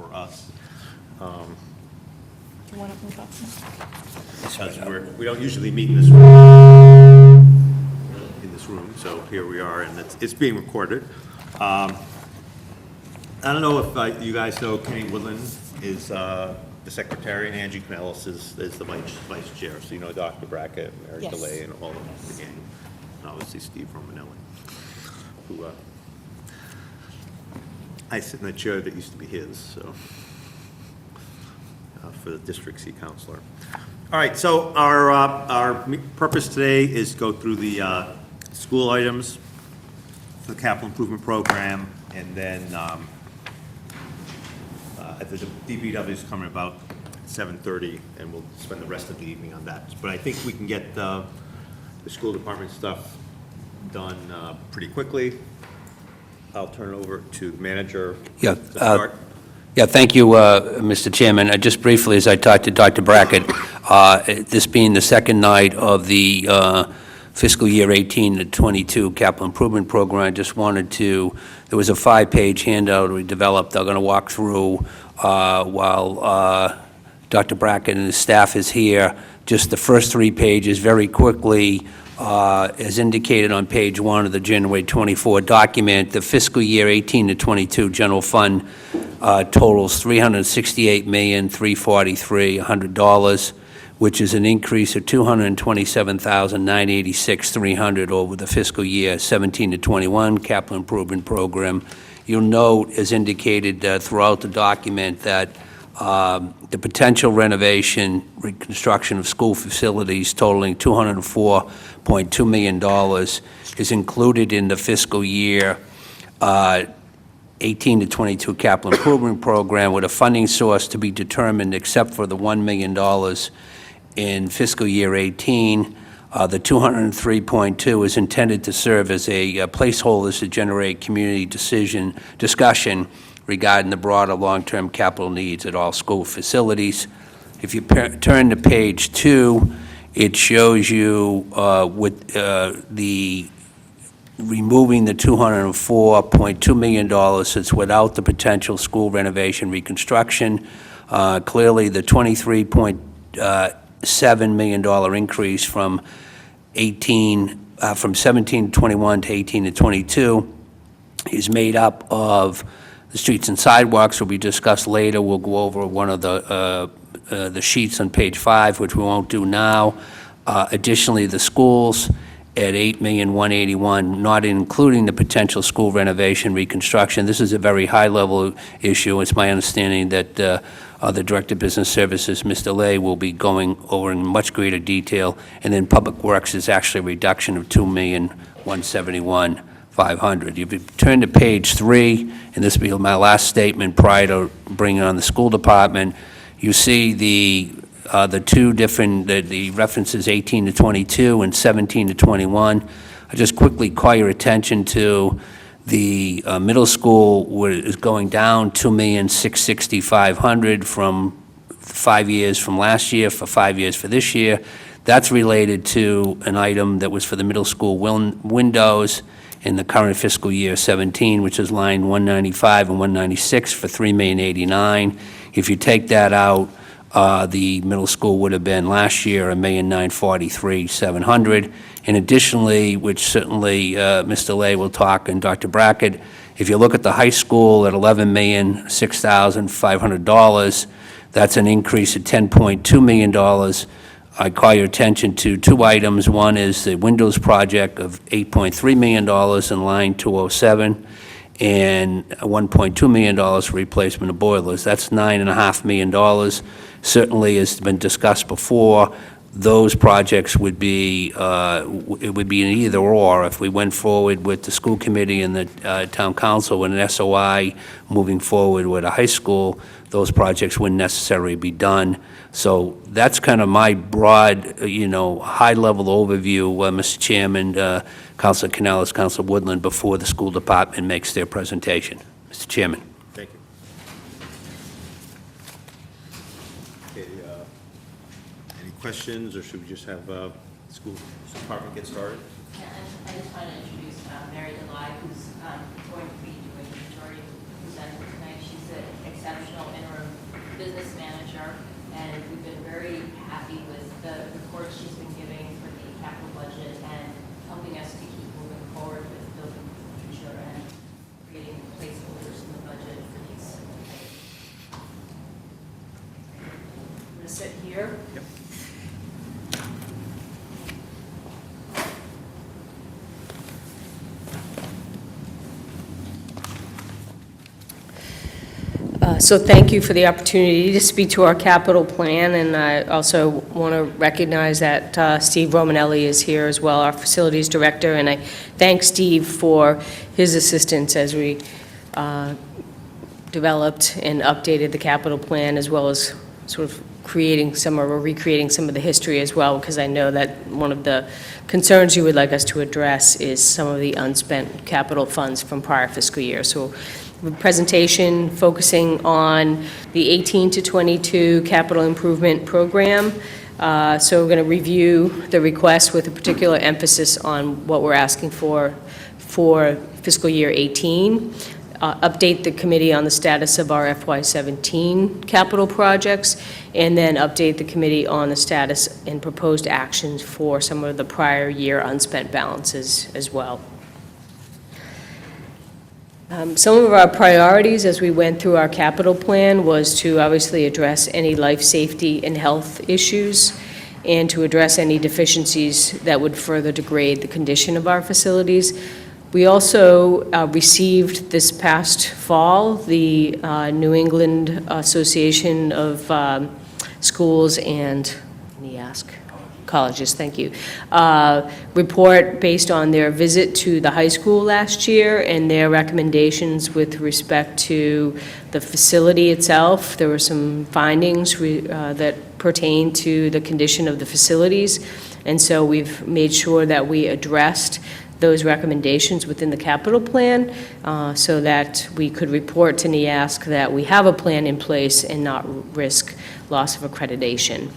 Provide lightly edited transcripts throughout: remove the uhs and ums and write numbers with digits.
for us. Do you want to move up? Because we don't usually meet in this room, so here we are, and it's being recorded. I don't know if you guys know Kenny Woodland is the secretary, and Angie Canellis is the vice chair. So you know Dr. Brackett, Mary Yes. DeLay, and all of the gang. And obviously Steve Romanelli, who I sit in the chair that used to be his, so for the district C counselor. All right, so our purpose today is to go through the school items for the capital improvement program, and then the DPW is coming about 7:30, and we'll spend the rest of the evening on that. But I think we can get the school department stuff done pretty quickly. I'll turn it over to the manager Yeah, to start. Yeah, thank you, Mr. Chairman. Just briefly, as I talked to Dr. Brackett, this being the second night of the fiscal year 18 to 22 capital improvement program, I just wanted to, there was a 5-page handout we developed. I'm going to walk through while Dr. Brackett and his staff is here. Just the first 3 pages very quickly. As indicated on page 1 of the January 24 document, the fiscal year 18 to 22 general fund totals $368,343,100, which is an increase of $227,986,300 over the fiscal year 17 to 21 capital improvement program. You'll note, as indicated throughout the document, that the potential renovation, reconstruction of school facilities totaling $204.2 million is included in the fiscal year 18 to 22 capital improvement program, with a funding source to be determined except for the $1 million in fiscal year 18. The 203.2 is intended to serve as a placeholder to generate community discussion regarding the broader long-term capital needs at all school facilities. If you turn to page 2, it shows you with the removing the $204.2 million, it's without the potential school renovation reconstruction. Clearly, the $23.7 million increase from 17 to 21 to 18 to 22 is made up of the streets and sidewalks will be discussed later. We'll go over one of the sheets on page 5, which we won't do now. Additionally, the schools at $8,181,000, not including the potential school renovation reconstruction. This is a very high-level issue. It's my understanding that the Director of Business Services, Mr. Lay, will be going over in much greater detail. And then Public Works is actually a reduction of $2,171,500. If you turn to page 3, and this will be my last statement prior to bringing on the school department, you see the two different, the references 18 to 22 and 17 to 21. I just quickly call your attention to the middle school is going down $2,665,000 from 5 years from last year for 5 years for this year. That's related to an item that was for the middle school windows in the current fiscal year 17, which is line 195 and 196 for $3,089,000. If you take that out, the middle school would have been last year $1,943,700. And additionally, which certainly Mr. Lay will talk and Dr. Brackett, if you look at the high school at $11,006,500, that's an increase of $10.2 million. I call your attention to 2 items. One is the windows project of $8.3 million in line 207, and $1.2 million for replacement of boilers. That's $9.5 million. Certainly, as has been discussed before, those projects would be, it would be an either or. If we went forward with the school committee and the town council with an SOI moving forward with a high school, those projects wouldn't necessarily be done. So that's kind of my broad, high-level overview, Mr. Chairman, Councilor Canellis, Councilor Woodland, before the school department makes their presentation. Mr. Chairman. Thank you. Okay, any questions, or should we just have the school department get started? Yeah, I just want to introduce Mary DeLye, who's going to be doing the majority of the presenting tonight. She's He's an exceptional interim business manager, and we've been very happy with the reports she's been giving for the capital budget and helping us to keep moving forward with building for the future and creating placeholders in the budget for these. I'm going to sit here. Yep. So thank you for the opportunity to speak to our capital plan, and I also want to recognize that Steve Romanelli is here as well, our facilities director, and I thank Steve for his assistance as we developed and updated the capital plan, as well as sort of recreating some of the history as well, because I know that one of the concerns you would like us to address is some of the unspent capital funds from prior fiscal years. So a presentation focusing on the 18 to 22 capital improvement program. So we're going to review the request with a particular emphasis on what we're asking for fiscal year 18. Update the committee on the status of our FY17 capital projects, and then update the committee on the status and proposed actions for some of the prior year unspent balances as well. Some of our priorities as we went through our capital plan was to obviously address any life safety and health issues, and to address any deficiencies that would further degrade the condition of our facilities. We also received this past fall the New England Association of Schools and Colleges, thank you, report based on their visit to the high school last year and their recommendations with respect to the facility itself. There were some findings that pertain to the condition of the facilities, and so we've made sure that we addressed those recommendations within the capital plan, so that we could report to NEASC that we have a plan in place and not risk loss of accreditation.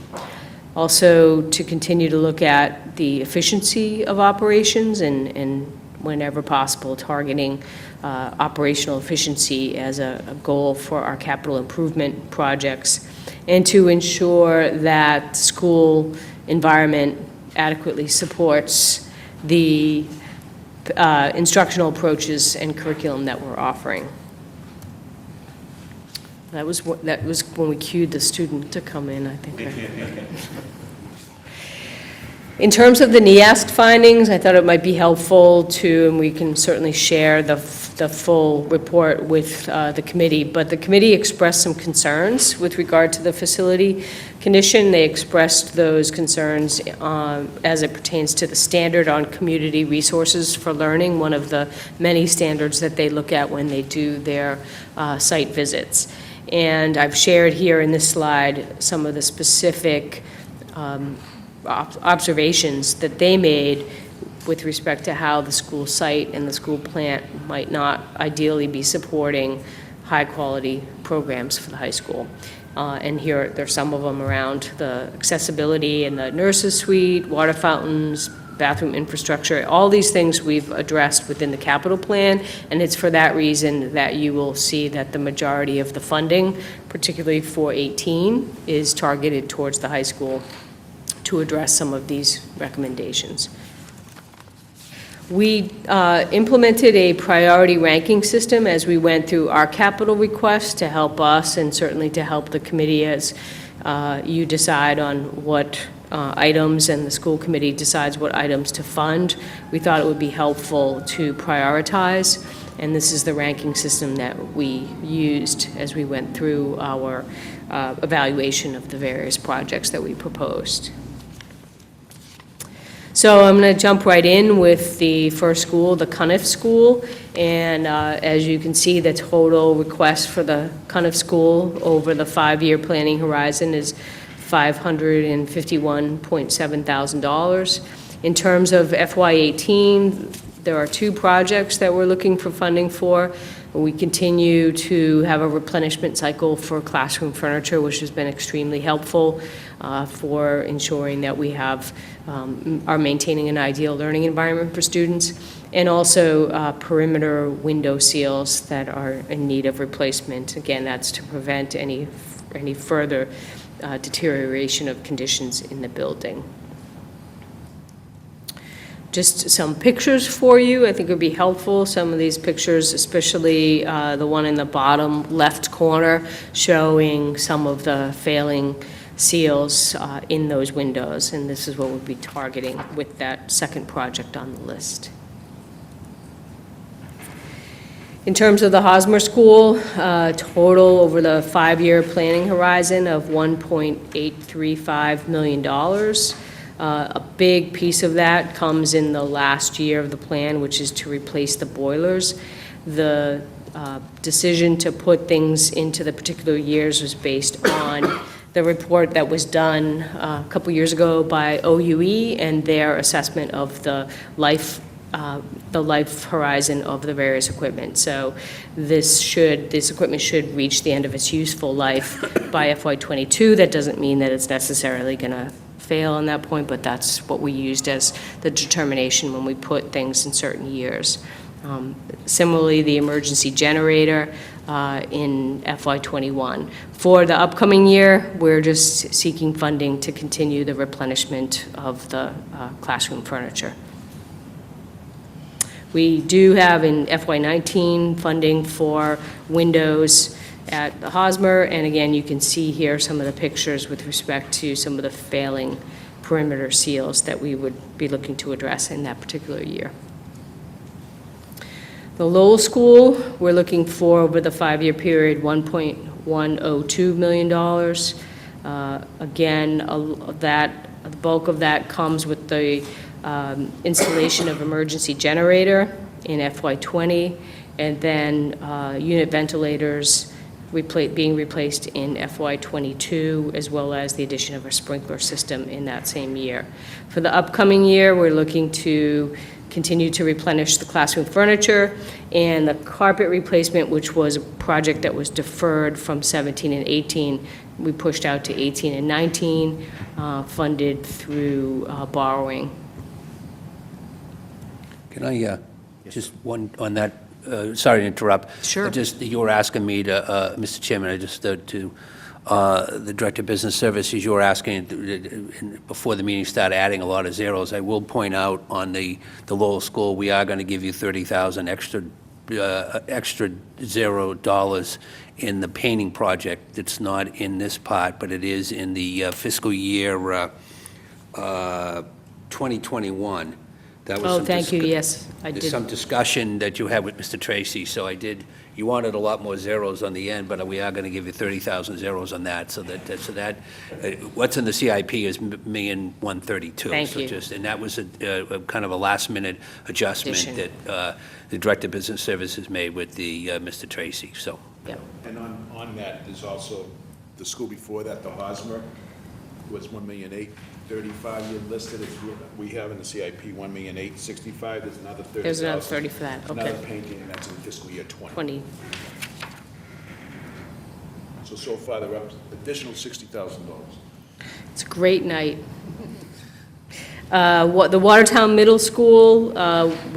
Also, to continue to look at the efficiency of operations and whenever possible, targeting operational efficiency as a goal for our capital improvement projects, and to ensure that school environment adequately supports the instructional approaches and curriculum that we're offering. That was when we cued the student to come in, I think. Right? In terms of the NEASC findings, I thought it might be helpful to, and we can certainly share the full report with the committee, but the committee expressed some concerns with regard to the facility condition. They expressed those concerns as it pertains to the standard on community resources for learning, one of the many standards that they look at when they do their site visits. And I've shared here in this slide some of the specific observations that they made with respect to how the school site and the school plant might not ideally be supporting high-quality programs for the high school. And here, there's some of them around the accessibility in the nurses' suite, water fountains, bathroom infrastructure. All these things we've addressed within the capital plan, and it's for that reason that you will see that the majority of the funding, particularly for 18, is targeted towards the high school to address some of these recommendations. We implemented a priority ranking system as we went through our capital requests to help us and certainly to help the committee as you decide on what items and the school committee decides what items to fund. We thought it would be helpful to prioritize, and this is the ranking system that we used as we went through our evaluation of the various projects that we proposed. So I'm going to jump right in with the first school, the Cunniff School, and as you can see, the total request for the Cunniff School over the 5-year planning horizon is $551.7 thousand. In terms of FY18, there are 2 projects that we're looking for funding for. We continue to have a replenishment cycle for classroom furniture, which has been extremely helpful for ensuring that we are maintaining an ideal learning environment for students, and also perimeter window seals that are in need of replacement. Again, that's to prevent any further deterioration of conditions in the building. Just some pictures for you, I think would be helpful. Some of these pictures, especially the one in the bottom left corner, showing some of the failing seals in those windows, and this is what we'll be targeting with that second project on the list. In terms of the Hosmer School, total over the 5-year planning horizon of $1.835 million. A big piece of that comes in the last year of the plan, which is to replace the boilers. The decision to put things into the particular years was based on the report that was done a couple years ago by OUE and their assessment of the life horizon of the various equipment. So this equipment should reach the end of its useful life by FY22. That doesn't mean that it's necessarily going to fail on that point, but that's what we used as the determination when we put things in certain years. Similarly, the emergency generator in FY21. For the upcoming year, we're just seeking funding to continue the replenishment of the classroom furniture. We do have in FY19 funding for windows at the Hosmer, and again, you can see here some of the pictures with respect to some of the failing perimeter seals that we would be looking to address in that particular year. The Lowell School, we're looking for over the 5-year period $1.102 million. Again, the bulk of that comes with the installation of emergency generator in FY20, and then unit ventilators being replaced in FY22, as well as the addition of a sprinkler system in that same year. For the upcoming year, we're looking to continue to replenish the classroom furniture and the carpet replacement, which was a project that was deferred from 17 and 18. We pushed out to 18 and 19, funded through borrowing. Can I, just one on that, sorry to interrupt. Sure. You were asking me to, Mr. Chairman, I just, to the Director of Business Services, you were asking before the meeting started adding a lot of zeros. I will point out on the Lowell School, we are going to give you $30,000 extra $0 in the painting project. It's not in this part, but it is in the fiscal year 2021. That was some thank you, yes, I There's did. some discussion that you had with Mr. Tracy, so you wanted a lot more zeros on the end, but we are going to give you 30,000 zeros on that, so that what's in the CIP is $1,132,000. Thank you. And that was a kind of a last-minute adjustment Addition. that the Director of Business Services made with the Mr. Tracy, so. Yeah. And on that, there's also the school before that, the Hosmer, was 1,835,000 you listed. We have in the CIP 1,865,000. There's another 30,000. There's another 30 for that, okay. Another painting, and that's in fiscal year 20. 20. So far, they're up additional $60,000. It's a great night. The Watertown Middle School,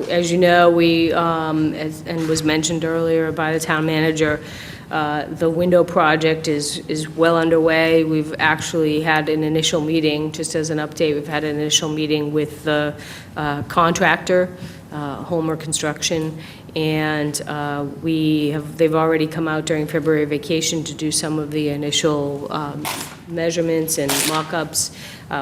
as you know, and was mentioned earlier by the town manager, the window project is well underway. We've actually had an initial meeting, just as an update, we've had an initial meeting with the contractor, Homer Construction, and they've already come out during February vacation to do some of the initial measurements and mock-ups.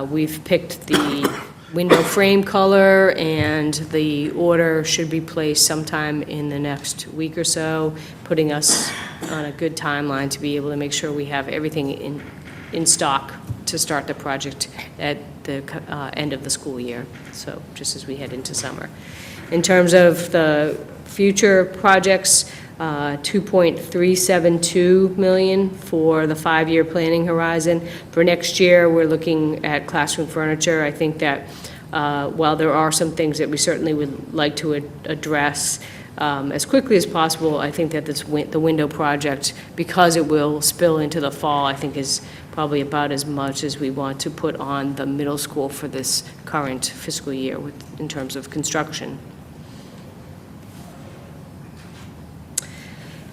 We've picked the window frame color, and the order should be placed sometime in the next week or so, putting us on a good timeline to be able to make sure we have everything in stock to start the project at the end of the school year, so just as we head into summer. In terms of the future projects, $2.372 million for the 5-year planning horizon. For next year, we're looking at classroom furniture. I think that while there are some things that we certainly would like to address, as quickly as possible. I think that the window project, because it will spill into the fall, I think is probably about as much as we want to put on the middle school for this current fiscal year in terms of construction.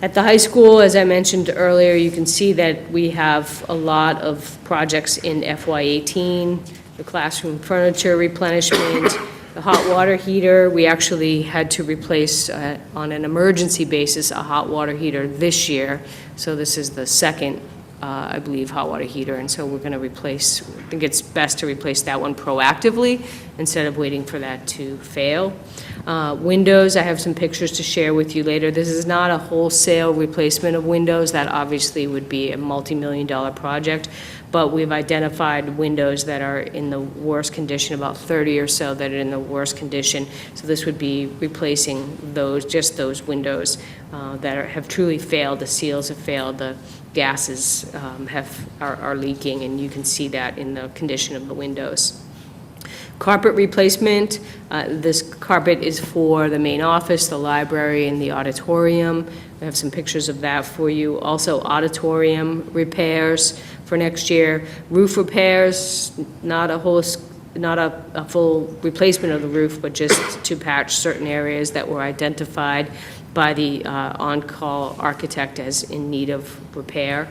At the high school, as I mentioned earlier, you can see that we have a lot of projects in FY18, the classroom furniture replenishment, the hot water heater. We actually had to replace, on an emergency basis, a hot water heater this year. So this is the second, I believe, hot water heater. And so we're going to replace, I think it's best to replace that one proactively instead of waiting for that to fail. Windows, I have some pictures to share with you later. This is not a wholesale replacement of windows. That obviously would be a multi-million-dollar project, but we've identified windows that are in the worst condition, about 30 or so that are in the worst condition. So this would be replacing those, just those windows that have truly failed. The seals have failed, the gases are leaking, and you can see that in the condition of the windows. Carpet replacement, this carpet is for the main office, the library, and the auditorium. I have some pictures of that for you. Also auditorium repairs for next year. Roof repairs, not a full replacement of the roof, but just to patch certain areas that were identified by the on-call architect as in need of repair.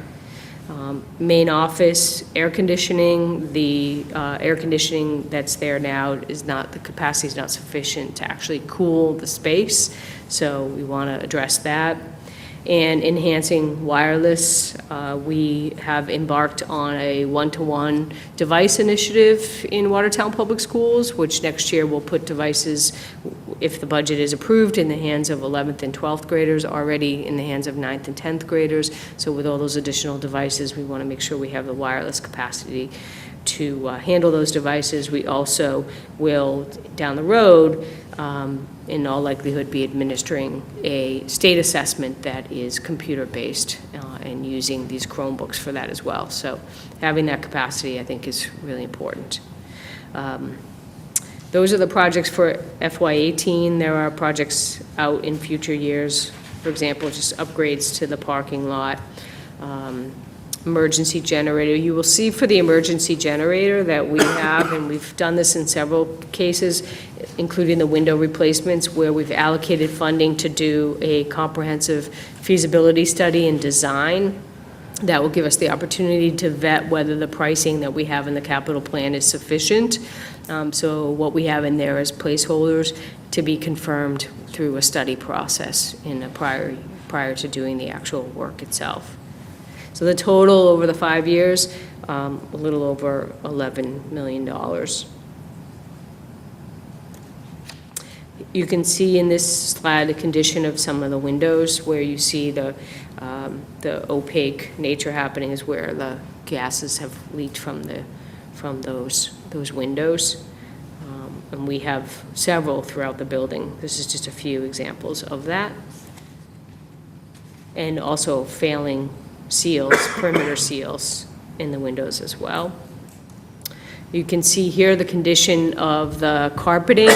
Main office, air conditioning, the air conditioning that's there now is not, the capacity is not sufficient to actually cool the space, so we want to address that. And enhancing wireless, we have embarked on a one-to-one device initiative in Watertown Public Schools, which next year will put devices, if the budget is approved, in the hands of 11th and 12th graders, already in the hands of 9th and 10th graders. So with all those additional devices, we want to make sure we have the wireless capacity to handle those devices. We also will, down the road, in all likelihood, be administering a state assessment that is computer-based and using these Chromebooks for that as well. So having that capacity, I think, is really important. Those are the projects for FY18. There are projects out in future years. For example, just upgrades to the parking lot. Emergency generator. You will see for the emergency generator that we have, and we've done this in several cases, including the window replacements, where we've allocated funding to do a comprehensive feasibility study and design. That will give us the opportunity to vet whether the pricing that we have in the capital plan is sufficient. So what we have in there is placeholders to be confirmed through a study process in a prior to doing the actual work itself. So the total over the 5 years, a little over $11 million. You can see in this slide the condition of some of the windows, where you see the opaque nature happening is where the gases have leaked from those windows. And we have several throughout the building. This is just a few examples of that. And also failing seals, perimeter seals in the windows as well. You can see here the condition of the carpeting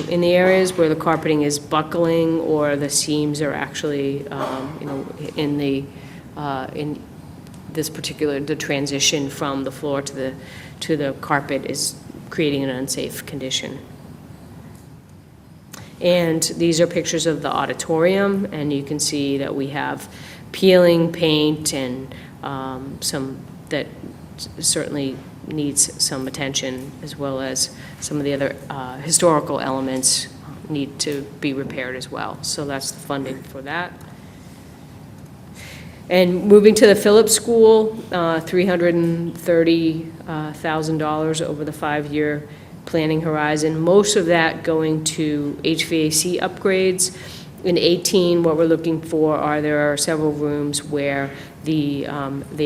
in the areas where the carpeting is buckling or the seams are actually, in this particular, the transition from the floor to the carpet is creating an unsafe condition. And these are pictures of the auditorium, and you can see that we have peeling paint and some that certainly needs some attention, as well as some of the other historical elements need to be repaired as well. So that's the funding for that. And moving to the Phillips School, $330,000 over the 5-year planning horizon. Most of that going to HVAC upgrades. In 18, what we're looking for there are several rooms where the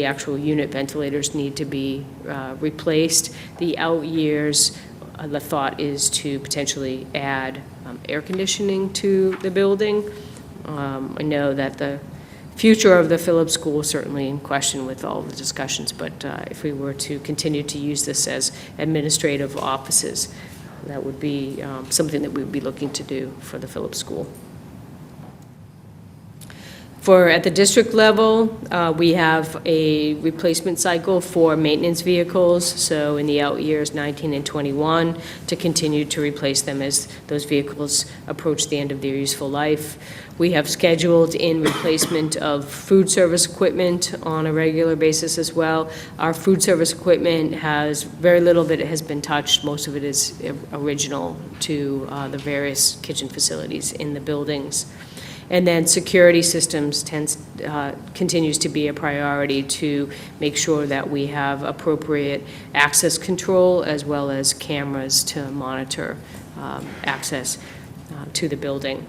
actual unit ventilators need to be replaced. The out years, the thought is to potentially add air conditioning to the building. I know that the future of the Phillips School is certainly in question with all the discussions, but if we were to continue to use this as administrative offices, that would be something that we would be looking to do for the Phillips School. At the district level, we have a replacement cycle for maintenance vehicles, so in the out years 19 and 21, to continue to replace them as those vehicles approach the end of their useful life. We have scheduled in replacement of food service equipment on a regular basis as well. Our food service equipment has, very little of it has been touched. Most of it is original to the various kitchen facilities in the buildings. And then security systems continues to be a priority to make sure that we have appropriate access control as well as cameras to monitor access to the building.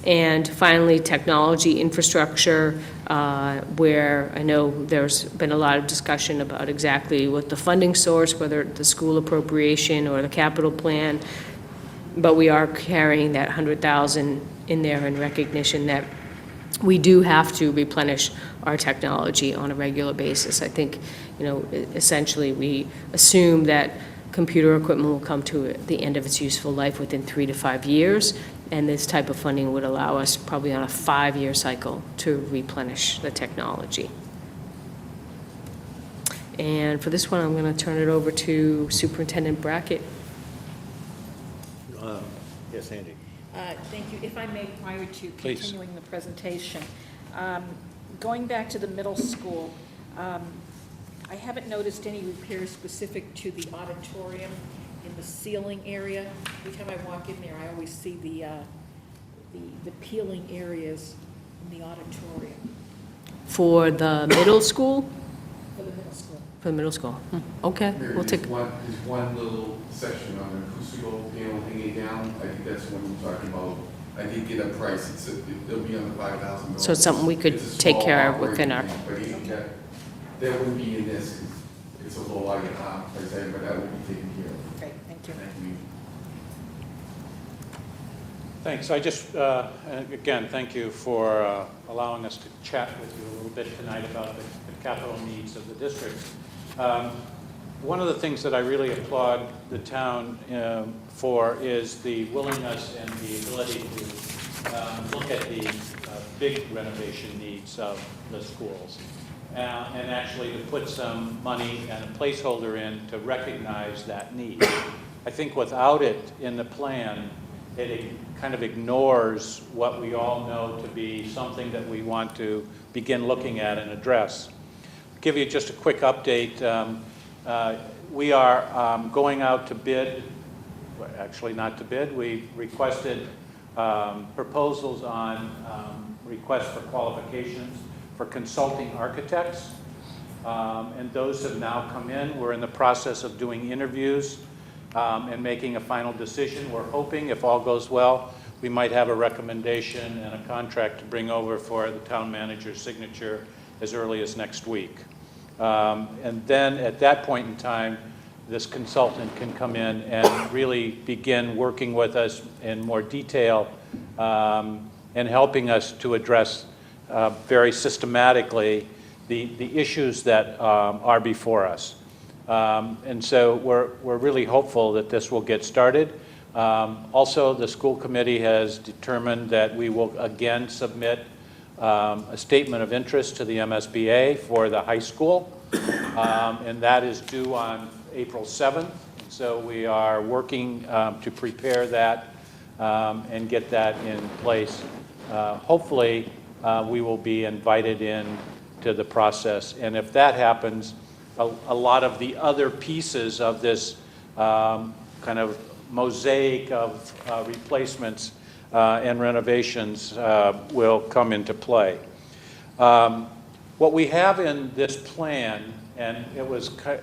And finally, technology infrastructure, where I know there's been a lot of discussion about exactly what the funding source, whether the school appropriation or the capital plan, but we are carrying that 100,000 in there in recognition that we do have to replenish our technology on a regular basis. I think, essentially we assume that computer equipment will come to the end of its useful life within 3 to 5 years, and this type of funding would allow us probably on a 5-year cycle to replenish the technology. And for this one, I'm going to turn it over to Superintendent Brackett. Yes, Andy. Thank you. If I may, prior to Please. continuing the presentation, going back to the middle school, I haven't noticed any repairs specific to the auditorium in the ceiling area. Every time I walk in there, I always see the peeling areas in the auditorium For the middle school? for the middle school. For the middle school. Okay, we'll take, There's one little section on an acoustical panel hanging down. I think that's what we're talking about. I did get a price. It'll be on the $5,000. So it's something we could It's a take small care of operating within our- thing, But even that wouldn't be in this. 'Cause it's a low light, I say, but that will be taken care of. Great, thank you. Thank you. Thanks. I just, again, thank you for allowing us to chat with you a little bit tonight about the capital needs of the district. One of the things that I really applaud the town for is the willingness and the ability to look at the big renovation needs of the schools. And actually to put some money and a placeholder in to recognize that need. I think without it in the plan, it kind of ignores what we all know to be something that we want to begin looking at and address. Give you just a quick update. We are going out to bid, well, actually not to bid, we requested proposals on requests for qualifications for consulting architects, and those have now come in. We're in the process of doing interviews and making a final decision. We're hoping, if all goes well, we might have a recommendation and a contract to bring over for the town manager's signature as early as next week. And then at that point in time, this consultant can come in and really begin working with us in more detail and helping us to address very systematically the issues that are before us. And so we're really hopeful that this will get started. Also, the school committee has determined that we will again submit a statement of interest to the MSBA for the high school, and that is due on April 7th. So we are working to prepare that and get that in place. Hopefully, we will be invited in to the process, and if that happens, a lot of the other pieces of this kind of mosaic of replacements and renovations will come into play. What we have in this plan, and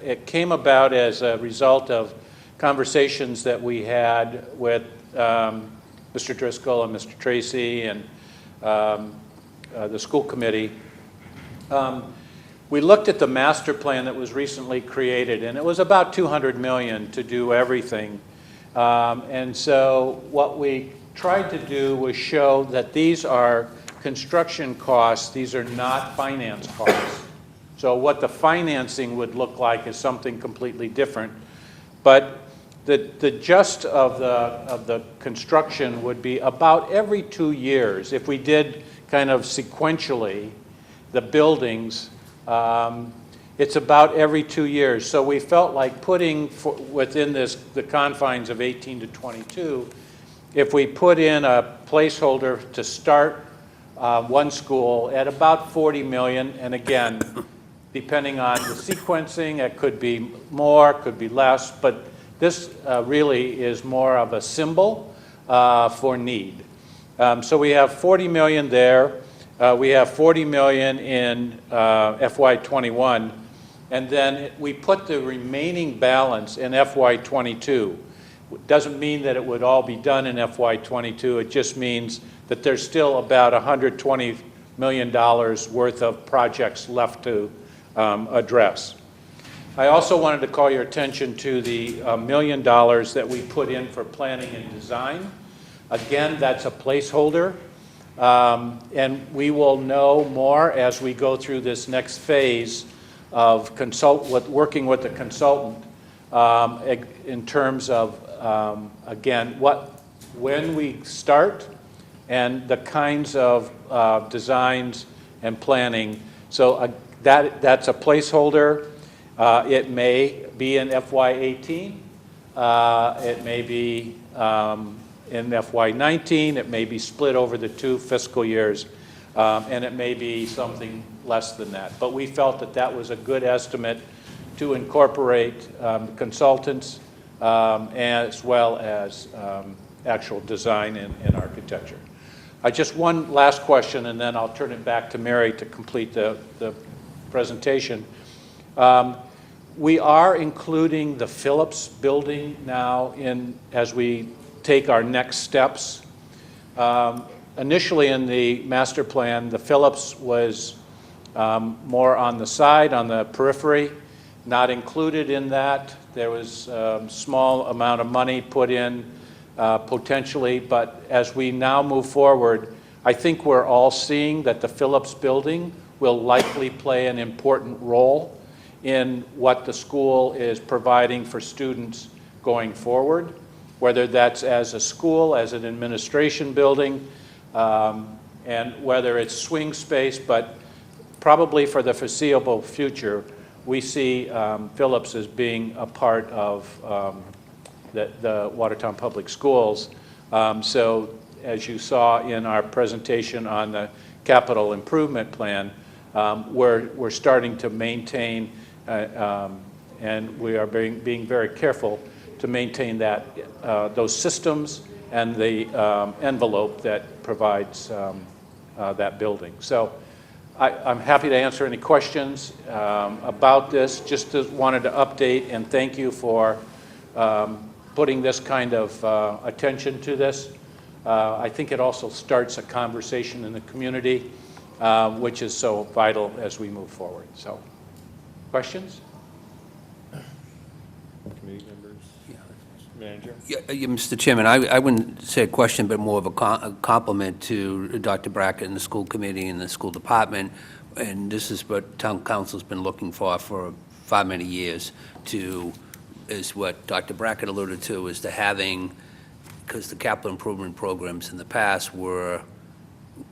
it came about as a result of conversations that we had with Mr. Driscoll and Mr. Tracy and the school committee. We looked at the master plan that was recently created, and it was about $200 million to do everything. And so what we tried to do was show that these are construction costs, these are not finance costs. So what the financing would look like is something completely different. But the gist of the construction would be about every 2 years. If we did kind of sequentially, the buildings, it's about every 2 years. So we felt like putting within the confines of 18 to 22, if we put in a placeholder to start one school at about 40 million, and again, depending on the sequencing, it could be more, could be less, but this really is more of a symbol for need. So we have 40 million there. We have 40 million in FY21, and then we put the remaining balance in FY22. It doesn't mean that it would all be done in FY22. It just means that there's still about $120 million worth of projects left to address. I also wanted to call your attention to the $1 million that we put in for planning and design. Again, that's a placeholder, and we will know more as we go through this next phase of working with the consultant in terms of, again, when we start and the kinds of designs and planning. So that's a placeholder. It may be in FY18. It may be in FY19. It may be split over the 2 fiscal years, and it may be something less than that. But we felt that that was a good estimate to incorporate consultants as well as actual design and architecture. Just one last question, and then I'll turn it back to Mary to complete the presentation. We are including the Phillips building now as we take our next steps. Initially in the master plan, the Phillips was more on the side, on the periphery, not included in that. There was a small amount of money put in potentially, but as we now move forward, I think we're all seeing that the Phillips building will likely play an important role in what the school is providing for students going forward, whether that's as a school, as an administration building, and whether it's swing space, but probably for the foreseeable future, we see Phillips as being a part of the Watertown Public Schools. So as you saw in our presentation on the capital improvement plan, we're starting to maintain and we are being very careful to maintain that those systems and the envelope that provides that building. So I'm happy to answer any questions about this. Just wanted to update and thank you for putting this kind of attention to this. I think it also starts a conversation in the community, which is so vital as we move forward. So, questions? Committee members? Manager? Yeah, Mr. Chairman, I wouldn't say a question, but more of a compliment to Dr. Brackett and the school committee and the school department. And this is what town council's been looking for far many years, is what Dr. Brackett alluded to, is to having, because the capital improvement programs in the past were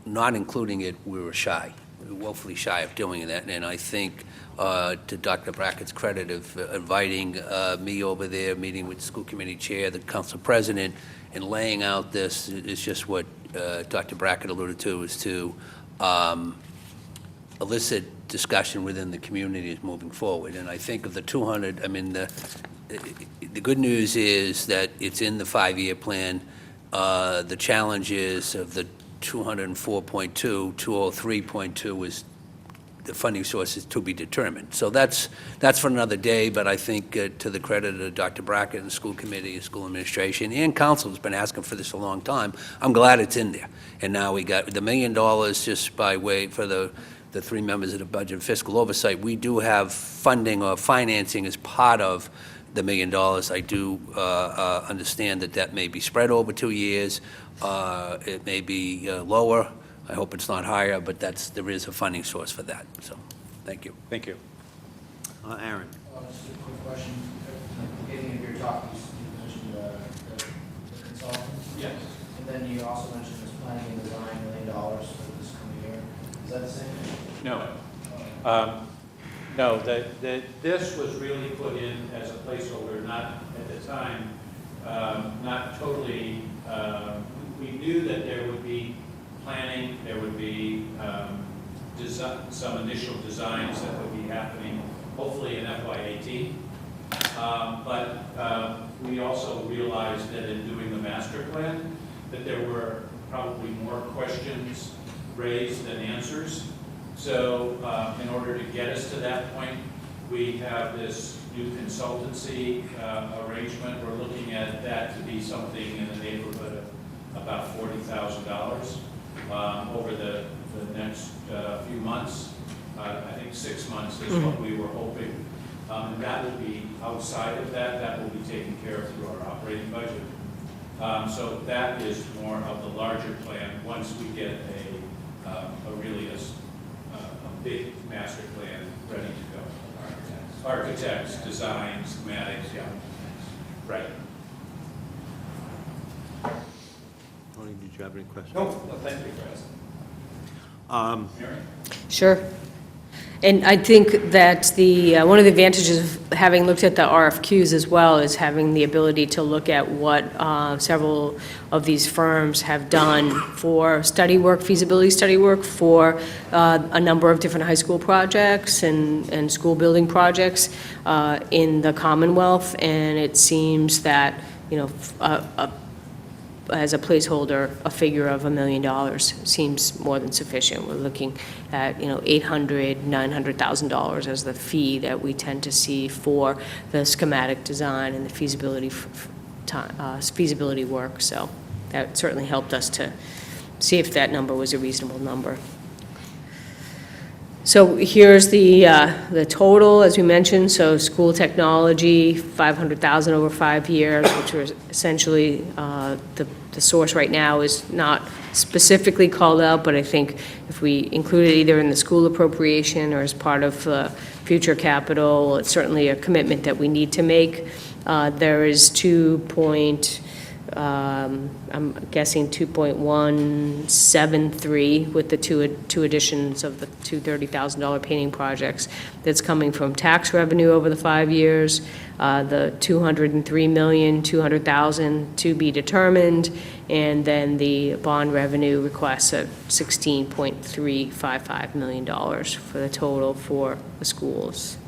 not including it, we were woefully shy of doing that. And I think to Dr. Brackett's credit of inviting me over there, meeting with the school committee chair, the council president, and laying out this is just what Dr. Brackett alluded to, is to elicit discussion within the communities moving forward. And I think of the 200, I mean, the good news is that it's in the 5-year plan. The challenge is of the 204.2, 203.2 is the funding source is to be determined. So that's for another day, but I think to the credit of Dr. Brackett and the school committee, school administration, and council has been asking for this a long time. I'm glad it's in there. And now we got the $1 million just by way for the 3 members of the budget fiscal oversight. We do have funding or financing as part of the $1 million. I do understand that may be spread over 2 years. It may be lower. I hope it's not higher, but there is a funding source for that. So, thank you. Thank you. Aaron? Just a quick question. At the beginning of your talk, you mentioned the consultant. Yes. And then you also mentioned this planning and design $1 million for this coming Is that the same? No. No, this was really put in as a placeholder, not at the time, not totally, we knew that there would be planning, there would be some initial designs that would be happening, hopefully in FY18. But we also realized that in doing the master plan, that there were probably more questions raised than answers. So in order to get us to that point, we have this new consultancy arrangement. We're looking at that to be something in the neighborhood of about $40,000 over the next few months. I think 6 months is what we were hoping. And that will be outside of that. That will be taken care of through our operating budget. So that is more of the larger plan once we get a really a big master plan ready to go. Architects, design, schematics, yeah. Right. Tony, did you have any questions? No, thank you for asking. Mary? Sure. And I think that one of the advantages of having looked at the RFQs as well is having the ability to look at what several of these firms have done for study work, feasibility study work for a number of different high school projects and school building projects in the Commonwealth. And it seems that, as a placeholder, a figure of $1 million seems more than sufficient. We're looking at, $800,000, $900,000 as the fee that we tend to see for the schematic design and the feasibility work. So that certainly helped us to see if that number was a reasonable number. So here's the total, as we mentioned. So school technology, $500,000 over 5 years, which was essentially the source right now is not specifically called out, but I think if we include it either in the school appropriation or as part of future capital, it's certainly a commitment that we need to make. There is I'm guessing 2.173 with the two additions of the two $30,000 painting projects that's coming from tax revenue over the 5 years, the $203,200,000 to be determined, and then the bond revenue requests of $16.355 million for the total for the schools.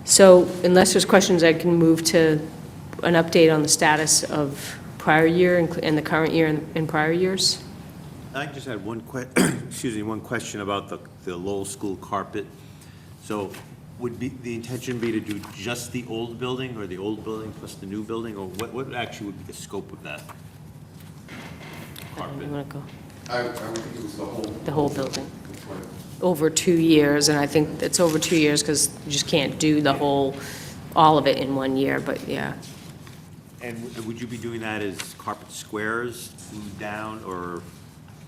So unless there's questions, I can move to an update on the status of prior year and the current year and prior years. I just had one one question about the Lowell School carpet. So would the intention be to do just the old building, or the old building plus the new building, or what actually would be the scope of that carpet? You want to go? I would think it was the whole. The whole building. That's right. Over 2 years, and I think it's over 2 years because you just can't do all of it in 1 year, but yeah. And would you be doing that as carpet squares, glued down, or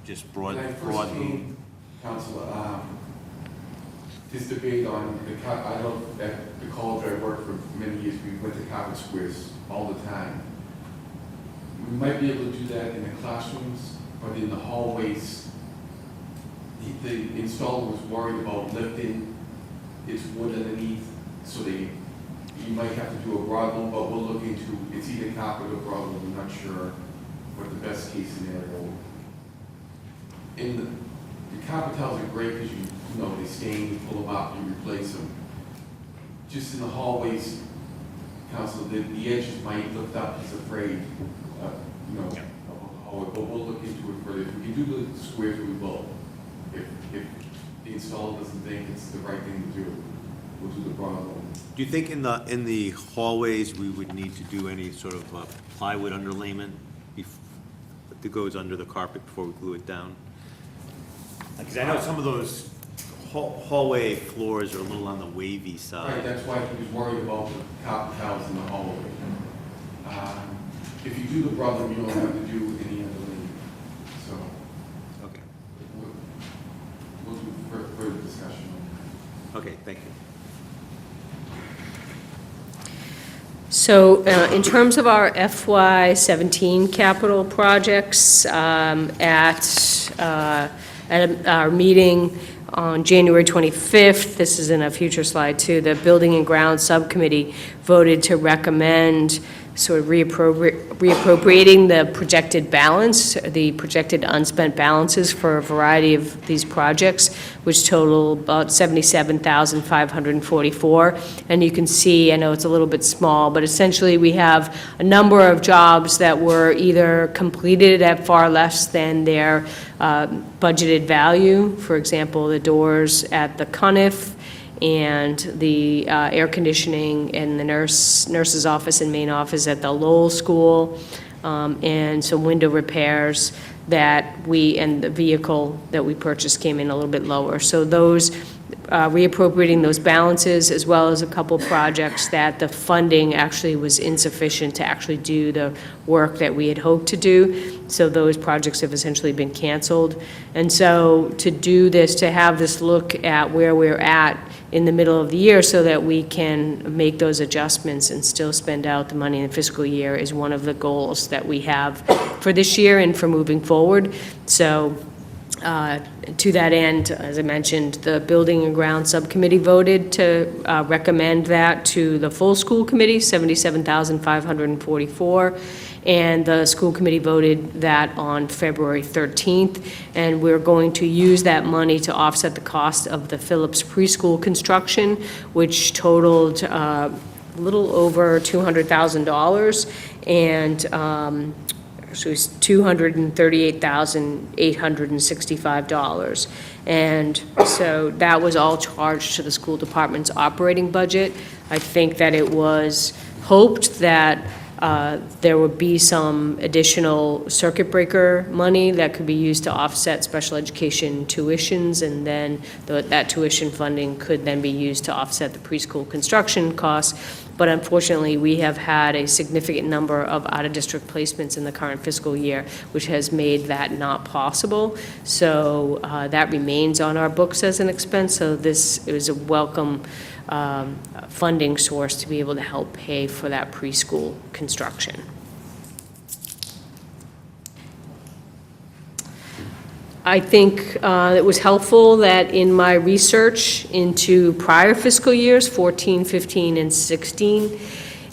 just broad? When I first came, Council, this debate on I know at the college I worked for many years, we went to carpet squares all the time. We might be able to do that in the classrooms, but in the hallways, the installer was worried about lifting its wood underneath, so you might have to do a broadloom, but we'll look into, it's either carpet or broadloom, I'm not sure what the best case scenario. The carpet tiles are great because they stain, you pull them up, you replace them. Just in the hallways, Council, the edges might lift up, he's afraid, of the hallway, but we'll look into it further. If we can do the squares, we will. If the installer doesn't think it's the right thing to do, we'll do the broadloom. Do you think in the hallways we would need to do any sort of plywood underlayment that goes under the carpet before we glue it down? Because I know some of those hallway floors are a little on the wavy side. Right, that's why he was worried about the carpet tiles in the hallway. If you do the broadloom, you don't have to do any underlayment. So Okay. we'll do further discussion. Okay, thank you. So in terms of our FY17 capital projects, at our meeting on January 25th, this is in a future slide too, the Building and Grounds Subcommittee voted to recommend sort of reappropriating the projected balance, the projected unspent balances for a variety of these projects, which total about $77,544. And you can see, I know it's a little bit small, but essentially we have a number of jobs that were either completed at far less than their budgeted value. For example, the doors at the Cuniff, and the air conditioning in the nurse's office and main office at the Lowell School, and some window repairs and the vehicle that we purchased came in a little bit lower. So those, reappropriating those balances, as well as a couple projects that the funding actually was insufficient to actually do the work that we had hoped to do. So those projects have essentially been canceled. And so to do this, to have this look at where we're at in the middle of the year so that we can make those adjustments and still spend out the money in the fiscal year is one of the goals that we have for this year and for moving forward. So to that end, as I mentioned, the Building and Grounds Subcommittee voted to recommend that to the full school committee, $77,544. And the school committee voted that on February 13th, and we're going to use that money to offset the cost of the Phillips preschool construction, which totaled a little over $200,000, and so it's $238,865. And so that was all charged to the school department's operating budget. I think that it was hoped that there would be some additional circuit breaker money that could be used to offset special education tuitions, and then that tuition funding could then be used to offset the preschool construction costs. But unfortunately, we have had a significant number of out-of-district placements in the current fiscal year, which has made that not possible. So that remains on our books as an expense. So this is a welcome funding source to be able to help pay for that preschool construction. I think it was helpful that in my research into prior fiscal years, 14, 15, and 16,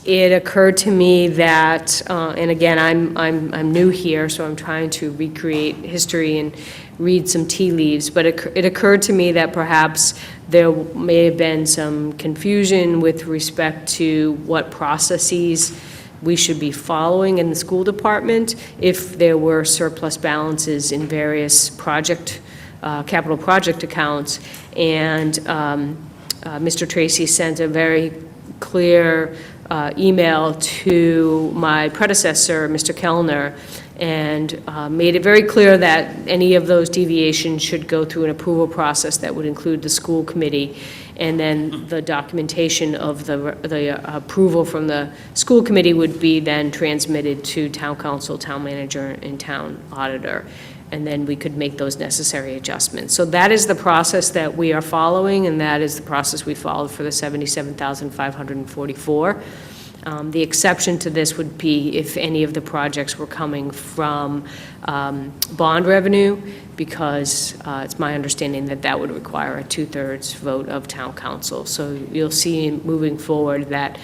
it occurred to me that, and again, I'm new here, so I'm trying to recreate history and read some tea leaves, but it occurred to me that perhaps there may have been some confusion with respect to what processes we should be following in the school department if there were surplus balances in various capital project accounts. And Mr. Tracy sent a very clear email to my predecessor, Mr. Kellner, and made it very clear that any of those deviations should go through an approval process that would include the school committee, and then the documentation of the approval from the school committee would be then transmitted to town council, town manager, and town auditor, and then we could make those necessary adjustments. So that is the process that we are following, and that is the process we followed for the $77,544. The exception to this would be if any of the projects were coming from bond revenue, because it's my understanding that that would require a 2/3 vote of town council. So you'll see moving forward that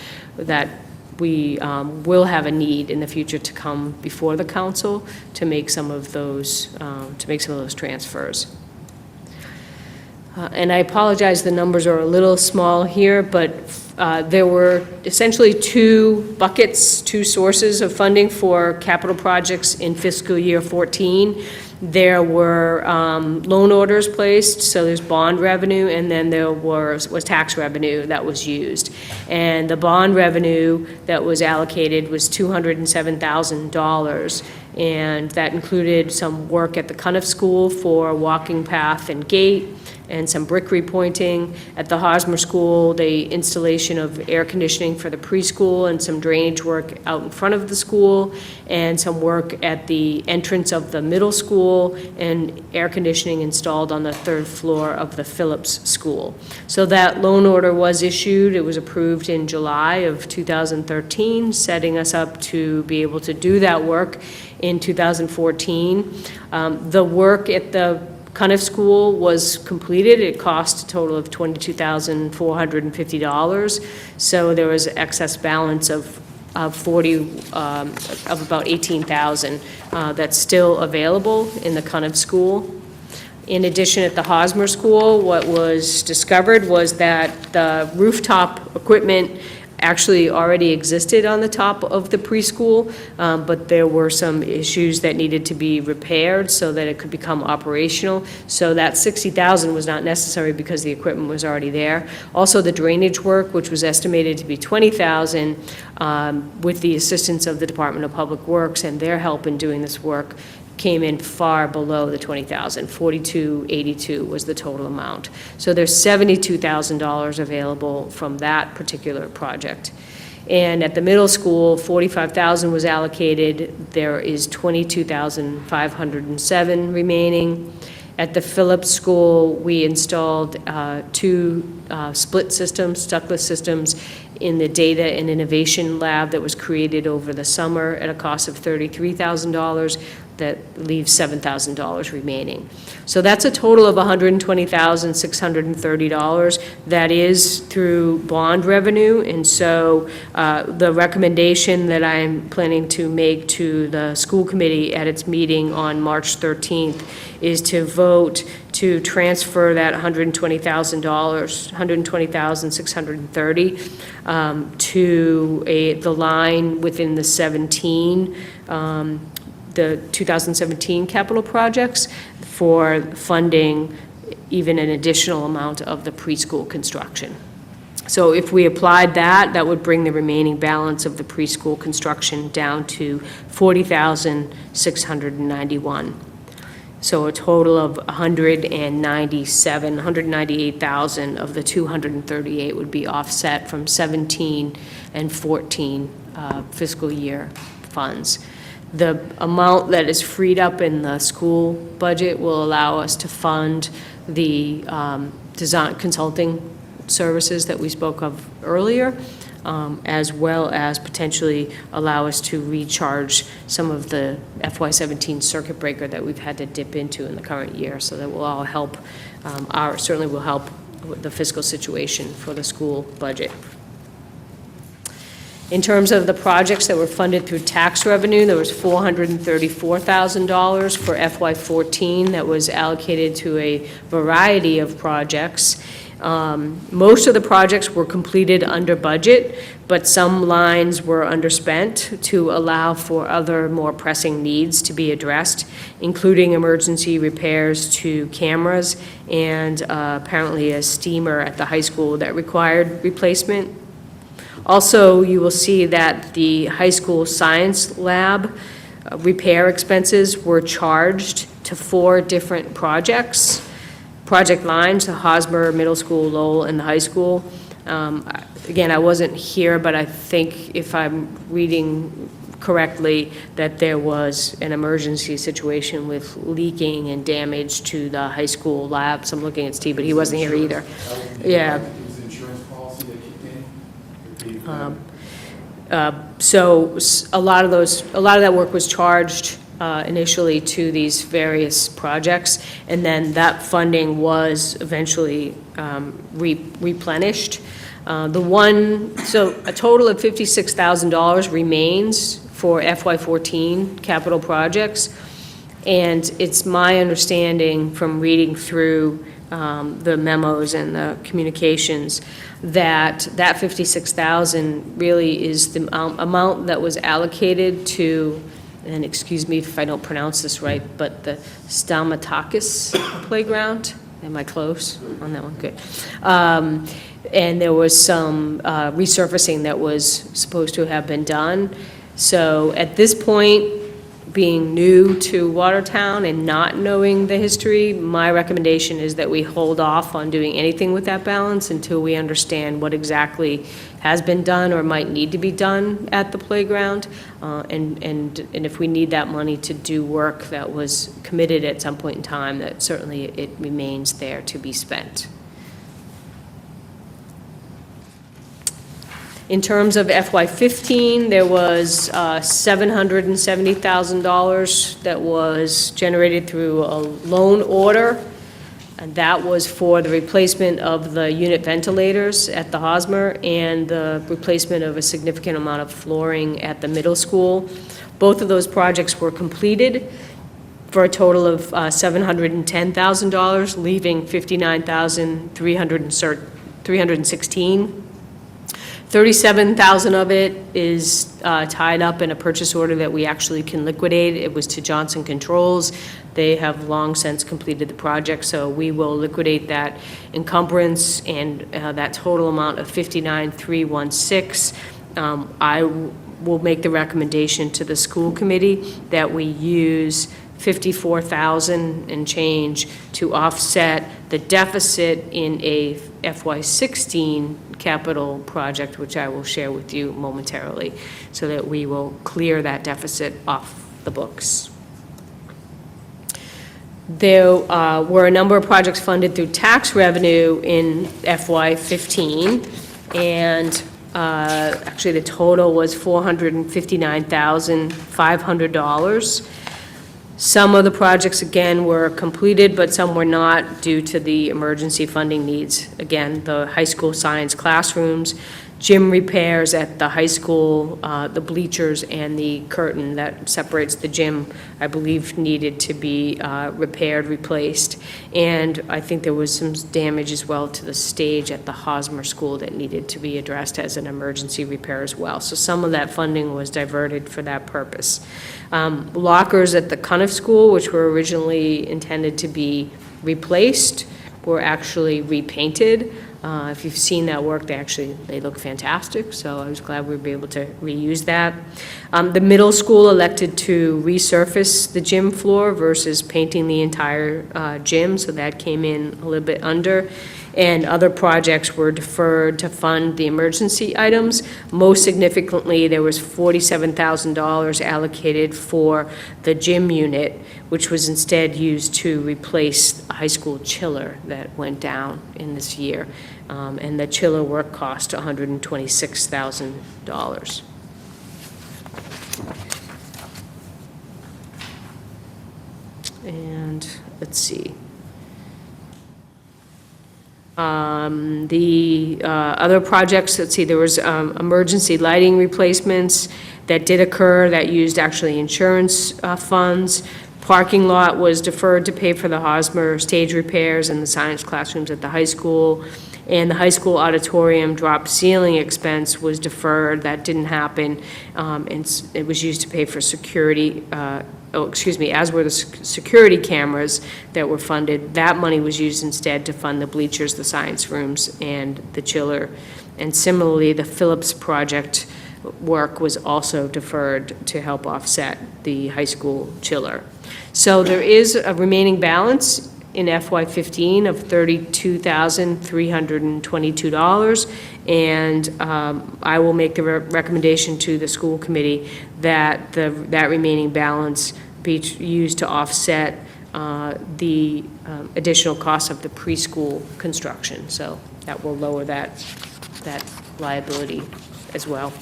we will have a need in the future to come before the council to make some of those transfers. And I apologize, the numbers are a little small here, but there were essentially two buckets, two sources of funding for capital projects in fiscal year 14. There were loan orders placed, so there's bond revenue, and then there was tax revenue that was used. And the bond revenue that was allocated was $207,000, and that included some work at the Cuniff School for walking path and gate, and some brick repointing. At the Hosmer School, the installation of air conditioning for the preschool and some drainage work out in front of the school, and some work at the entrance of the middle school, and air conditioning installed on the 3rd floor of the Phillips School. So that loan order was issued. It was approved in July of 2013, setting us up to be able to do that work in 2014. The work at the Cuniff School was completed. It cost a total of $22,450. So there was excess balance of about $18,000 that's still available in the Cuniff School. In addition, at the Hosmer School, what was discovered was that the rooftop equipment actually already existed on the top of the preschool, but there were some issues that needed to be repaired so that it could become operational. So that $60,000 was not necessary because the equipment was already there. Also, the drainage work, which was estimated to be $20,000, with the assistance of the Department of Public Works and their help in doing this work, came in far below the $20,000. $42,82 was the total amount. So there's $72,000 available from that particular project. And at the middle school, $45,000 was allocated. There is $22,507 remaining. At the Phillips School, we installed 2 split systems, ductless systems, in the Data and Innovation Lab that was created over the summer at a cost of $33,000. That leaves $7,000 remaining. So that's a total of $120,630. That is through bond revenue, and so the recommendation that I'm planning to make to the school committee at its meeting on March 13th is to vote to transfer that $120,000, $120,630, to the line within the 2017 capital projects for funding even an additional amount of the preschool construction. So if we applied that, that would bring the remaining balance of the preschool construction down to $40,691. So a total of $198,000 of the $238 would be offset from 17 and 14 fiscal year funds. The amount that is freed up in the school budget will allow us to fund the design consulting services that we spoke of earlier, as well as potentially allow us to recharge some of the FY17 circuit breaker that we've had to dip into in the current year. So that will all help, certainly will help with the fiscal situation for the school budget. In terms of the projects that were funded through tax revenue, there was $434,000 for FY14 that was allocated to a variety of projects. Most of the projects were completed under budget, but some lines were underspent to allow for other more pressing needs to be addressed, including emergency repairs to cameras and apparently a steamer at the high school that required replacement. Also, you will see that the high school science lab repair expenses were charged to 4 different project lines, the Hosmer Middle School, Lowell, and the high school. Again, I wasn't here, but I think if I'm reading correctly, that there was an emergency situation with leaking and damage to the high school labs. I'm looking at Steve, but he wasn't here either. Yeah. It was the insurance policy that kicked in? So a lot of that work was charged initially to these various projects, and then that funding was eventually replenished. So a total of $56,000 remains for FY14 capital projects, and it's my understanding from reading through the memos and the communications that $56,000 really is the amount that was allocated to, and excuse me if I don't pronounce this right, but the Stamatakis playground. Am I close on that one? Good. And there was some resurfacing that was supposed to have been done. So at this point, being new to Watertown and not knowing the history, my recommendation is that we hold off on doing anything with that balance until we understand what exactly has been done or might need to be done at the playground, and if we need that money to do work that was committed at some point in time, that certainly it remains there to be spent. In terms of FY15, there was $770,000 that was generated through a loan order, and that was for the replacement of the unit ventilators at the Hosmer and the replacement of a significant amount of flooring at the middle school. Both of those projects were completed for a total of $710,000, leaving $59,316. $37,000 of it is tied up in a purchase order that we actually can liquidate. It was to Johnson Controls. They have long since completed the project, so we will liquidate that encumbrance, and that total amount of $59,316. I will make the recommendation to the school committee that we use $54,000 and change to offset the deficit in a FY16 capital project, which I will share with you momentarily, so that we will clear that deficit off the books. There were a number of projects funded through tax revenue in FY15, and actually the total was $459,500. Some of the projects, again, were completed, but some were not due to the emergency funding needs. Again, the high school science classrooms, gym repairs at the high school, the bleachers and the curtain that separates the gym, I believe, needed to be repaired, replaced. And I think there was some damage as well to the stage at the Hosmer School that needed to be addressed as an emergency repair as well. So some of that funding was diverted for that purpose. Lockers at the Cuniff School, which were originally intended to be replaced, were actually repainted. If you've seen that work, they look fantastic, so I was glad we were able to reuse that. The middle school elected to resurface the gym floor versus painting the entire gym, so that came in a little bit under. And other projects were deferred to fund the emergency items. Most significantly, there was $47,000 allocated for the gym unit, which was instead used to replace a high school chiller that went down in this year. And the chiller work cost $126,000. And let's see. The other projects, let's see, there was emergency lighting replacements that did occur that used actually insurance funds. Parking lot was deferred to pay for the Hosmer stage repairs and the science classrooms at the high school. And the high school auditorium drop ceiling expense was deferred. That didn't happen. And it was used to pay for security, as were the security cameras that were funded. That money was used instead to fund the bleachers, the science rooms, and the chiller. And similarly, the Phillips project work was also deferred to help offset the high school chiller. So there is a remaining balance in FY15 of $32,322, and I will make the recommendation to the school committee that that remaining balance be used to offset the additional cost of the preschool construction. So that will lower that liability as well.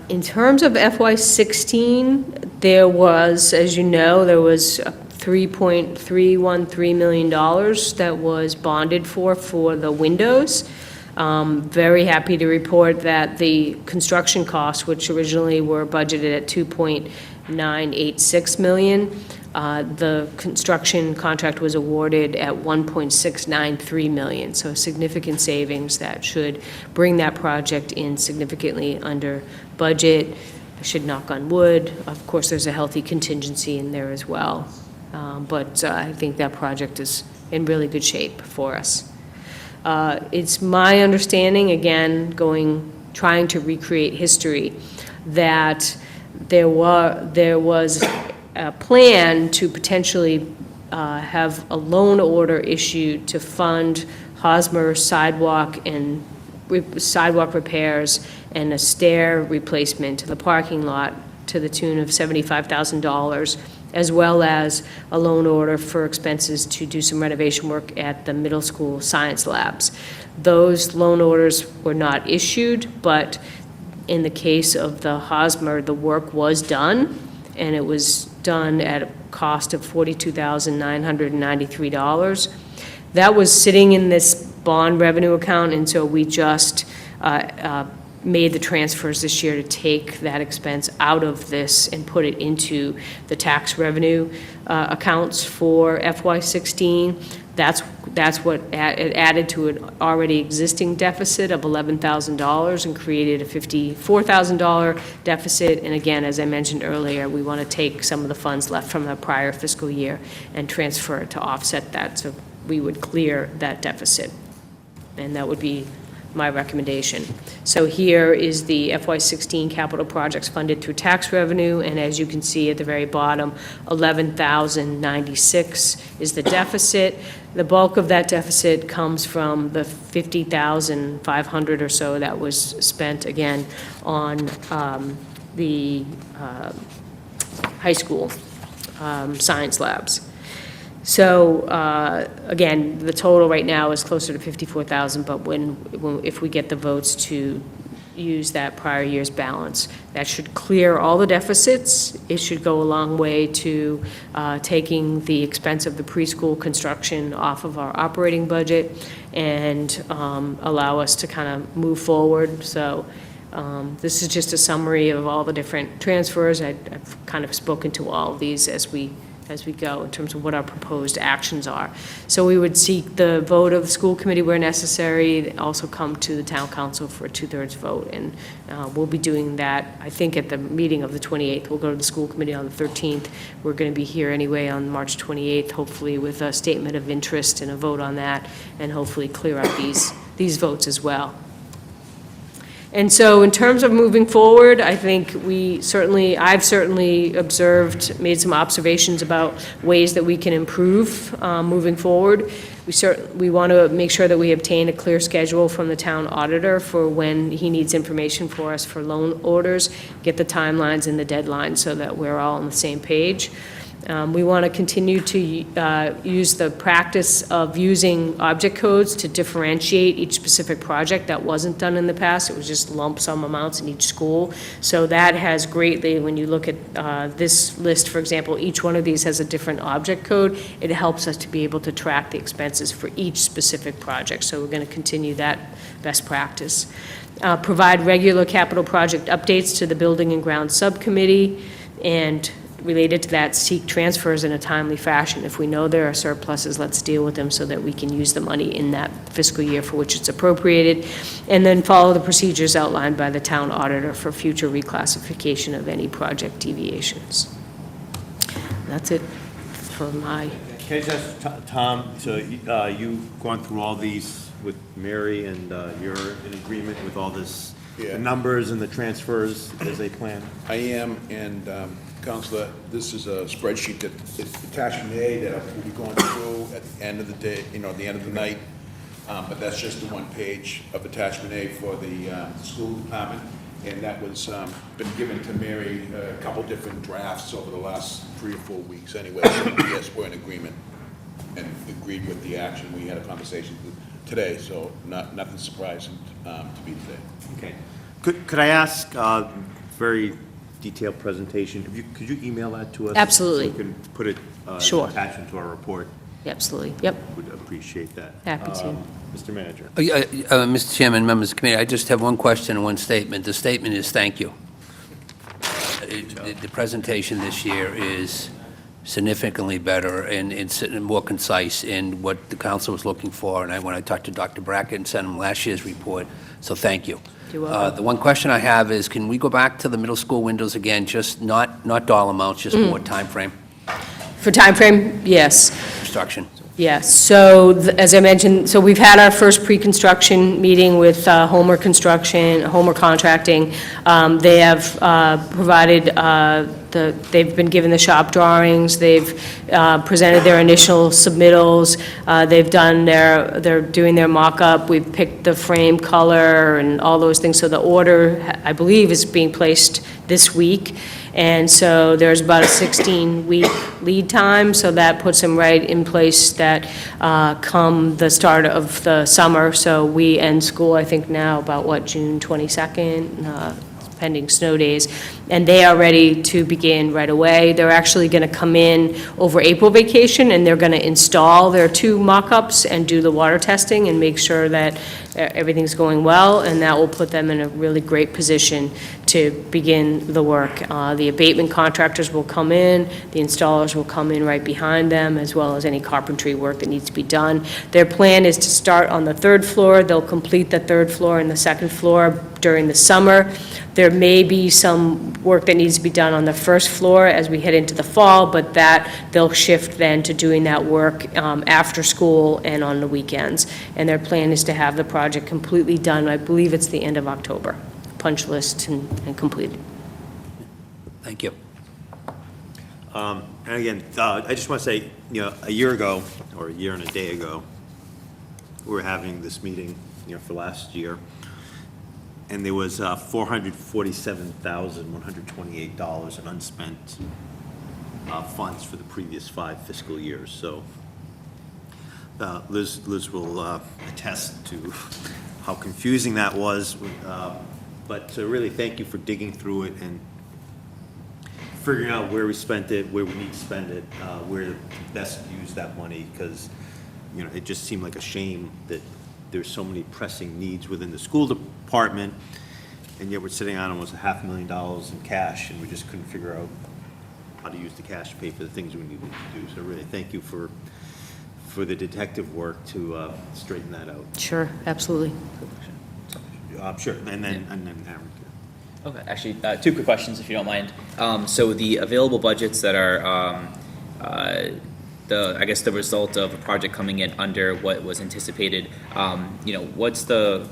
In terms of FY16, there was, as you know, there was $3.313 million that was bonded for the windows. Very happy to report that the construction costs, which originally were budgeted at $2.986 million, the construction contract was awarded at $1.693 million, so significant savings that should bring that project in significantly under budget. I should knock on wood. Of course, there's a healthy contingency in there as well, but I think that project is in really good shape for us. It's my understanding, again, trying to recreate history, that there was a plan to potentially have a loan order issued to fund Hosmer sidewalk and sidewalk repairs and a stair replacement to the parking lot to the tune of $75,000, as well as a loan order for expenses to do some renovation work at the middle school science labs. Those loan orders were not issued, but in the case of the Hosmer, the work was done, and it was done at a cost of $42,993. That was sitting in this bond revenue account, and so we just made the transfers this year to take that expense out of this and put it into the tax revenue accounts for FY16. That's what it added to an already existing deficit of $11,000 and created a $54,000 deficit. And again, as I mentioned earlier, we want to take some of the funds left from the prior fiscal year and transfer it to offset that, so we would clear that deficit. And that would be my recommendation. So here is the FY16 capital projects funded through tax revenue, and as you can see at the very bottom, $11,096 is the deficit. The bulk of that deficit comes from the $50,500 or so that was spent, again, on the high school science labs. So, again, the total right now is closer to $54,000, but if we get the votes to use that prior year's balance, that should clear all the deficits. It should go a long way to taking the expense of the preschool construction off of our operating budget and allow us to kind of move forward. So this is just a summary of all the different transfers. I've kind of spoken to all of these as we go in terms of what our proposed actions are. So we would seek the vote of the school committee where necessary, also come to the town council for a 2/3 vote, and we'll be doing that, I think, at the meeting of the 28th. We'll go to the school committee on the 13th. We're going to be here anyway on March 28th, hopefully with a statement of interest and a vote on that, and hopefully clear up these votes as well. And so in terms of moving forward, I think I've certainly observed, made some observations about ways that we can improve moving forward. We want to make sure that we obtain a clear schedule from the town auditor for when he needs information for us for loan orders, get the timelines and the deadlines so that we're all on the same page. We want to continue to use the practice of using object codes to differentiate each specific project. That wasn't done in the past. It was just lump sum amounts in each school. So that has greatly, when you look at this list, for example, each one of these has a different object code. It helps us to be able to track the expenses for each specific project. So we're going to continue that best practice. Provide regular capital project updates to the Building and Grounds Subcommittee, and related to that, seek transfers in a timely fashion. If we know there are surpluses, let's deal with them so that we can use the money in that fiscal year for which it's appropriated, and then follow the procedures outlined by the town auditor for future reclassification of any project deviations. That's it for my... Can I just, Tom, so you've gone through all these with Mary, and you're in agreement with all this, Yeah. the numbers and the transfers as they plan? I am, and Counselor, this is a spreadsheet that it's attachment A that we'll be going through at the end of the day, at the end of the night. But that's just the one page of attachment A for the school department. And that was been given to Mary a couple different drafts over the last 3 or 4 weeks anyway. So yes, we're in agreement and agreed with the action. We had a conversation today, so nothing surprising to me today. Okay. Could I ask, very detailed presentation, could you email that to us? Absolutely. So we can put it as Sure. an attachment to our report? Absolutely, yep. Would appreciate that. Happy to. Mr. Manager. Mr. Chairman, members of the committee, I just have one question and one statement. The statement is thank you. The presentation this year is significantly better, and it's more concise in what the council was looking for, and when I talked to Dr. Brackett and sent him last year's report, so thank you. You're welcome. The one question I have is, can we go back to the middle school windows again, just not dollar amounts, just more time frame, For time frame, yes. construction? Yes, so as I mentioned, so we've had our first pre-construction meeting with Homer Contracting. They have provided, they've been given the shop drawings, they've presented their initial submittals, they're doing their mock-up, we've picked the frame color and all those things, so the order, I believe, is being placed this week. And so there's about a 16-week lead time, so that puts them right in place that come the start of the summer. So we end school, I think now, about, June 22nd, pending snow days, and they are ready to begin right away. They're actually going to come in over April vacation, and they're going to install their 2 mock-ups and do the water testing and make sure that everything's going well, and that will put them in a really great position to begin the work. The abatement contractors will come in, the installers will come in right behind them, as well as any carpentry work that needs to be done. Their plan is to start on the 3rd floor. They'll complete the 3rd floor and the 2nd floor during the summer. There may be some work that needs to be done on the 1st floor as we head into the fall, but that they'll shift then to doing that work after school and on the weekends. And their plan is to have the project completely done, I believe it's the end of October, punch list and completed. Thank you. And again, I just want to say, a year ago, or a year and a day ago, we were having this meeting, for last year, and there was $447,128 in unspent funds for the previous 5 fiscal years. So Liz will attest to how confusing that was, but really thank you for digging through it and figuring out where we spent it, where we need to spend it, where to best use that money, because it just seemed like a shame that there's so many pressing needs within the school department, and yet we're sitting on almost $500,000 in cash, and we just couldn't figure out how to use the cash to pay for the things we needed to do. So really, thank you for the detective work to straighten that out. Sure, absolutely. Sure, and then Aaron. Okay, actually, 2 quick questions, if you don't mind. So the available budgets that are, I guess the result of a project coming in under what was anticipated, what's the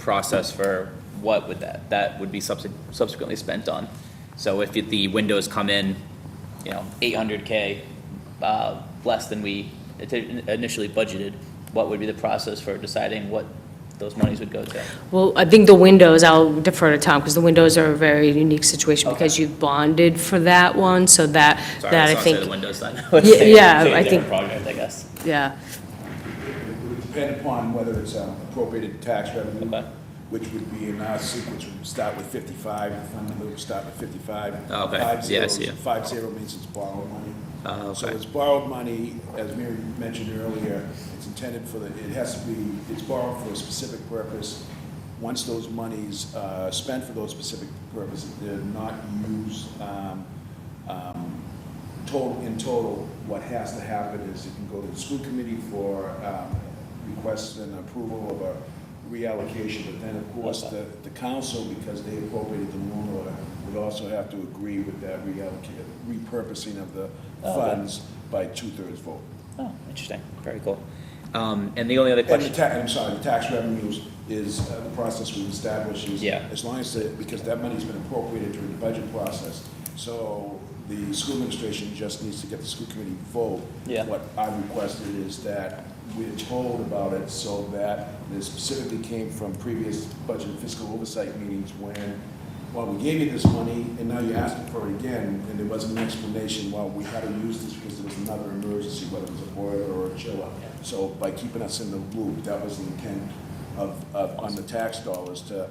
process for what would that would be subsequently spent on? So if the windows come in, $800K less than we initially budgeted, what would be the process for deciding what those monies would go to? Well, I think the windows, I'll defer to Tom, because the windows are a very unique situation, Okay. because you've bonded for that one, so that I think. The windows then. Yeah, I think, Project, I guess. yeah. It would depend upon whether it's appropriated tax revenue, Okay. which would be in our sequence, would start with 55, the fund number would start with 55. Oh, okay. 50, Yeah, I see it. 50 means it's borrowed money. So Okay. it's borrowed money, as Mary mentioned earlier, it's intended for it's borrowed for a specific purpose. Once those monies spent for those specific purposes, they're not used in total, what has to happen is it can go to the school committee for request and approval of a reallocation, but then, of course, the council, because they appropriated the loan order, would also have to agree with that repurposing of the funds by 2/3 vote. Oh, interesting. Very cool. And the only other question. And the tax revenues is, the process we've established is, Yeah. as long as, because that money's been appropriated during the budget process, so the school administration just needs to get the school committee vote. Yeah. What I requested is that we're told about it so that it specifically came from previous budget and fiscal oversight meetings when, well, we gave you this money, and now you're asking for it again, and there wasn't an explanation, well, we had to use this because there was another emergency, whether it was a boiler or a chiller. So by keeping us in the loop, that was the intent on the tax dollars to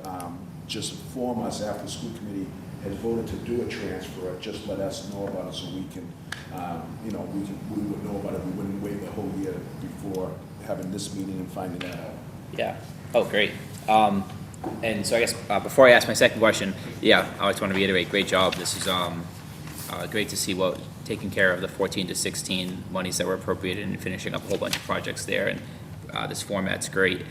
just inform us after the school committee has voted to do a transfer, just let us know about it so we can, we would know about it. We wouldn't wait the whole year before having this meeting and finding that out. Yeah. Oh, great. And so I guess before I ask my second question, yeah, I just want to reiterate, great job. This is great to see taking care of the 14 to 16 monies that were appropriated and finishing up a whole bunch of projects there. And this format's great.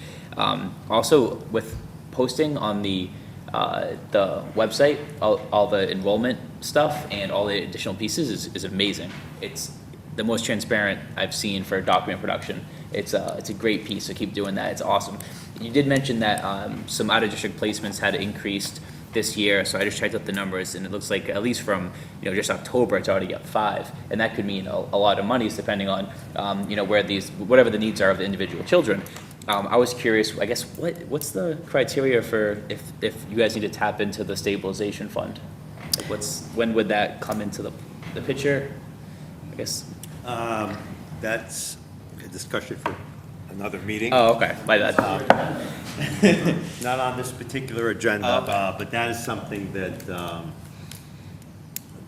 Also, with posting on the website, all the enrollment stuff and all the additional pieces is amazing. the most transparent I've seen for document production. It's a great piece, so keep doing that. It's awesome. You did mention that some out-of-district placements had increased this year, so I just checked out the numbers, and it looks like at least from just October, it's already up 5, and that could mean a lot of monies depending on where whatever the needs are of the individual children. I was curious, I guess, what's the criteria for if you guys need to tap into the stabilization fund? Like when would that come into the picture? I guess. That's a discussion for another meeting. Oh, okay. My bad. Not on this particular agenda, Okay. but that is something that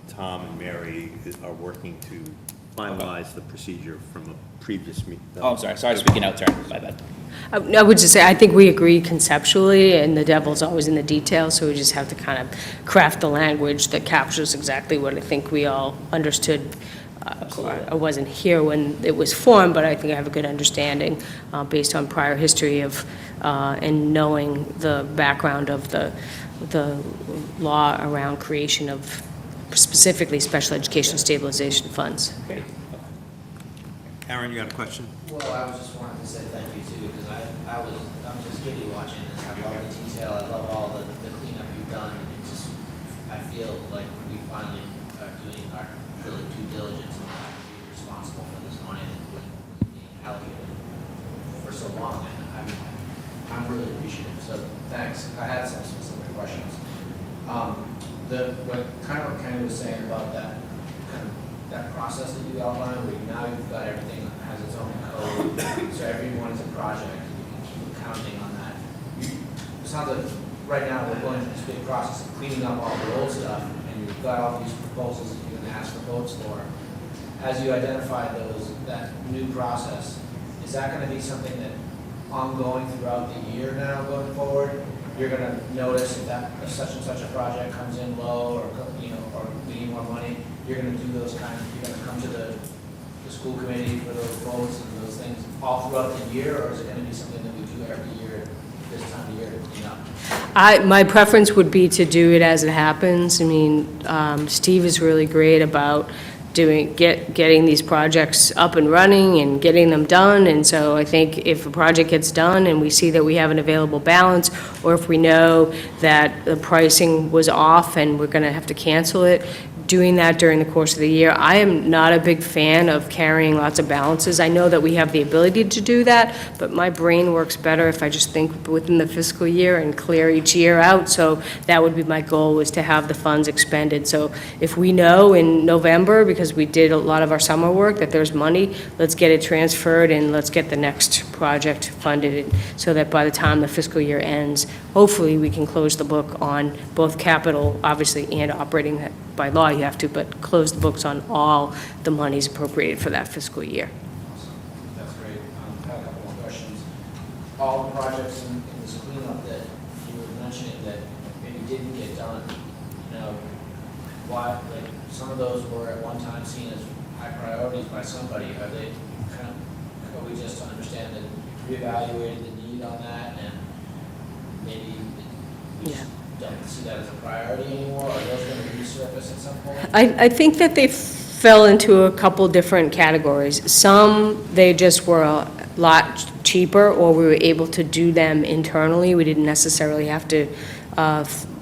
Tom and Mary are working to finalize the procedure from a previous meeting. Oh, I'm sorry. Sorry, speaking out turn. My bad. I would just say, I think we agree conceptually, and the devil's always in the details, so we just have to kind of craft the language that captures exactly what I think we all understood. I wasn't here when it was formed, but I think I have a good understanding based on prior history of, and knowing the background of the law around creation of specifically special education stabilization funds. Great. Aaron, you got a question? Well, I was just wanting to say thank you too, because I'm just giddy watching this. I love the detail, I love all the cleanup you've done. It's just, I feel like we finally are doing our really due diligence and being responsible for this money that we're being allocated for so long. And I'm really appreciative, so thanks. I had some specific questions. What Kenny was saying about that process that you outlined, where now you've got everything that has its own code, so everyone's a project, you can keep counting on that. It sounds like right now we're going through this big process of cleaning up all the old stuff, and you've got all these proposals that you're going to ask for votes for. As you identify that new process, is that going to be something that ongoing throughout the year now going forward? You're going to notice if such and such a project comes in low, or we need more money, you're going to do those you're going to come to the school committee for those votes and those things all throughout the year, or is it going to be something that we do every year, this time of year to clean up? My preference would be to do it as it happens. I mean, Steve is really great about getting these projects up and running and getting them done, and so I think if a project gets done and we see that we have an available balance, or if we know that the pricing was off and we're going to have to cancel it, doing that during the course of the year. I am not a big fan of carrying lots of balances. I know that we have the ability to do that, but my brain works better if I just think within the fiscal year and clear each year out. So that would be my goal, was to have the funds expended. So if we know in November, because we did a lot of our summer work, that there's money, let's get it transferred and let's get the next project funded, so that by the time the fiscal year ends, hopefully we can close the book on both capital, obviously, and operating. By law you have to, but close the books on all the monies appropriated for that fiscal year. Awesome. That's great. I have a couple more questions. All the projects in this cleanup that you were mentioning that maybe didn't get done, why, some of those were at one time seen as high priorities by somebody. Are we just to understand that you reevaluated the need on that, and maybe we just don't see that as a priority anymore? Are those going to resurface at some point? I think that they fell into a couple different categories. Some, they just were a lot cheaper, or we were able to do them internally. We didn't necessarily have to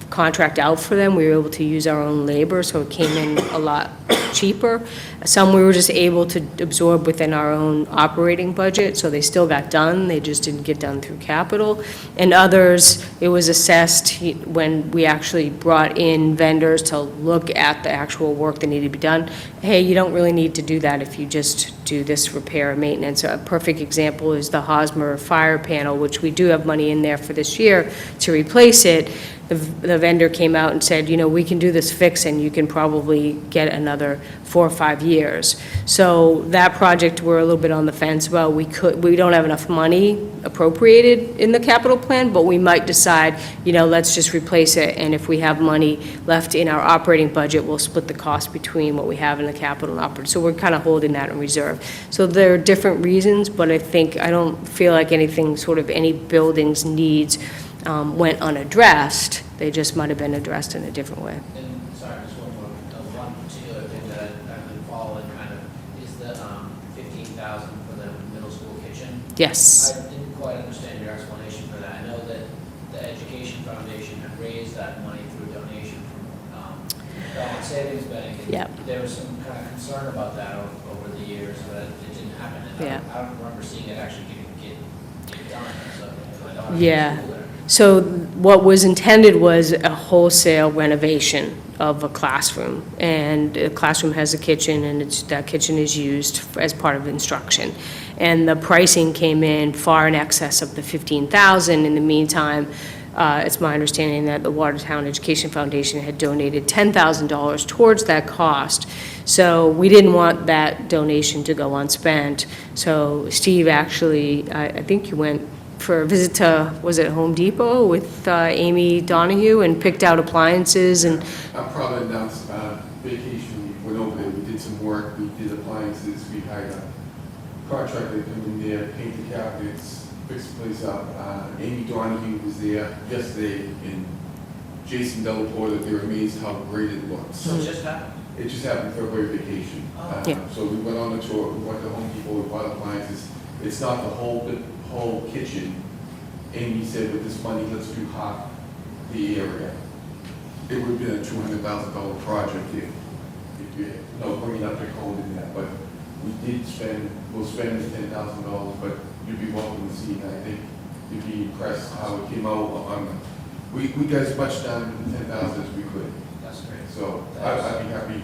contract out for them. We were able to use our own labor, so it came in a lot cheaper. Some we were just able to absorb within our own operating budget, so they still got done, they just didn't get done through capital. And others, it was assessed when we actually brought in vendors to look at the actual work that needed to be done. Hey, you don't really need to do that if you just do this repair and maintenance. A perfect example is the Hosmer fire panel, which we do have money in there for this year to replace it. The vendor came out and said, we can do this fix and you can probably get another 4 or 5 years. So that project, we're a little bit on the fence about. We don't have enough money appropriated in the capital plan, but we might decide, let's just replace it, and if we have money left in our operating budget, we'll split the cost between what we have in the capital and operating. So we're kind of holding that in reserve. So there are different reasons, but I don't feel like any building's needs went unaddressed. They just might have been addressed in a different way. And sorry, just one more. One particular thing that I've been following is the Yes. I didn't quite understand your explanation for that. I know that the Education Foundation had raised that money through a donation from Belmont Savings Bank. And Yep. there was some kind of concern about that over the years, but it didn't happen. And Yeah. I don't remember seeing it actually get done, so I don't have Yeah. a school there. So what was intended was a wholesale renovation of a classroom. And the classroom has a kitchen, and that kitchen is used as part of instruction. And the pricing came in far in excess of the $15,000. In the meantime, it's my understanding that the Watertown Education Foundation had donated $10,000 towards that cost. So we didn't want that donation to go unspent. So Steve actually, I think you went for a visit to, was it Home Depot with Amy Donahue, and picked out appliances and, I'm probably announced vacation, we went over there, we did some work, we did appliances, we hired a contractor to come in there, paint the cabinets, fix the place up. Amy Donahue was there yesterday, and Jason Delaporte, they were amazed how great it looks. So it just happened? It just happened February vacation. Oh. Yeah. So we went on the tour, we went to Home Depot, we bought appliances. It's not the whole kitchen. Amy said, with this money, let's do half the area. It would have been a $200,000 project if you, bringing up the code in that, but we did we'll spend the $10,000, but you'd be welcome to see it. I think you'd be impressed how it came out on, we got as much done with the 10,000 as we could. That's great. So I'd be happy,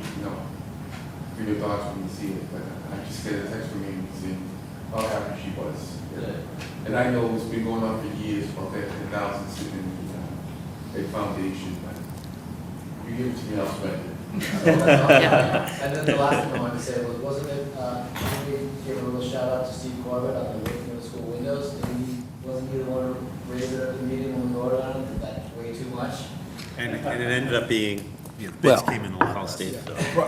for your thoughts when you see it, but I just get a text from Amy saying how happy she was. Good. And I know it's been going on for years, about that 10,000 sitting in a foundation, but you give it to me, I'll spend it. And then the last thing I wanted to say was, wasn't it, can we give a little shout out to Steve Corbett on the Wakefield Middle School windows? Wasn't he the one who raised it at the meeting when we voted on it? Is that way too much? And it ended up being, bids Well, came in a lot I'll less. state.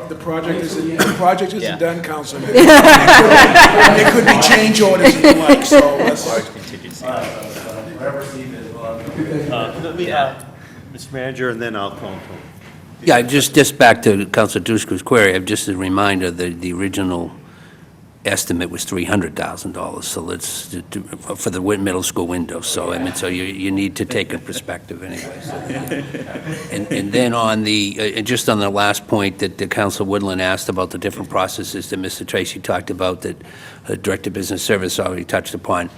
The project Yeah. isn't done, Councilman. There could be change orders if you like, so let's. Contingency. Whatever Steve is, well, Let me, Mr. Manager, and then I'll call him. Yeah, just back to Councilor Dushku's query, just a reminder, the original estimate was $300,000, so let's, for the middle school window, so, I mean, so you need to take a perspective anyway. So. And then on just on the last point that Councilor Woodland asked about the different processes that Mr. Tracy talked about, that Director of Business Service already touched upon,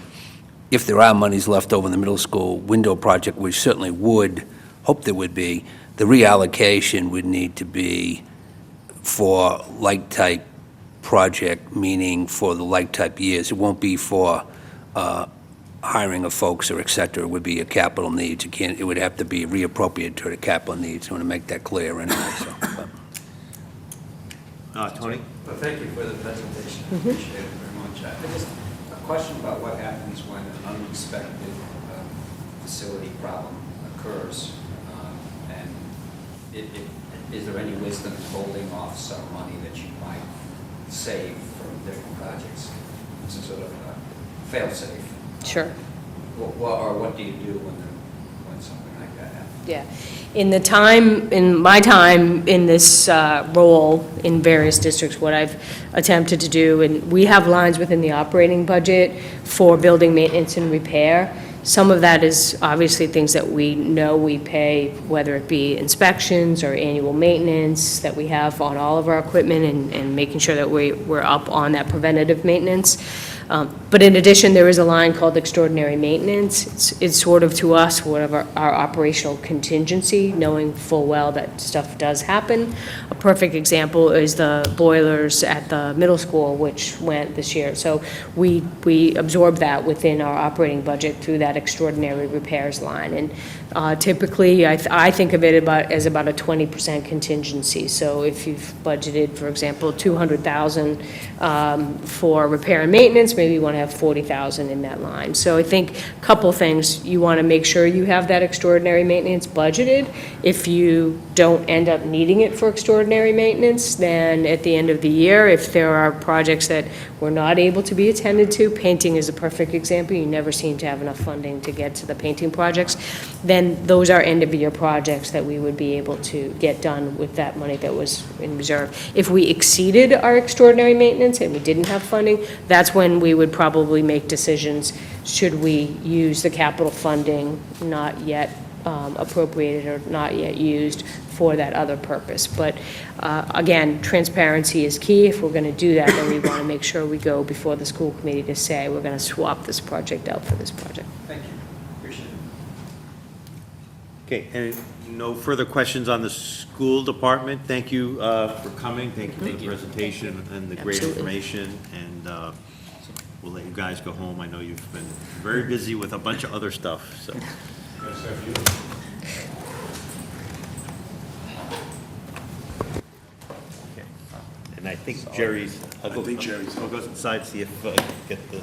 if there are monies left over in the middle school window project, we certainly would, hope there would be, the reallocation would need to be for like-type project, meaning for the like-type years. It won't be for hiring of folks or et cetera. It would be a capital needs. It would have to be reappropriated to the capital needs. I want to make that clear anyway, so. Tony? Well, thank you for the presentation. I appreciate it very much. I just, a question about what happens when an unexpected facility problem occurs. And is there any wisdom in holding off some money that you might save from different projects? It's a sort of fail-safe. sure. What do you do when something like that happens? Yeah. In my time in this role in various districts, what I've attempted to do, and we have lines within the operating budget for building maintenance and repair. Some of that is obviously things that we know we pay, whether it be inspections or annual maintenance that we have on all of our equipment, and making sure that we're up on that preventative maintenance. But in addition, there is a line called extraordinary maintenance. It's sort of, to us, whatever our operational contingency, knowing full well that stuff does happen. A perfect example is the boilers at the middle school, which went this year. So we absorb that within our operating budget through that extraordinary repairs line. And typically, I think of it as about a 20% contingency. So if you've budgeted, for example, $200,000 for repair and maintenance, maybe you want to have $40,000 in that line. So I think a couple things. You want to make sure you have that extraordinary maintenance budgeted. If you don't end up needing it for extraordinary maintenance, then at the end of the year, if there are projects that were not able to be attended to, painting is a perfect example. You never seem to have enough funding to get to the painting projects. Then those are end-of-year projects that we would be able to get done with that money that was in reserve. If we exceeded our extraordinary maintenance and we didn't have funding, that's when we we would probably make decisions, should we use the capital funding not yet appropriated or not yet used for that other purpose. But again, transparency is key. If we're going to do that, then we want to make sure we go before the school committee to say, we're going to swap this project out for this project. Thank you. Appreciate it. Okay, and no further questions on the school department. Thank you for coming. Thank you for the presentation and the great Absolutely. information. And we'll let you guys go home. I know you've been very busy with a bunch of other stuff, so. Yes, have you? Okay. And I think Jerry's, I'll go inside, see if I get the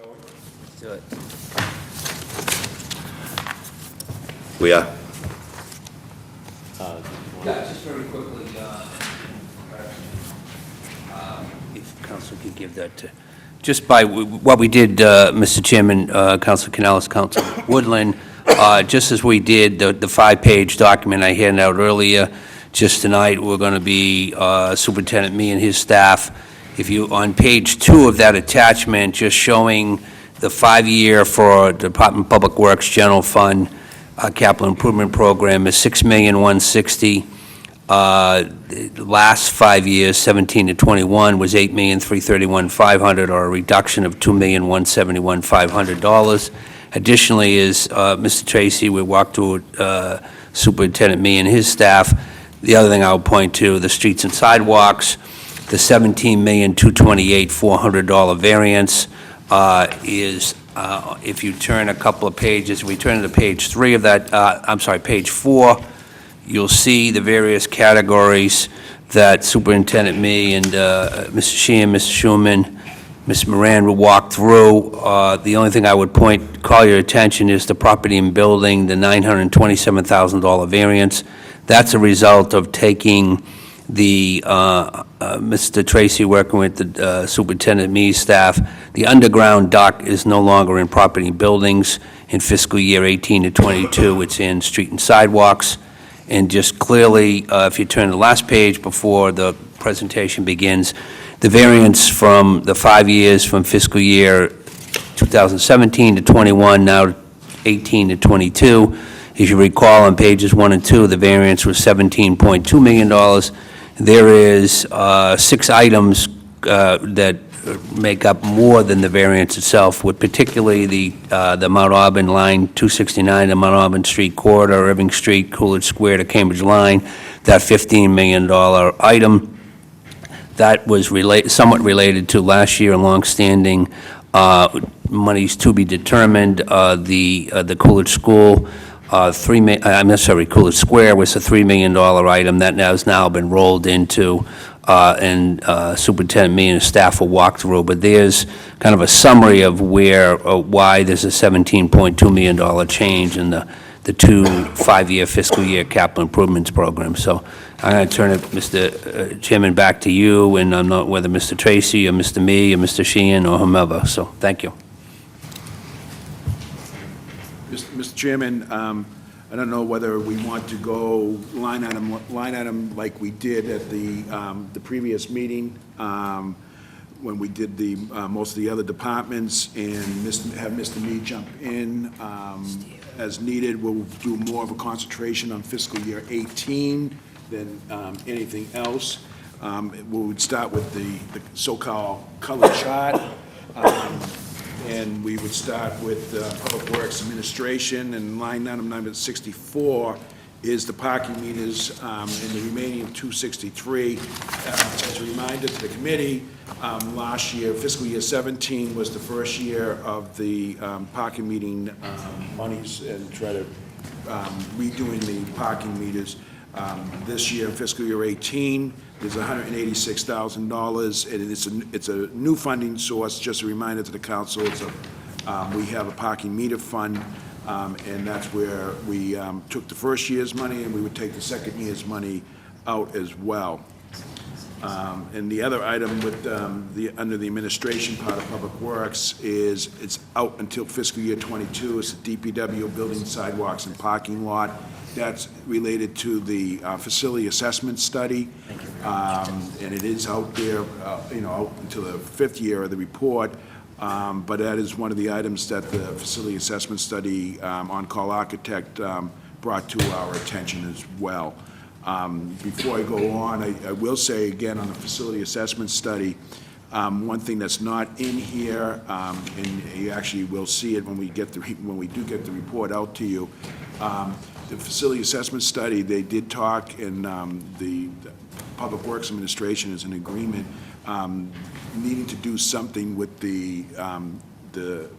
Let's do it. We are. Yeah, just very quickly, If council could give that to, just by what we did, Mr. Chairman, Council Canales, Council Woodland, just as we did the five-page document I handed out earlier, just tonight, we're going to be Superintendent Me and his staff. If you, on page 2 of that attachment, just showing the 5-year for Department of Public Works General Fund Capital Improvement Program is $6,160,000. The last 5 years, 17 to 21, was $8,331,500, or a reduction of $2,171,500. Additionally, is Mr. Tracy, we walked through Superintendent Me and his staff. The other thing I'll point to, the streets and sidewalks, the $17,228,400 variance is, if you turn a couple of pages, we turn to page 3 of that, page 4, you'll see the various categories that Superintendent Me and Mr. Sheehan, Mr. Schuman, Ms. Moran will walk through. The only thing I would call your attention is the property and building, the $927,000 variance. That's a result of taking the, Mr. Tracy working with the Superintendent Me's staff. The underground dock is no longer in property and buildings. In fiscal year 18 to 22, it's in street and sidewalks. And just clearly, if you turn to the last page before the presentation begins, the variance from the 5 years from fiscal year 2017 to 21, now 18 to 22. If you recall, on pages 1 and 2, the variance was $17.2 million. There is 6 items that make up more than the variance itself, with particularly the Mount Auburn line 269, the Mount Auburn Street corridor, Irving Street, Coolidge Square to Cambridge line, that $15 million item. That was somewhat related to last year, longstanding monies to be determined. The Coolidge School, Coolidge Square was a $3 million item that has now been rolled into, and Superintendent Me and his staff will walk through. But there's kind of a summary of why there's a $17.2 million change in the 2 5-year fiscal year capital improvements program. So I'm going to turn it, Mr. Chairman, back to you, and I'm not whether Mr. Tracy or Mr. Me or Mr. Sheehan or whomever. So thank you. Mr. Chairman, I don't know whether we want to go line item like we did at the previous meeting, when we did most of the other departments, and have Mr. Me jump in as needed. We'll do more of a concentration on fiscal year 18 than anything else. We would start with the so-called color chart. And we would start with Public Works Administration, and line item number 64 is the parking meters, and the remaining 263. As a reminder to the committee, last year, fiscal year 17 was the first year of the parking meeting monies, and try to redoing the parking meters. This year, fiscal year 18, there's $186,000, and it's a new funding source. Just a reminder to the council, we have a parking meter fund, and that's where we took the first year's money, and we would take the second year's money out as well. And the other item with under the administration part of Public Works is it's out until fiscal year 22. It's the DPW building, sidewalks, and parking lot. That's related to the facility assessment study, and it is out there, out until the 5th year of the report. But that is one of the items that the facility assessment study on-call architect brought to our attention as well. Before I go on, I will say again on the facility assessment study, one thing that's not in here, and you actually will see it when we do get the report out to you. The facility assessment study, they did talk, and the Public Works Administration is in agreement, needing to do something with the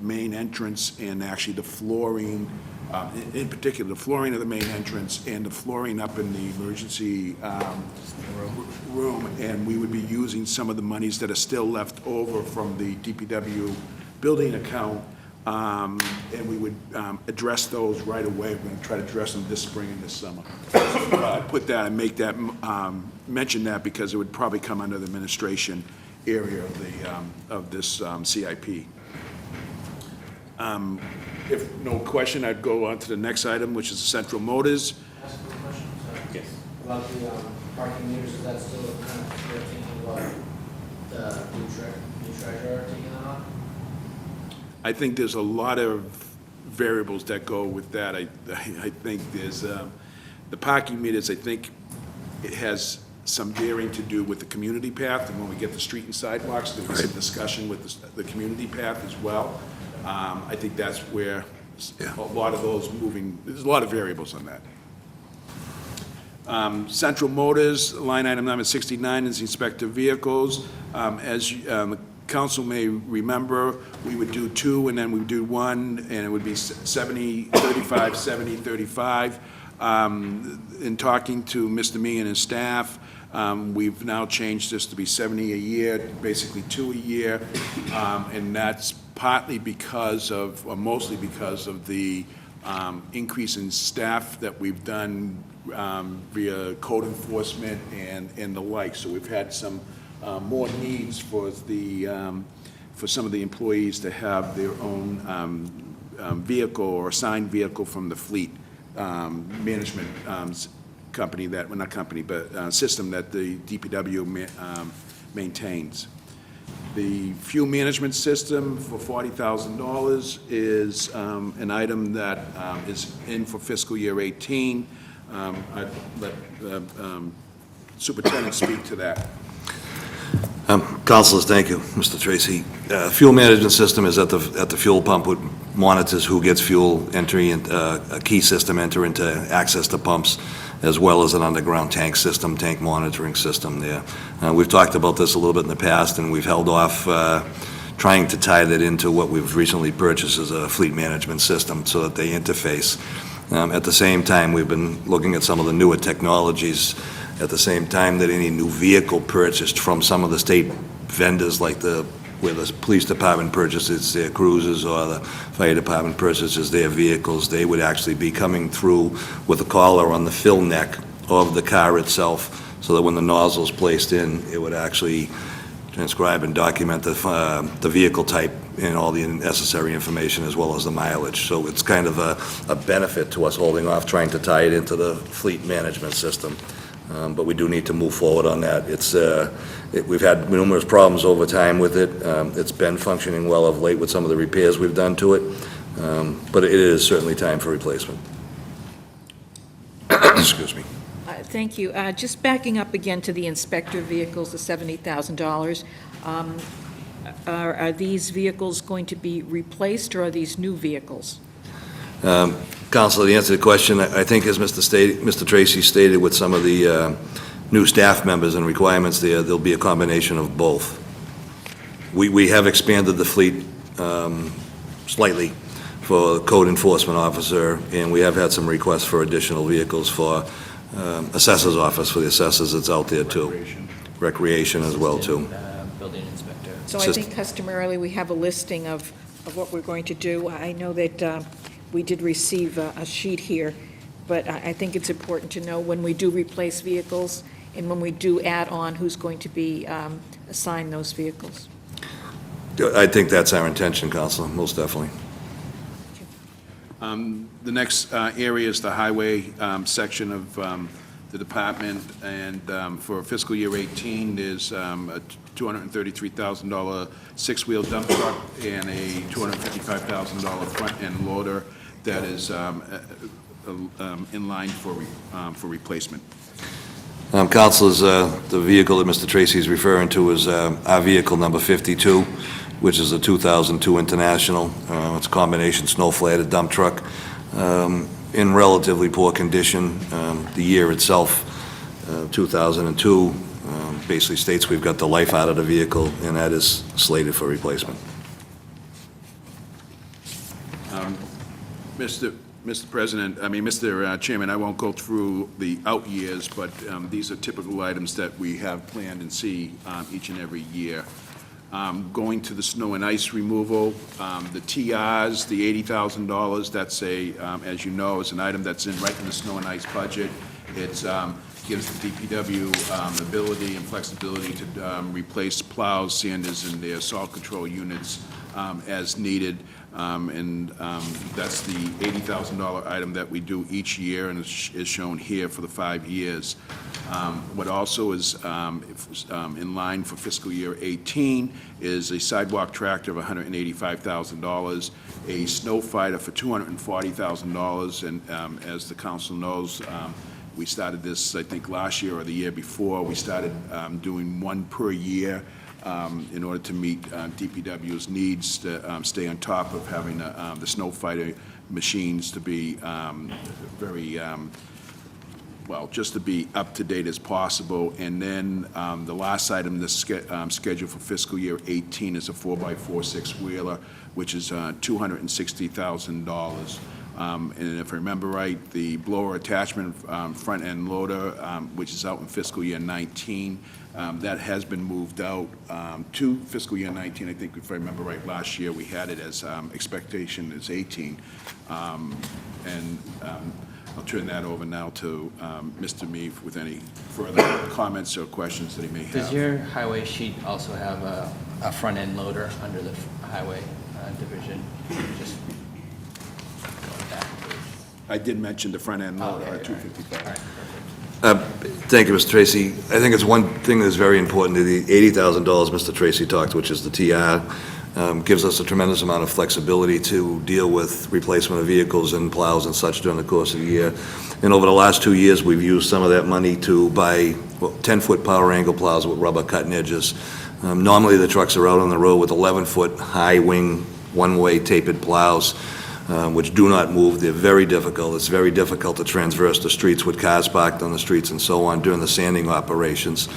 main entrance and actually the flooring, in particular, the flooring of the main entrance and the flooring up in the emergency room, and we would be using some of the monies that are still left over from the DPW building account, and we would address those right away. We're going to try to address them this spring and this summer. I put that and make that, mention that because it would probably come under the administration area of this CIP. If no question, I'd go on to the next item, which is Central Motors. Ask a question, sorry. Yes. About the parking meters, is that still kind of, you're thinking about the new treasurer taking that on? I think there's a lot of variables that go with that. I think there's, the parking meters, I think it has some bearing to do with the community path, and when we get the street and sidewalks, there'll be some discussion with the community path as well. I think that's where a lot of those moving, there's a lot of variables on that. Central Motors, line item number 69 is inspector vehicles. As the council may remember, we would do two, and then we would do one, and it would be 70, 35, 70, 35. In talking to Mr. Me and his staff, we've now changed this to be 70 a year, basically 2 a year, and that's partly because of, or mostly because of the increase in staff that we've done via code enforcement and the like. So we've had some more needs for some of the employees to have their own vehicle or assigned vehicle from the fleet management company that, well, not company, but system that the DPW maintains. The fuel management system for $40,000 is an item that is in for fiscal year 18. I'd let the superintendent speak to that. Councilors, thank you, Mr. Tracy. Fuel management system is at the fuel pump, which monitors who gets fuel, entry, a key system enter into access to pumps, as well as an underground tank system, tank monitoring system there. We've talked about this a little bit in the past, and we've held off trying to tie that into what we've recently purchased as a fleet management system so that they interface. At the same time, we've been looking at some of the newer technologies at the same time that any new vehicle purchased from some of the state vendors, like where the police department purchases their cruisers or the fire department purchases their vehicles, they would actually be coming through with a collar on the fill neck of the car itself, so that when the nozzle is placed in, it would actually transcribe and document the vehicle type and all the necessary information, as well as the mileage. So it's kind of a benefit to us holding off trying to tie it into the fleet management system. But we do need to move forward on that. We've had numerous problems over time with it. It's been functioning well of late with some of the repairs we've done to it, but it is certainly time for replacement. Excuse me. Thank you. Just backing up again to the inspector vehicles, the $70,000. Are these vehicles going to be replaced, or are these new vehicles? Councilor, the answer to the question, I think as Mr. Tracy stated with some of the new staff members and requirements there'll be a combination of both. We have expanded the fleet slightly for the code enforcement officer, and we have had some requests for additional vehicles for assessor's office, for the assessors that's out there too. Recreation as well too. Building inspector. So I think customarily we have a listing of what we're going to do. I know that we did receive a sheet here, but I think it's important to know when we do replace vehicles and when we do add on, who's going to be assigned those vehicles. I think that's our intention, Councilor, most definitely. The next area is the highway section of the department, and for fiscal year 18, there's a $233,000 six-wheel dump truck and a $255,000 front-end loader that is in line for replacement. Councilors, the vehicle that Mr. Tracy is referring to is our vehicle number 52, which is a 2002 International. It's a combination snow-flatted dump truck in relatively poor condition. The year itself, 2002, basically states we've got the life out of the vehicle, and that is slated for replacement. Mr. President, Mr. Chairman, I won't go through the out years, but these are typical items that we have planned and see each and every year. Going to the snow and ice removal, the TRs, the $80,000, that's as you know, is an item that's right in the snow and ice budget. It gives the DPW ability and flexibility to replace plows, sanders, and their salt control units as needed. And that's the $80,000 item that we do each year, and is shown here for the 5 years. What also is in line for fiscal year 18 is a sidewalk tractor of $185,000, a snow fighter for $240,000, and as the council knows, we started this, I think, last year or the year before. We started doing one per year in order to meet DPW's needs to stay on top of having the snow fighter machines to be very, well, just to be up to date as possible. And then the last item, the schedule for fiscal year 18 is a 4x4 six-wheeler, which is $260,000. And if I remember right, the blower attachment front-end loader, which is out in fiscal year 19, that has been moved out to fiscal year 19. I think if I remember right, last year we had it as expectation as 18. And I'll turn that over now to Mr. Meave with any further comments or questions that he may have. Does your highway sheet also have a front-end loader under the highway division? Just going back. I did mention the front-end loader, Okay, 255. All right, perfect. Thank you, Mr. Tracy. I think it's one thing that's very important, the $80,000 Mr. Tracy talked, which is the TR, gives us a tremendous amount of flexibility to deal with replacement of vehicles and plows and such during the course of the year. And over the last 2 years, we've used some of that money to buy 10-foot power angle plows with rubber cutting edges. Normally, the trucks are out on the road with 11-foot high wing, one-way tapered plows, which do not move. They're very difficult. It's very difficult to transverse the streets with cars parked on the streets and so on during the sanding operations.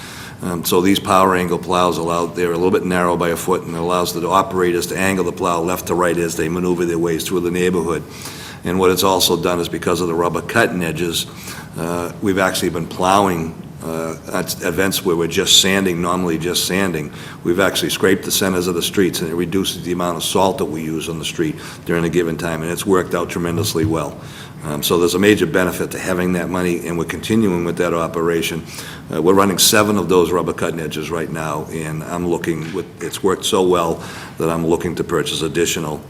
So these power angle plows they're a little bit narrow by a foot, and it allows the operators to angle the plow left to right as they maneuver their ways through the neighborhood. And what it's also done is, because of the rubber cutting edges, we've actually been plowing at events where we're just sanding, normally just sanding. We've actually scraped the centers of the streets, and it reduces the amount of salt that we use on the street during a given time, and it's worked out tremendously well. So there's a major benefit to having that money, and we're continuing with that operation. We're running 7 of those rubber cutting edges right now, and it's worked so well that I'm looking to purchase additional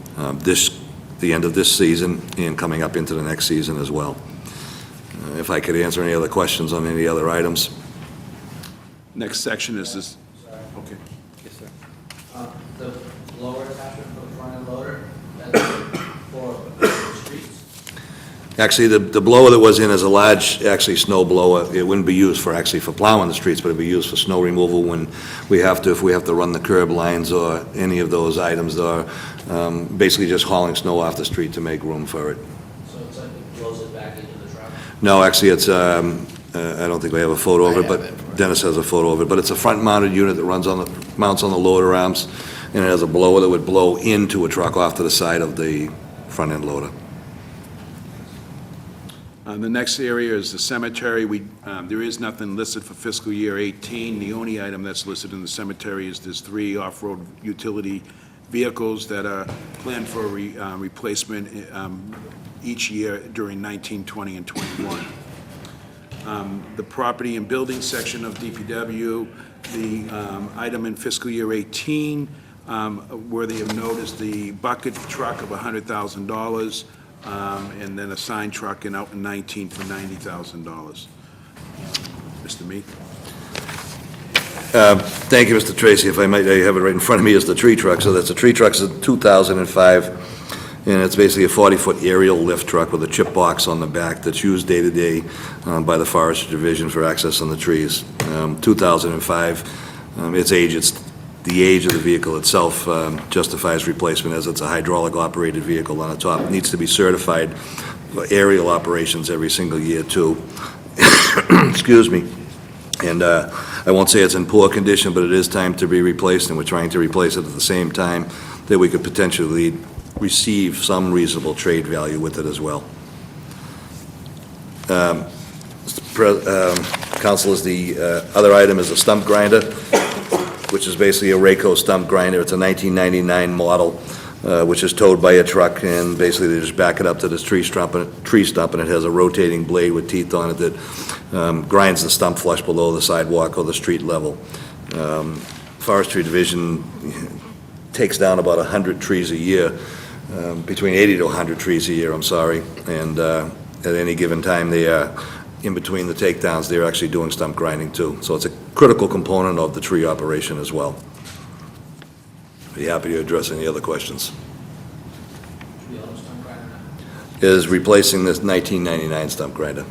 the end of this season and coming up into the next season as well. If I could answer any other questions on any other items. Next section is this. Okay. Yes, sir. The blower attachment for the front-end loader, that's for the streets? Actually, the blower that was in is a large, snow blower. It wouldn't be used for plowing the streets, but it'd be used for snow removal when if we have to run the curb lines or any of those items, or basically just hauling snow off the street to make room for it. So it's like it blows it back into the truck? No, actually, it's, I don't think we have a photo of it, but Dennis has a photo of it. But it's a front-mounted unit that mounts on the loader arms, and it has a blower that would blow into a truck off to the side of the front-end loader. The next area is the cemetery. There is nothing listed for fiscal year 18. The only item that's listed in the cemetery is there's 3 off-road utility vehicles that are planned for replacement each year during 19, 20, and 21. The property and building section of DPW, the item in fiscal year 18, worthy of note is the bucket truck of $100,000, and then a sign truck out in 19 for $90,000. Mr. Meek? Thank you, Mr. Tracy. If I might, I have it right in front of me, is the tree truck. So that's a tree truck, it's a 2005, and it's basically a 40-foot aerial lift truck with a chip box on the back that's used day-to-day by the Forestry Division for access on the trees. 2005, the age of the vehicle itself justifies replacement, as it's a hydraulic-operated vehicle on the top. It needs to be certified for aerial operations every single year, too. Excuse me. And I won't say it's in poor condition, but it is time to be replaced, and we're trying to replace it at the same time that we could potentially receive some reasonable trade value with it as well. Councilors, the other item is a stump grinder. which is basically a Rayco stump grinder. It's a 1999 model, which is towed by a truck, and basically they just back it up to this tree stump, and it has a rotating blade with teeth on it that grinds the stump flush below the sidewalk or the street level. Forestry Division takes down about 100 trees a year, between 80 to 100 trees a year, I'm sorry, and at any given time, they are, in between the takedowns, they're actually doing stump grinding too. So it's a critical component of the tree operation as well. Be happy to address any other questions. The other stump grinder now? Is replacing this 1999 stump grinder.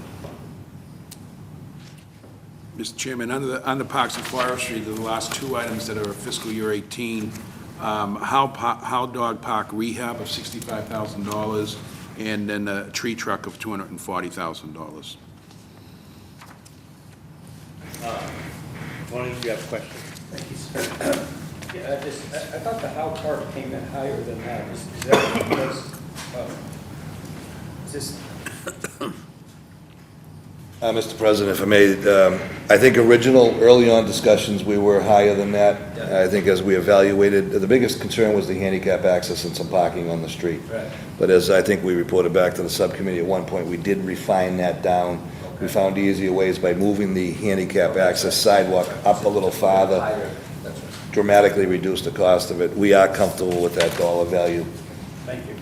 Mr. Chairman, under Parks and Forestry, the last two items that are fiscal year 18, How Dog Park rehab of $65,000, and then a tree truck of $240,000. Tony, do you have a question? Thank you, sir. Yeah, I thought the Howe Park came in higher than that. Is that because, is this, Mr. President, if I may, I think early on discussions, we were higher than that. I think as we evaluated, the biggest concern was the handicap access and some parking on the street. Right. But as I think we reported back to the subcommittee at one point, we did refine that down. We found easier ways by moving the handicap access sidewalk up a little farther, That's right. dramatically reduce the cost of it. We are comfortable with that dollar value. thank you.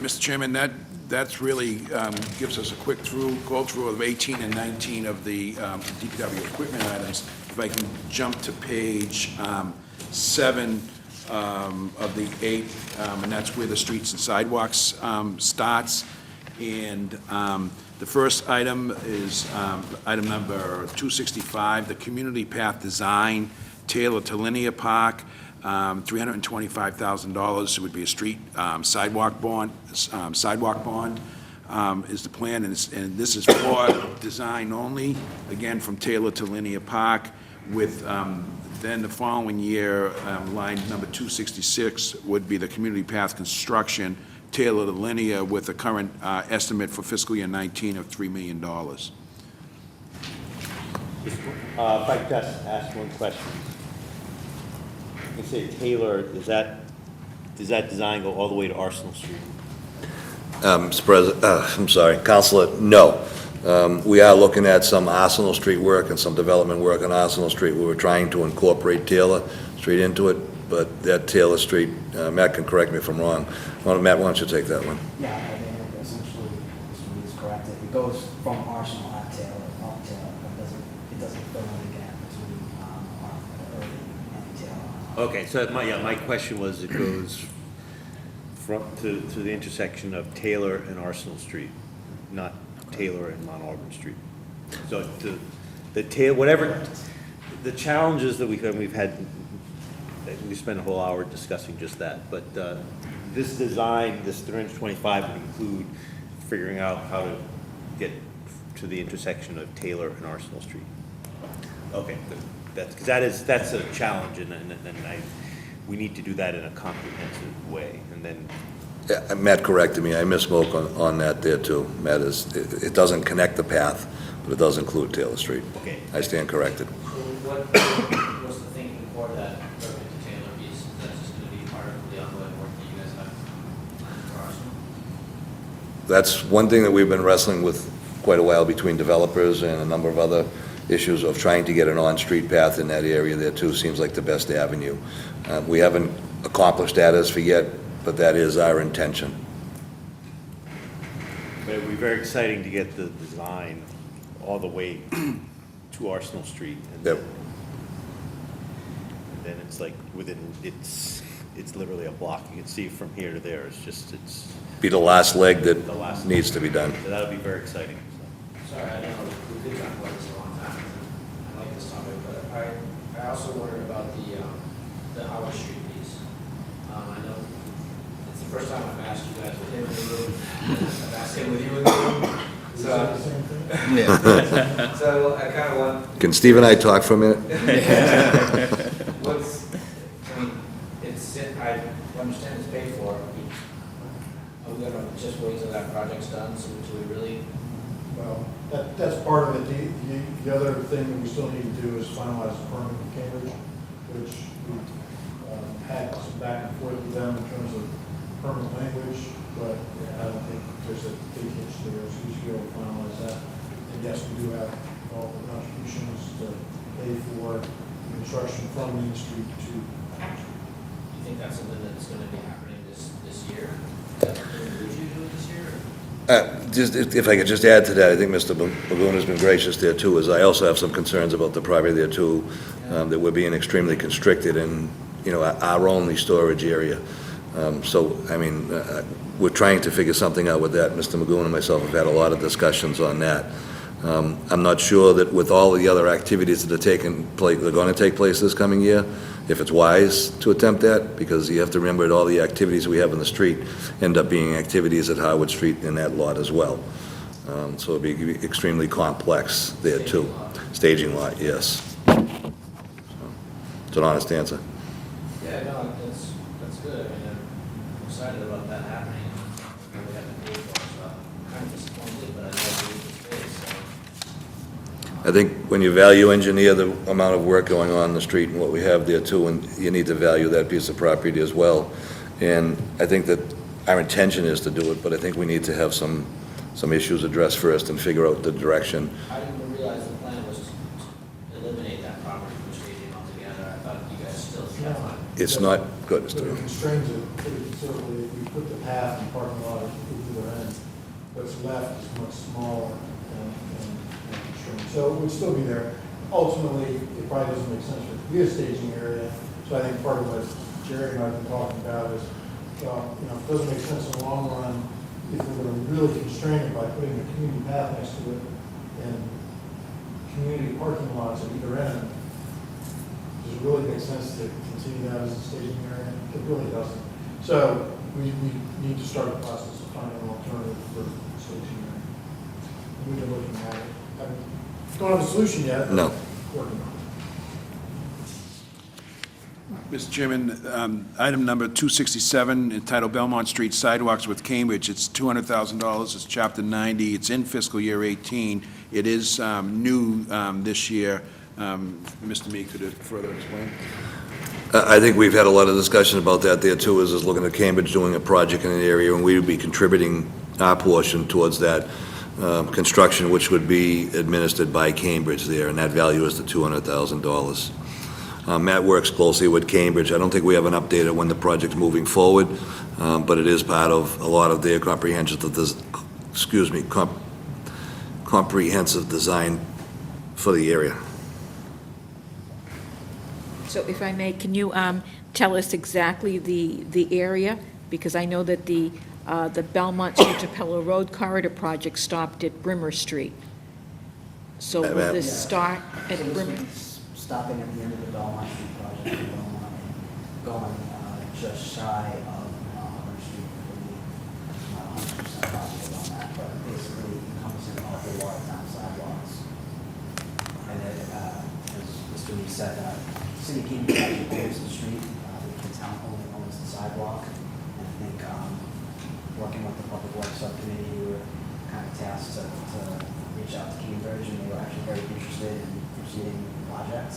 Mr. Chairman, that's really gives us a quick go through of 18 and 19 of the DPW equipment items. If I can jump to page 7 of the 8, and that's where the streets and sidewalks starts. And the first item is item number 265, the community path design, Taylor to Linear Park, $325,000 would be a street sidewalk bond. Is the plan, and this is for design only, again, from Taylor to Linear Park, with then the following year, line number 266 would be the community path construction, Taylor to Linear, with a current estimate for fiscal year 19 of $3 million. If I could just ask one question. You say Taylor, does that design go all the way to Arsenal Street? Mr. President, I'm sorry, Counselor, no. We are looking at some Arsenal Street work and some development work on Arsenal Street. We were trying to incorporate Taylor Street into it, but that Taylor Street, Matt can correct me if I'm wrong. Matt, why don't you take that one? Yeah, I think essentially this one is correct. It goes from Arsenal at Taylor, up Taylor, but it doesn't fill in the gap between Irving and Taylor. Okay, so my question was, it goes to the intersection of Taylor and Arsenal Street, not Taylor and Mount Auburn Street. So whatever, the challenges that we've had, we spent a whole hour discussing just that, but this design, this 325 would include figuring out how to get to the intersection of Taylor and Arsenal Street. Okay, good. That's a challenge, and we need to do that in a comprehensive way, and then. Yeah, Matt corrected me. I misspoke on that there too. Matt it doesn't connect the path, but it does include Taylor Street. Okay. I stand corrected. So what was the thinking for that Irving to Taylor piece? Is that just going to be part of the ongoing work that you guys have for Arsenal? That's one thing that we've been wrestling with quite a while between developers and a number of other issues of trying to get an on-street path in that area there too. Seems like the best avenue. We haven't accomplished that as for yet, but that is our intention. But it would be very exciting to get the design all the way to Arsenal Street. And Yep. then it's like it's literally a block. You can see from here to there. It's Be the last leg that the last. needs to be done. So that'll be very exciting. Sorry, I know we did talk about this a long time. I like this topic, but I also wondered about the Howard Street piece. I know it's the first time I've asked you guys with him in the room. I've asked him with you in the room. So, so I kind of want. Can Steve and I talk for a minute? I understand it's paid for. Are we going to just wait till that project's done, so we really? Well, that's part of it. The The other thing that we still need to do is finalize the permit in Cambridge, which we had some back and forth with them in terms of permit language, but I don't think there's a big hitch there, so we should be able to finalize that. And yes, we do have all the contributions to pay for construction from Main Street to Main Street. Do you think that's something that's gonna be happening this year? Is that something we usually do this year? Just, if I could just add to that, I think Mr. Baboon has been gracious there too, as I also have some concerns about the property there too, that we're being extremely constricted in, our only storage area. So, I mean, we're trying to figure something out with that. Mr. Magoon and myself have had a lot of discussions on that. I'm not sure that with all the other activities that are going to take place this coming year, if it's wise to attempt that, because you have to remember that all the activities we have in the street end up being activities at Harwood Street in that lot as well. So it'd be extremely complex there too. Staging lot, yes. So, it's an honest answer. Yeah, no, that's good. I mean, I'm excited about that happening. We haven't paid for it, so I'm kind of disappointed, but I know we need the space, so. I think when you value engineer the amount of work going on in the street and what we have there too, and you need to value that piece of property as well. And I think that our intention is to do it, but I think we need to have some issues addressed first and figure out the direction. I didn't realize the plan was to eliminate that property from staging altogether. I thought you guys still kept on. It's not good, But it constrains it pretty considerably. If we put the path and parking lot at either end, what's left is much smaller and constrained. So it would still be there. Ultimately, it probably doesn't make sense for it to be a staging area. So I think part of what Jerry and I have been talking about is, it doesn't make sense in the long run if we're going to really constrain it by putting a community path next to it and community parking lots at either end. Does it really make sense to continue that as a staging area? It really doesn't. So we need to start the process of finding an alternative for staging area. We've been looking at it. I don't have a solution yet. but No. Working on it. Mr. Chairman, item number 267, entitled Belmont Street Sidewalks with Cambridge, it's $200,000, it's Chapter 90, it's in fiscal year 18. It is new this year. Mr. Mee, could it further explain? I think we've had a lot of discussion about that there too, is looking at Cambridge doing a project in an area, and we would be contributing our portion towards that construction, which would be administered by Cambridge there, and that value is the $200,000. Matt works closely with Cambridge. I don't think we have an update on when the project's moving forward, but it is part of a lot of their comprehensive design for the area. So if I may, can you tell us exactly the area? Because I know that the Belmont Street to Pello Road corridor project stopped at Brimmer Street. So will this Yeah. start at So this Brimmer? would be stopping at the end of the Belmont Street project in Belmont, and going just shy of Auburn Street. Not 100% positive on that, but basically encompassing all the Watertown sidewalks. And it, as Mr. Lee said, City Cambridge actually owns the street, the town only owns the sidewalk. And I think, working with the Public Works Subcommittee, we were kind of tasked to reach out to Cambridge, and they were actually very interested in proceeding with the project.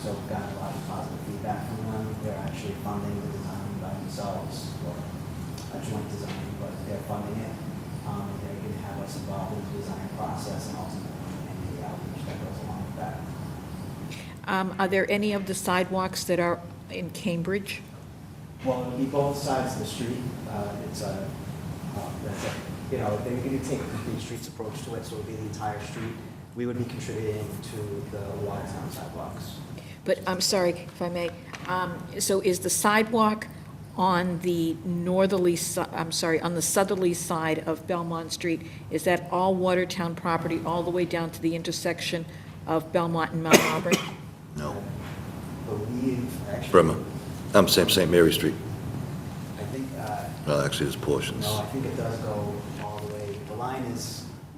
So we've gotten a lot of positive feedback from them. They're actually funding the design by themselves, or a joint design, but they're funding it. And they're going to have us involved in the design process and ultimately any outreach that goes along with that. Are there any of the sidewalks that are in Cambridge? Well, it'll be both sides of the street. It's a, they're going to take a complete streets approach to it, so it'll be the entire street. We would be contributing to the Watertown sidewalks. But I'm sorry, if I may, so is the sidewalk on the northerly, on the southerly side of Belmont Street, is that all Watertown property all the way down to the intersection of Belmont and Mount Auburn? No. I believe, actually. Bremer. St. Mary Street. I think, Well, actually, there's portions. no, I think it does go all the way. The line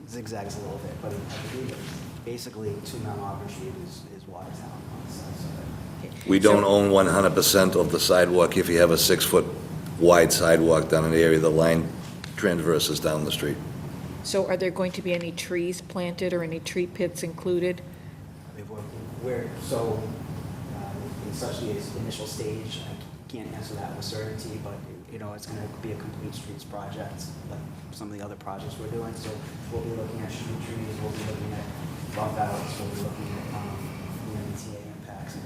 zigzags a little bit, but I believe it's basically to Mount Auburn Street is Watertown on the south side. We don't own 100% of the sidewalk. If you have a 6-foot wide sidewalk down an area, the line transverses down the street. So are there going to be any trees planted or any tree pits included We're so in such the initial stage, I can't answer that with certainty, but it's going to be a complete streets project, like some of the other projects we're doing. So we'll be looking at street trees, we'll be looking at bump outs, we'll be looking at ETA impacts and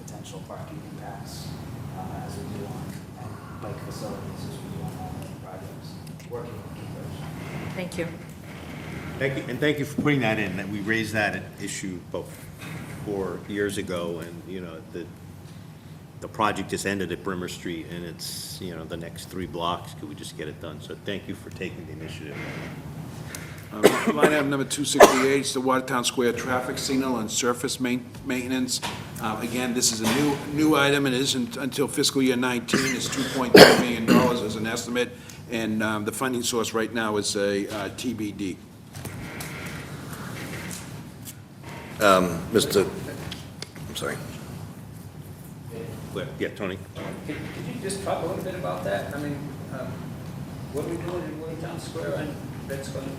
potential parking impacts as we do on bike facilities, as we do on all the projects. Working with Cambridge. Thank you. Thank you, and thank you for putting that in, that we raised that issue about 4 years ago, and, the project just ended at Brimmer Street, and it's, the next 3 blocks, could we just get it done? So thank you for taking the initiative. Line item number 268 is the Watertown Square traffic signal and surface maintenance. Again, this is a new item, and it isn't until fiscal year 19. It's $2.3 million as an estimate, and the funding source right now is a TBD. I'm sorry. Yeah, Tony? Could you just talk a little bit about that? I mean, what are we doing in Watertown Square, and that's going to,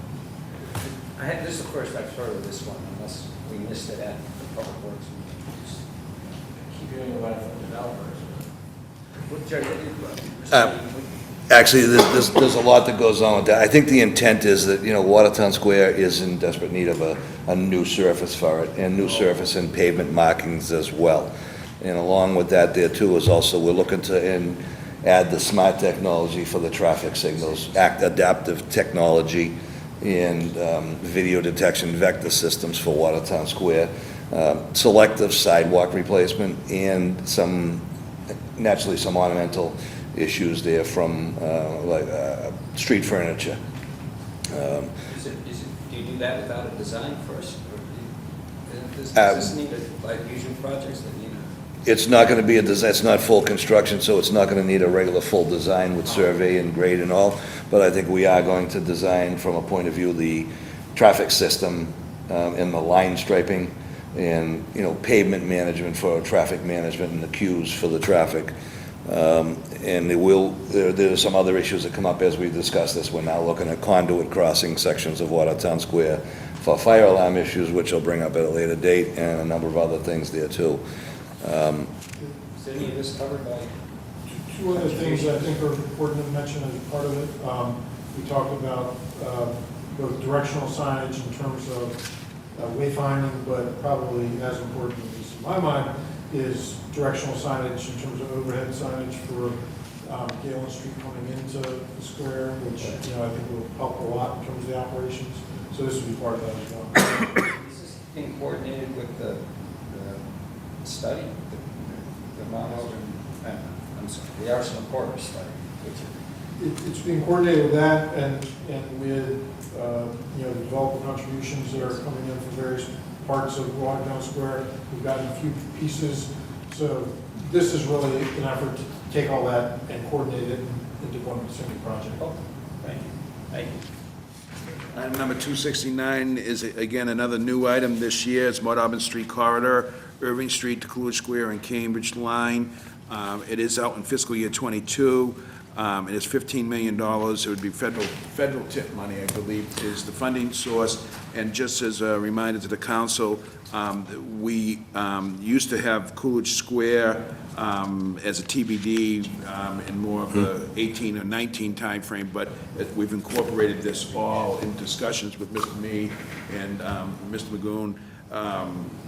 this is the first I've heard of this one, unless we missed it at the Public Works meeting. Just keep hearing about it from developers. What, Jerry, Actually, there's a lot that goes on with that. I think the intent is that, Watertown Square is in desperate need of a new surface for it, and new surface and pavement markings as well. And along with that there too is also, we're looking to add the smart technology for the traffic signals, adaptive technology, and video detection vector systems for Watertown Square, selective sidewalk replacement, and naturally some ornamental issues there from street furniture. do you do that without a design first? Or does this need like usual projects that need It's not going to be it's not full construction, so it's not going to need a regular full design with survey and grade and all, but I think we are going to design from a point of view the traffic system and the line striping and, pavement management for traffic management and the queues for the traffic. And there are some other issues that come up as we discuss this. We're now looking at conduit crossing sections of Watertown Square for fire alarm issues, which I'll bring up at a later date, and a number of other things there too. Is any of this covered by? Two other things that I think are important to mention as part of it. We talked about both directional signage in terms of wayfinding, but probably as important, at least in my mind, is directional signage in terms of overhead signage for Galen Street coming into the square, which I think will help a lot in terms of the operations. So this will be part of that as well. Is this being coordinated with the study, the Mount Elgin, I'm sorry, the Arsenal Corridor study? It's being coordinated with that and with the developer contributions that are coming in from various parts of Watertown Square. We've gotten a few pieces. So this is really an effort to take all that and coordinate it into one single project. Oh, thank you. Thank you. Item number 269 is, again, another new item this year. It's Mount Auburn Street Corridor, Irving Street to Coolidge Square and Cambridge Line. It is out in fiscal year +22. It is $15 million. It would be federal tip money, I believe, is the funding source. And just as a reminder to the council, we used to have Coolidge Square as a TBD in more of the 18 or 19 timeframe, but we've incorporated this all in discussions with Mr. Mee and Mr. Magoon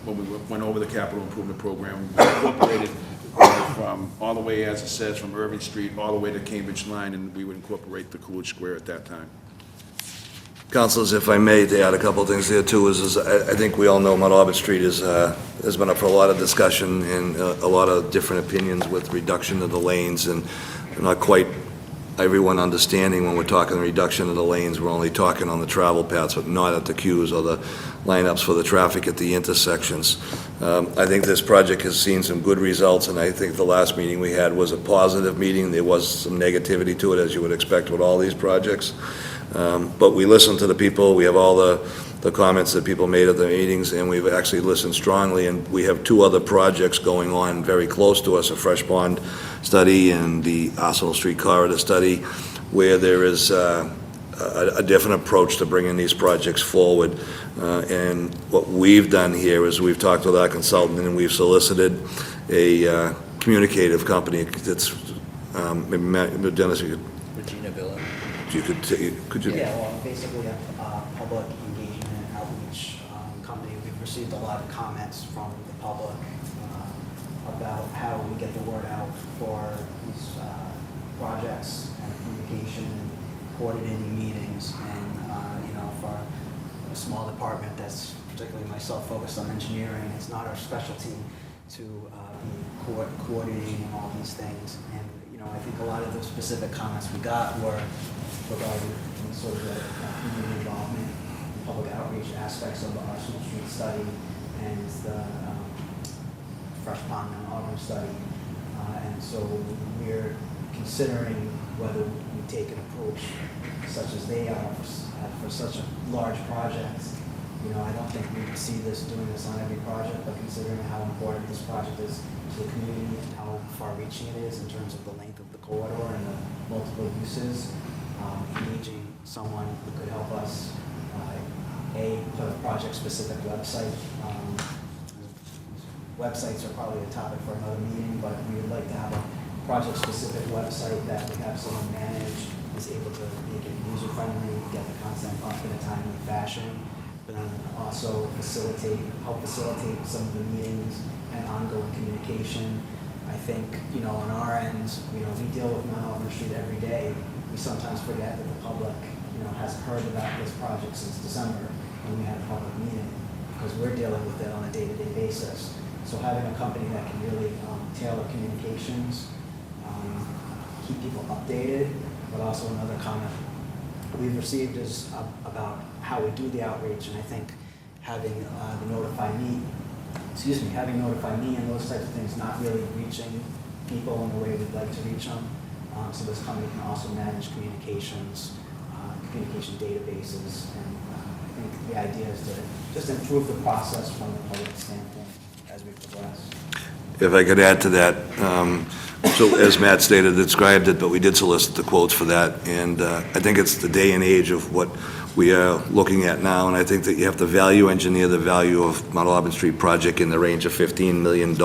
when we went over the capital improvement program. We incorporated from all the way, as it says, from Irving Street all the way to Cambridge Line, and we would incorporate the Coolidge Square at that time. Councilors, if I may, to add a couple of things there too, is I think we all know Mount Auburn Street has been up for a lot of discussion and a lot of different opinions with reduction of the lanes, and not quite everyone understanding when we're talking reduction of the lanes, we're only talking on the travel paths, but not at the queues or the lineups for the traffic at the intersections. I think this project has seen some good results, and I think the last meeting we had was a positive meeting. There was some negativity to it, as you would expect with all these projects. But we listened to the people. We have all the comments that people made at the meetings, and we've actually listened strongly, and we have 2 other projects going on very close to us, a Fresh Pond study and the Arsenal Street Corridor study, where there is a different approach to bringing these projects forward. And what we've done here is we've talked with our consultant and we've solicited a communicative company that's, maybe Matt, Dennis, Regina Villa. could you? Yeah, well, basically a public engagement outreach company. We've received a lot of comments from the public about how we get the word out for these projects and communication and coordinating meetings. And, for a small department that's particularly myself focused on engineering, it's not our specialty to be coordinating all these things. And, I think a lot of the specific comments we got were regarding sort of the community involvement, public outreach aspects of the Arsenal Street study and the Fresh Pond and Auburn study. And so we're considering whether we take an approach such as they are for such a large project. I don't think we would see doing this on every project, but considering how important this project is to the community and how far-reaching it is in terms of the length of the corridor and the multiple uses, engaging someone who could help us, put a project-specific website. Websites are probably a topic for another meeting, but we would like to have a project-specific website that we have someone manage, is able to make it user-friendly, get the content up in a timely fashion, but then also help facilitate some of the meetings and ongoing communication. I think, on our end, we deal with Mount Auburn Street every day. We sometimes forget that the public, hasn't heard about this project since December when we had a public meeting, because we're dealing with it on a day-to-day basis. So having a company that can really tailor communications, keep people updated, but also another comment we've received is about how we do the outreach, and I think having having Notify Me and those types of things not really reaching people in the way we'd like to reach them. So this company can also manage communication databases, and I think the idea is to just improve the process from the public standpoint as we progress. If I could add to that, so as Matt stated, described it, but we did solicit the quotes for that, and I think it's the day and age of what we are looking at now, and I think that you have to value engineer the value of Mount Auburn Street project in the range of $15 million.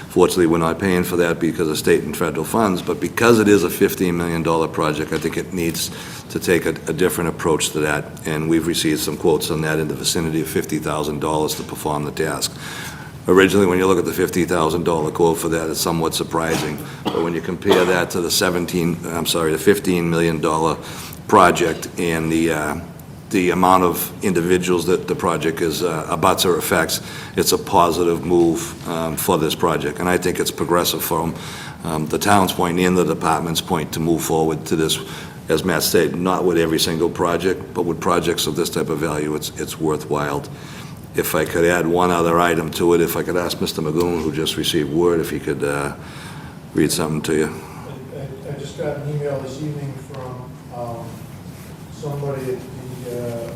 Fortunately, we're not paying for that because of state and federal funds, but because it is a $15 million project, I think it needs to take a different approach to that, and we've received some quotes on that in the vicinity of $50,000 to perform the task. Originally, when you look at the $50,000 quote for that, it's somewhat surprising. But when you compare that to the $15 million project and the amount of individuals that the project is abuts or affects, it's a positive move for this project. And I think it's progressive from the town's point and the department's point to move forward to this, as Matt stated, not with every single project, but with projects of this type of value, it's worthwhile. If I could add one other item to it, if I could ask Mr. Magoon, who just received word, if he could read something to you. I just got an email this evening from somebody at the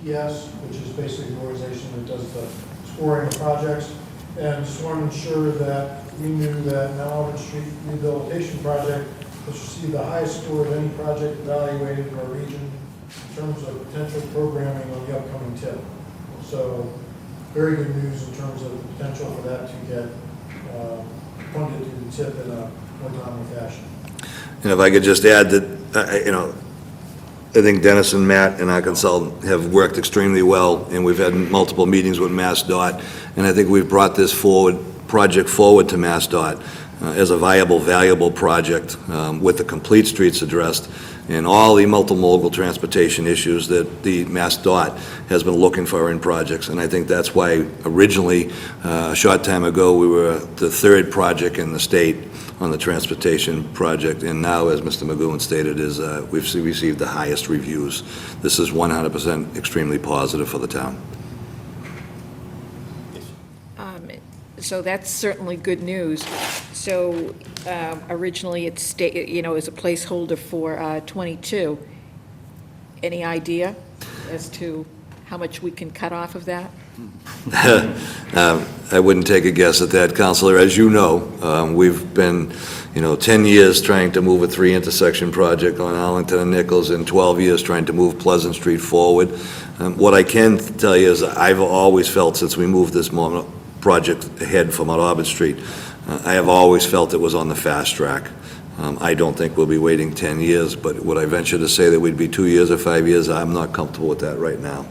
CTPS, which is basically the organization that does the scoring of projects, and just wanted to ensure that we knew that Mount Auburn Street Rehabilitation Project has received the highest score of any project evaluated in our region in terms of potential programming on the upcoming TIP. So very good news in terms of the potential for that to get funded through the TIP in a more timely fashion. And if I could just add that, I think Dennis and Matt and our consultant have worked extremely well, and we've had multiple meetings with MassDOT, and I think we've brought this project forward to MassDOT as a viable, valuable project with the complete streets addressed and all the multimodal transportation issues that the MassDOT has been looking for in projects. And I think that's why originally, a short time ago, we were the third project in the state on the transportation project. And now, as Mr. Magoon stated, we've received the highest reviews. This is 100% extremely positive for the town. So that's certainly good news. So originally it as a placeholder for 22. Any idea as to how much we can cut off of that? I wouldn't take a guess at that, Counselor. As you know, we've been, 10 years trying to move a 3-intersection project on Arlington and Nichols, and 12 years trying to move Pleasant Street forward. What I can tell you is I've always felt, since we moved this project ahead from Mount Auburn Street, I have always felt it was on the fast track. I don't think we'll be waiting 10 years, but would I venture to say that we'd be 2 years or 5 years? I'm not comfortable with that right now.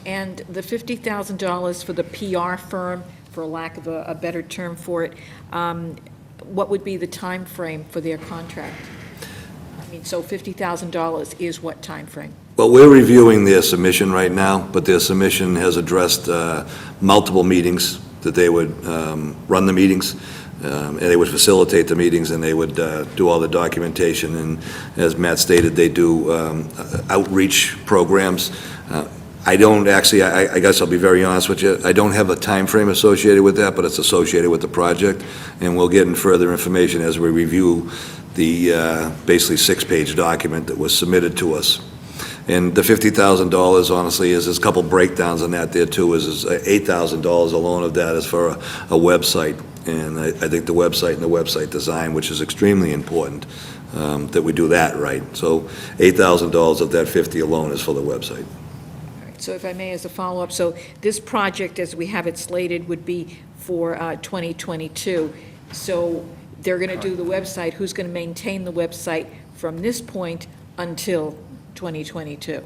And the $50,000 for the PR firm, for lack of a better term for it, what would be the time frame for their contract? I mean, so $50,000 is what time frame? Well, we're reviewing their submission right now, but their submission has addressed multiple meetings, that they would run the meetings, and they would facilitate the meetings, and they would do all the documentation. And as Matt stated, they do outreach programs. I don't actually, I guess I'll be very honest with you, I don't have a time frame associated with that, but it's associated with the project, and we'll get in further information as we review the basically 6-page document that was submitted to us. And the $50,000, honestly, is there's a couple breakdowns on that there too, is $8,000 alone of that is for a website. And I think the website and the website design, which is extremely important, that we do that right. So $8,000 of that 50 alone is for the website. So if I may, as a follow-up, so this project, as we have it slated, would be for 2022. So they're going to do the website. Who's going to maintain the website from this point until 2022?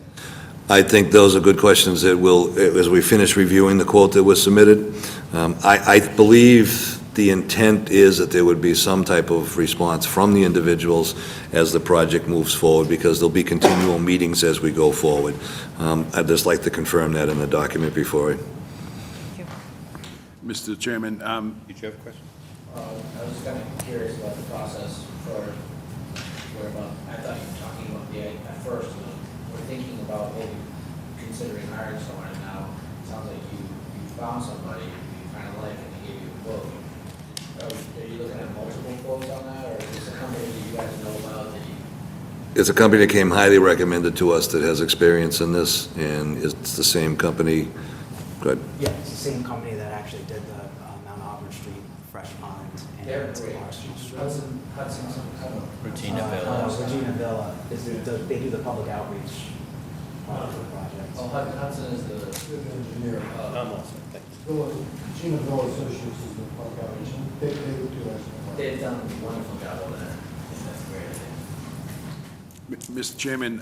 I think those are good questions that will, as we finish reviewing the quote that was submitted. I believe the intent is that there would be some type of response from the individuals as the project moves forward, because there'll be continual meetings as we go forward. I'd just like to confirm that in the document before I... Mr. Chairman, Did you have a question? I was kind of curious about the process for, I thought you were talking about at first, we're thinking about maybe considering hiring someone, and now it sounds like you found somebody you kind of like, and they gave you a quote. Are you looking at multiple quotes on that, or is this a company that you guys know about that you? It's a company that came highly recommended to us that has experience in this, and it's the same company. Go ahead. Yeah, it's the same company that actually did the Mount Auburn Street, Fresh Pond, and They're great. Our Street. Hudson, some kind of. Regina Villa. Regina Villa, they do the public outreach part of the project. Oh, Hudson is the. Engineer. Gina Villa Associates is the public outreach. They would do that. They've done a wonderful job over there. That's great. Mr. Chairman,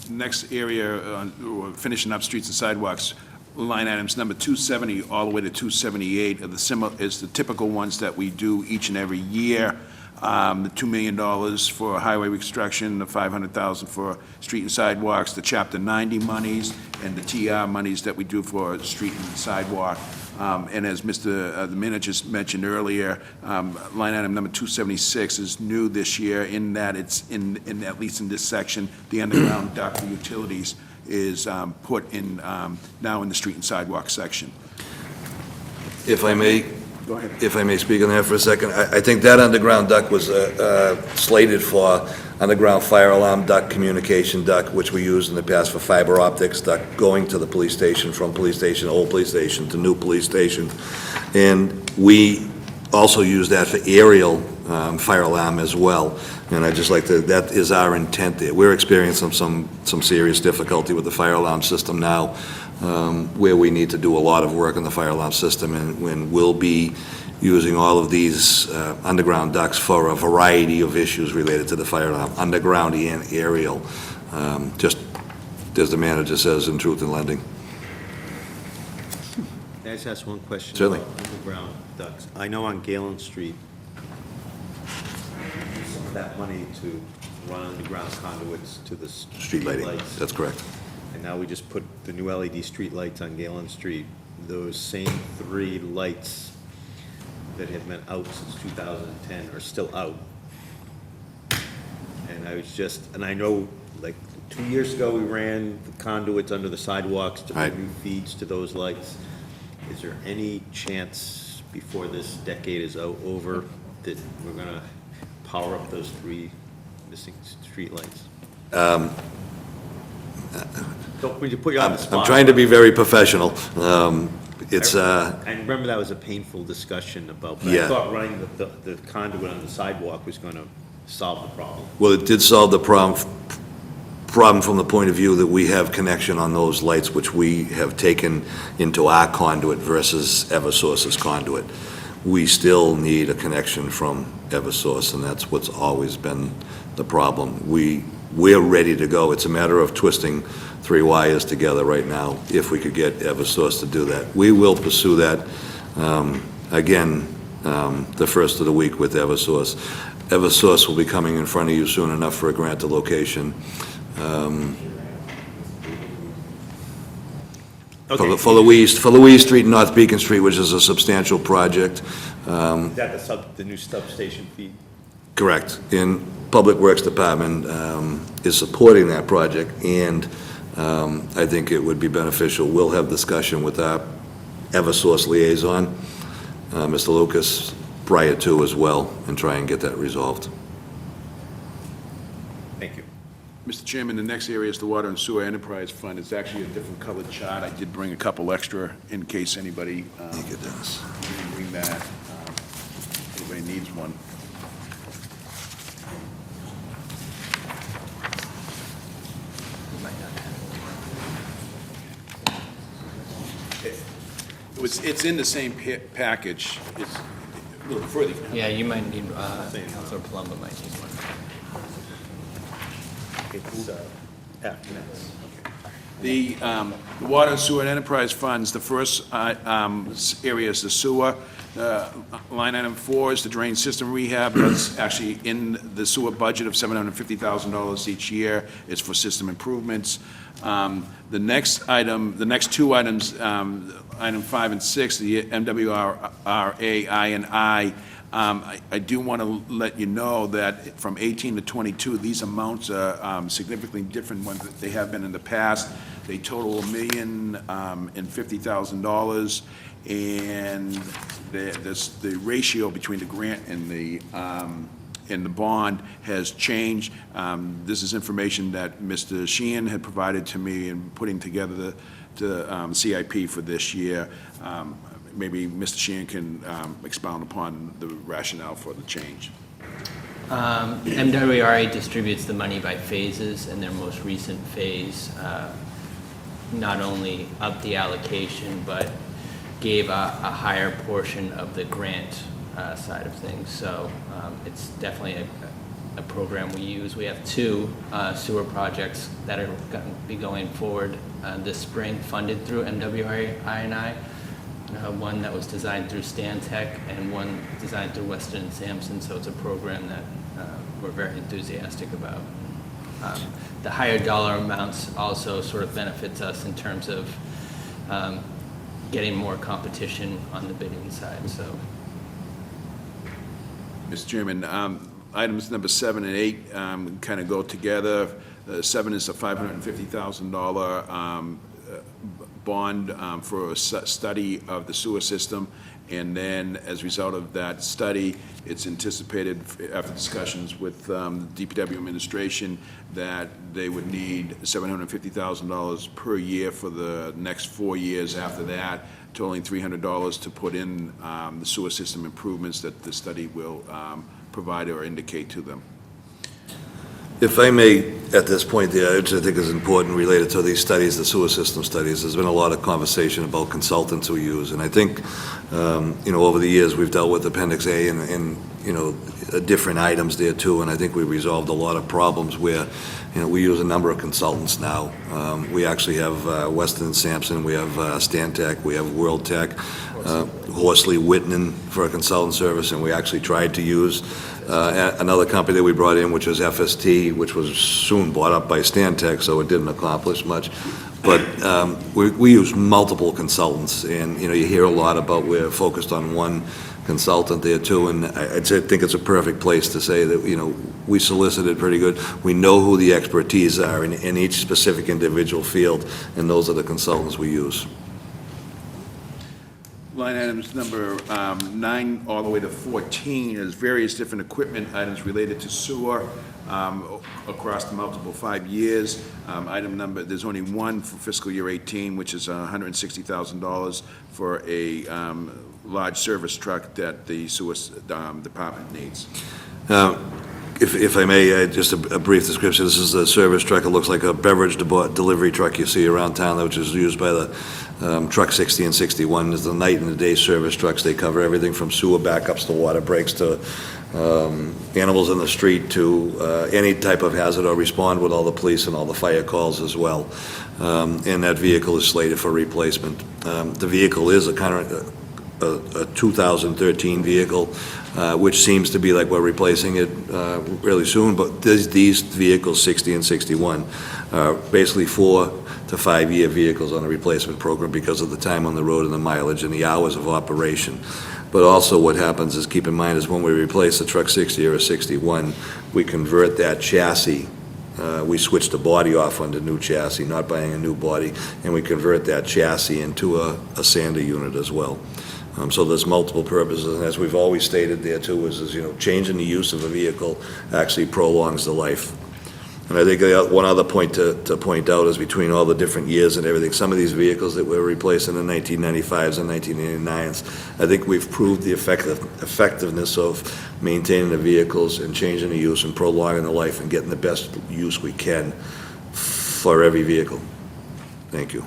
next area, we're finishing up streets and sidewalks, line items number 270 all the way to 278 are is the typical ones that we do each and every year. The $2 million for highway reconstruction, the $500,000 for street and sidewalks, the Chapter 90 monies, and the TR monies that we do for street and sidewalk. And as the manager just mentioned earlier, line item number 276 is new this year in that it's in at least in this section, the underground duct for utilities is put in now in the street and sidewalk section. If I may, Go ahead. if I may speak on that for a second, I think that underground duct was slated for underground fire alarm duct, communication duct, which we used in the past for fiber optics duct going to the police station, from police station, old police station to new police station. And we also use that for aerial fire alarm as well. And I just like to, that is our intent there. We're experiencing some serious difficulty with the fire alarm system now, where we need to do a lot of work on the fire alarm system, and when we'll be using all of these underground ducts for a variety of issues related to the fire alarm, underground and aerial, just as the manager says in Truth in Lending. Can I just ask one question? Certainly. About underground ducts. I know on Galen Street, some of that money to run underground conduits to the Street lighting, lights. that's correct. And now we just put the new LED street lights on Galen Street. Those same 3 lights that have been out since 2010 are still out. And I know, like, 2 years ago, we ran the conduits under the sidewalks to Right. put new feeds to those lights. Is there any chance before this decade is over that we're gonna power up those 3 missing street lights? Don't mean to put you on the spot. I'm trying to be very professional. It's, I remember that was a painful discussion about, but I Yeah. thought running the conduit on the sidewalk was gonna solve the problem. well, it did solve the problem from the point of view that we have connection on those lights, which we have taken into our conduit versus Eversource's conduit. We still need a connection from Eversource, and that's what's always been the problem. We're ready to go. It's a matter of twisting 3 wires together right now, if we could get Eversource to do that. We will pursue that, again, the first of the week with Eversource. Eversource will be coming in front of you soon enough for a grant allocation. Okay. For Louise Street and North Beacon Street, which is a substantial project. Is that the new substation fee? Correct. And Public Works Department is supporting that project, and I think it would be beneficial. We'll have discussion with our Eversource liaison, Mr. Lucas, prior to as well, and try and get that resolved. Thank you. Mr. Chairman, the next area is the Water and Sewer Enterprise Fund. It's actually a different colored chart. I did bring a couple extra in case anybody Thank you, Dennis. didn't bring that. Anybody needs one. It's in the same package. It's a little further. Yeah, you might need, Counselor Palumbo might need one. It's after next. The Water and Sewer Enterprise Funds, the first area is the sewer. Line item 4 is the drain system rehab. That's actually in the sewer budget of $750,000 each year. It's for system improvements. The next item, the next 2 items, item 5 and 6, the MWRA I&I. I do want to let you know that from 18 to 22, these amounts are significantly different ones that they have been in the past. They total $1,050,000, and the ratio between the grant and the bond has changed. This is information that Mr. Sheehan had provided to me in putting together the CIP for this year. Maybe Mr. Sheehan can expound upon the rationale for the change. MWRA distributes the money by phases, and their most recent phase not only upped the allocation, but gave a higher portion of the grant side of things. So it's definitely a program we use. We have 2 sewer projects that are going to be going forward this spring, funded through MWRA I&I. One that was designed through Stantec and one designed through Weston and Sampson, so it's a program that we're very enthusiastic about. The higher dollar amounts also sort of benefits us in terms of getting more competition on the bidding side, so. Mr. Chairman, items number 7 and 8 kind of go together. 7 is a $550,000 bond for a study of the sewer system, and then as a result of that study, it's anticipated after discussions with the DPW administration that they would need $750,000 per year for the next 4 years after that, totaling $300 to put in the sewer system improvements that the study will provide or indicate to them. If I may, at this point there, which I think is important related to these studies, the sewer system studies, there's been a lot of conversation about consultants we use, and I think, over the years, we've dealt with Appendix A and different items there too, and I think we resolved a lot of problems where, we use a number of consultants now. We actually have Weston and Sampson, we have Stantec, we have World Tech, Horsley Whitman for a consultant service, and we actually tried to use another company that we brought in, which was FST, which was soon bought up by Stantec, so it didn't accomplish much. But we use multiple consultants, and, you hear a lot about we're focused on one consultant there too, and I think it's a perfect place to say that, we solicited pretty good. We know who the expertise are in each specific individual field, and those are the consultants we use. line items number 9 all the way to 14 is various different equipment items related to sewer across the multiple 5 years. Item number, there's only one for fiscal year 18, which is $160,000 for a large service truck that the sewer department needs. If I may, just a brief description. This is a service truck. It looks like a beverage delivery truck you see around town, which is used by the truck 60 and 61. There's the night and the day service trucks. They cover everything from sewer backups to water breaks to animals in the street to any type of hazard, or respond with all the police and all the fire calls as well. And that vehicle is slated for replacement. The vehicle is a 2013 vehicle, which seems to be like we're replacing it really soon, but these vehicles, 60 and 61, are basically 4 to 5 year vehicles on a replacement program because of the time on the road and the mileage and the hours of operation. But also what happens is, keep in mind, is when we replace a truck 60 or a 61, we convert that chassis. We switch the body off on the new chassis, not buying a new body, and we convert that chassis into a sander unit as well. So there's multiple purposes, and as we've always stated there too, is changing the use of a vehicle actually prolongs the life. And I think one other point to point out is, between all the different years and everything, some of these vehicles that we're replacing in 1995s and 1989s, I think we've proved the effectiveness of maintaining the vehicles and changing the use and prolonging the life and getting the best use we can for every vehicle. Thank you.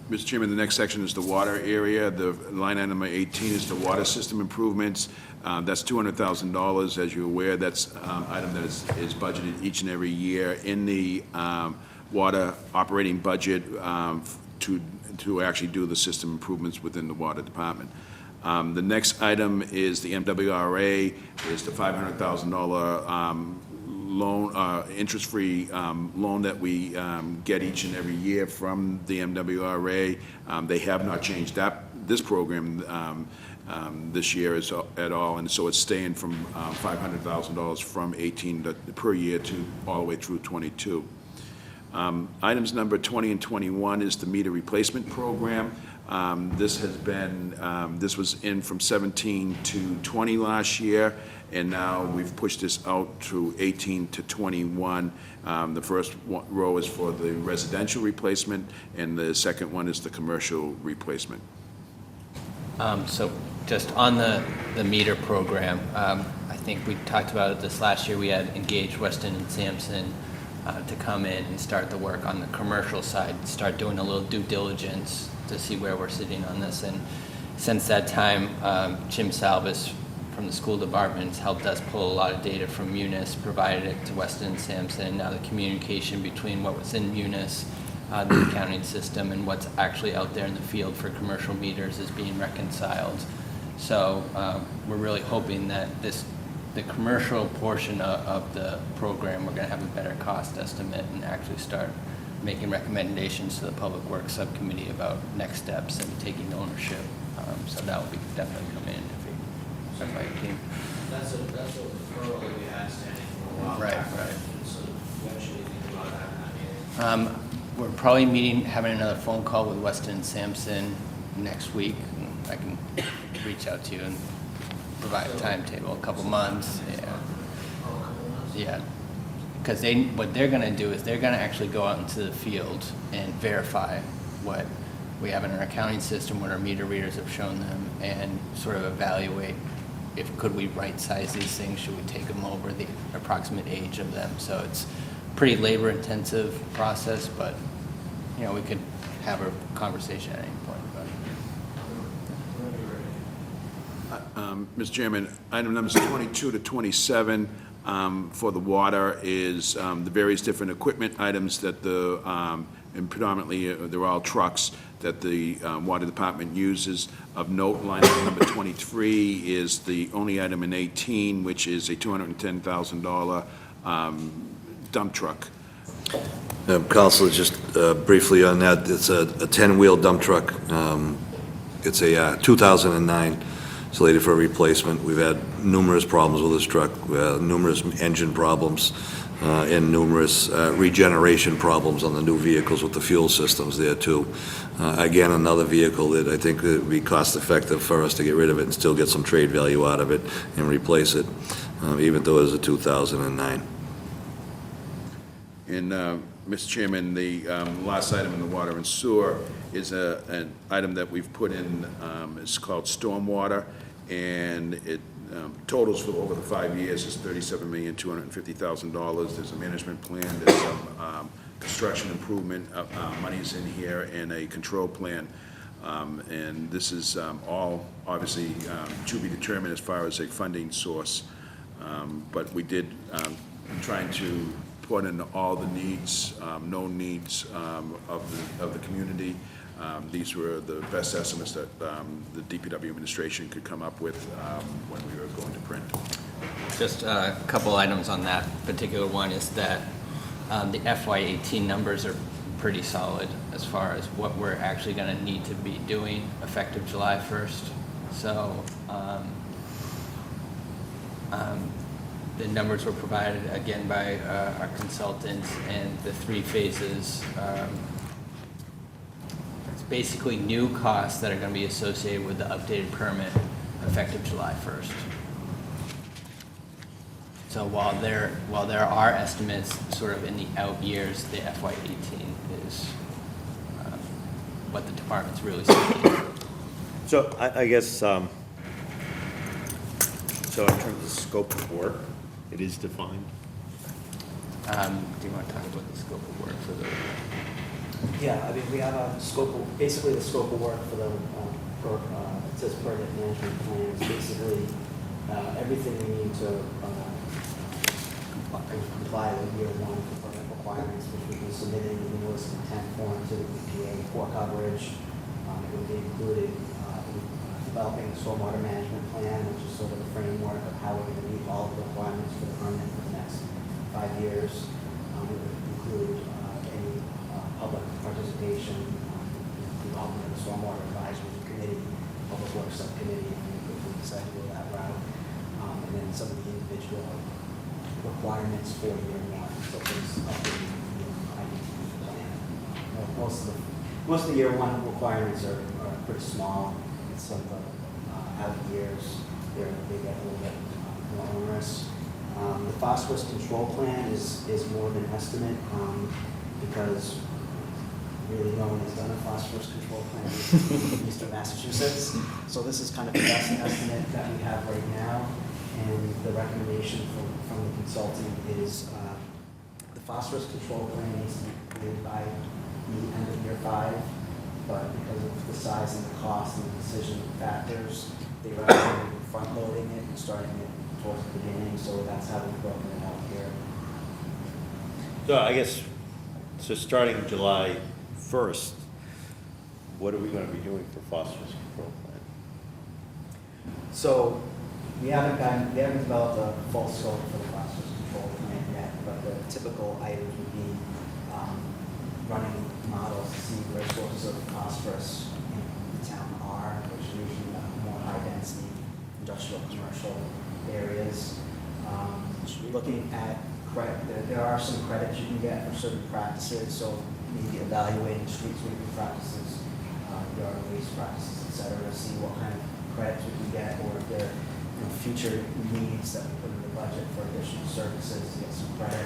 Mr. Chairman, the next section is the water area. The line item number 18 is the water system improvements. That's $200,000, as you're aware. That's an item that is budgeted each and every year in the water operating budget to actually do the system improvements within the water department. The next item is the MWRA, is the $500,000 loan, interest-free loan that we get each and every year from the MWRA. They have not changed this program this year at all, and so it's staying from $500,000 from 18 per year to all the way through 22. Items number 20 and 21 is the meter replacement program. This was in from 17 to 20 last year, and now we've pushed this out to 18 to 21. The first row is for the residential replacement, and the second one is the commercial replacement. So just on the meter program, I think we talked about it this last year. We had engaged Weston and Sampson to come in and start the work on the commercial side, start doing a little due diligence to see where we're sitting on this. And since that time, Jim Salvis from the school department has helped us pull a lot of data from Munis, provided it to Weston and Sampson. Now the communication between what was in Munis, the accounting system, and what's actually out there in the field for commercial meters is being reconciled. So we're really hoping that the commercial portion of the program, we're going to have a better cost estimate and actually start making recommendations to the Public Works Subcommittee about next steps and taking ownership. So that will be definitely come in if we FY18. That's a deferral that we had standing for a while. Right. So when should we think about having that meeting? We're probably having another phone call with Weston and Sampson next week. And I can reach out to you and provide a timetable, a couple months. Yeah. Because what they're going to do is they're going to actually go out into the field and verify what we have in our accounting system, what our meter readers have shown them, and sort of evaluate could we right-size these things, should we take them over the approximate age of them. So it's a pretty labor-intensive process, but we could have a conversation at any point about it. Mr. Chairman, item numbers 22 to 27 for the water is the various different equipment items that and predominantly they're all trucks that the water department uses. Of note, line item number 23 is the only item in 18, which is a $210,000 dump truck. Counselor, just briefly on that, it's a 10-wheel dump truck. It's a 2009, slated for replacement. We've had numerous problems with this truck, numerous engine problems. and numerous regeneration problems on the new vehicles with the fuel systems there too. Again, another vehicle that I think it would be cost-effective for us to get rid of it and still get some trade value out of it and replace it, even though it was a 2009. And, Mr. Chairman, the last item in the water and sewer is an item that we've put in, it's called stormwater, and it totals for over the 5 years is $37,250,000. There's a management plan, there's some construction improvement monies in here, and a control plan. And this is all obviously to be determined as far as a funding source. But we did trying to put in all the needs, known needs of the community. These were the best estimates that the DPW administration could come up with when we were going to print. Just a couple items on that particular one is that the FY18 numbers are pretty solid as far as what we're actually going to need to be doing effective July 1st. So the numbers were provided again by our consultants, and the 3 phases. It's basically new costs that are going to be associated with the updated permit effective July 1st. So while there are estimates sort of in the out years, the FY18 is what the department's really seeing. So I guess, so in terms of scope of work, it is defined? Do you want to talk about the scope of work for the? Yeah, I mean, we have a scope of, basically the scope of work for the, it says project management plan, is basically everything we need to comply with year 1 for permit requirements, which we can submit in the notice of intent form to the EPA for coverage. It would be included developing the stormwater management plan, which is sort of the framework of how we're going to meet all of the requirements for the permit for the next 5 years. It would include any public participation, involvement of the stormwater advisory committee, public works subcommittee, if we decide to go that route, and then some of the individual requirements for year 1, so things up in the IDP plan. Most of the year 1 requirements are pretty small. Some of the out years, they get a little bit more onerous. The phosphorus control plan is more of an estimate because really no one has done a phosphorus control plan in eastern Massachusetts. So this is kind of the best estimate that we have right now. And the recommendation from the consultant is the phosphorus control plan needs to be completed by the end of year 5. But because of the size and the cost and the decision factors, they recommend front-loading it and starting it towards the beginning, so that's how we've broken it out here. So I guess, so starting July 1st, what are we going to be doing for phosphorus control plan? So we haven't developed a full scope for the phosphorus control plan yet, but the typical items would be running models to see where sources of phosphorus in the town are, which are usually more high-density industrial commercial areas. Looking at credit, there are some credits you can get for certain practices, so maybe evaluating street sweeping practices, yard waste practices, et cetera, to see what kind of credits we can get, or if there are future needs that we put in the budget for additional services to get some credit.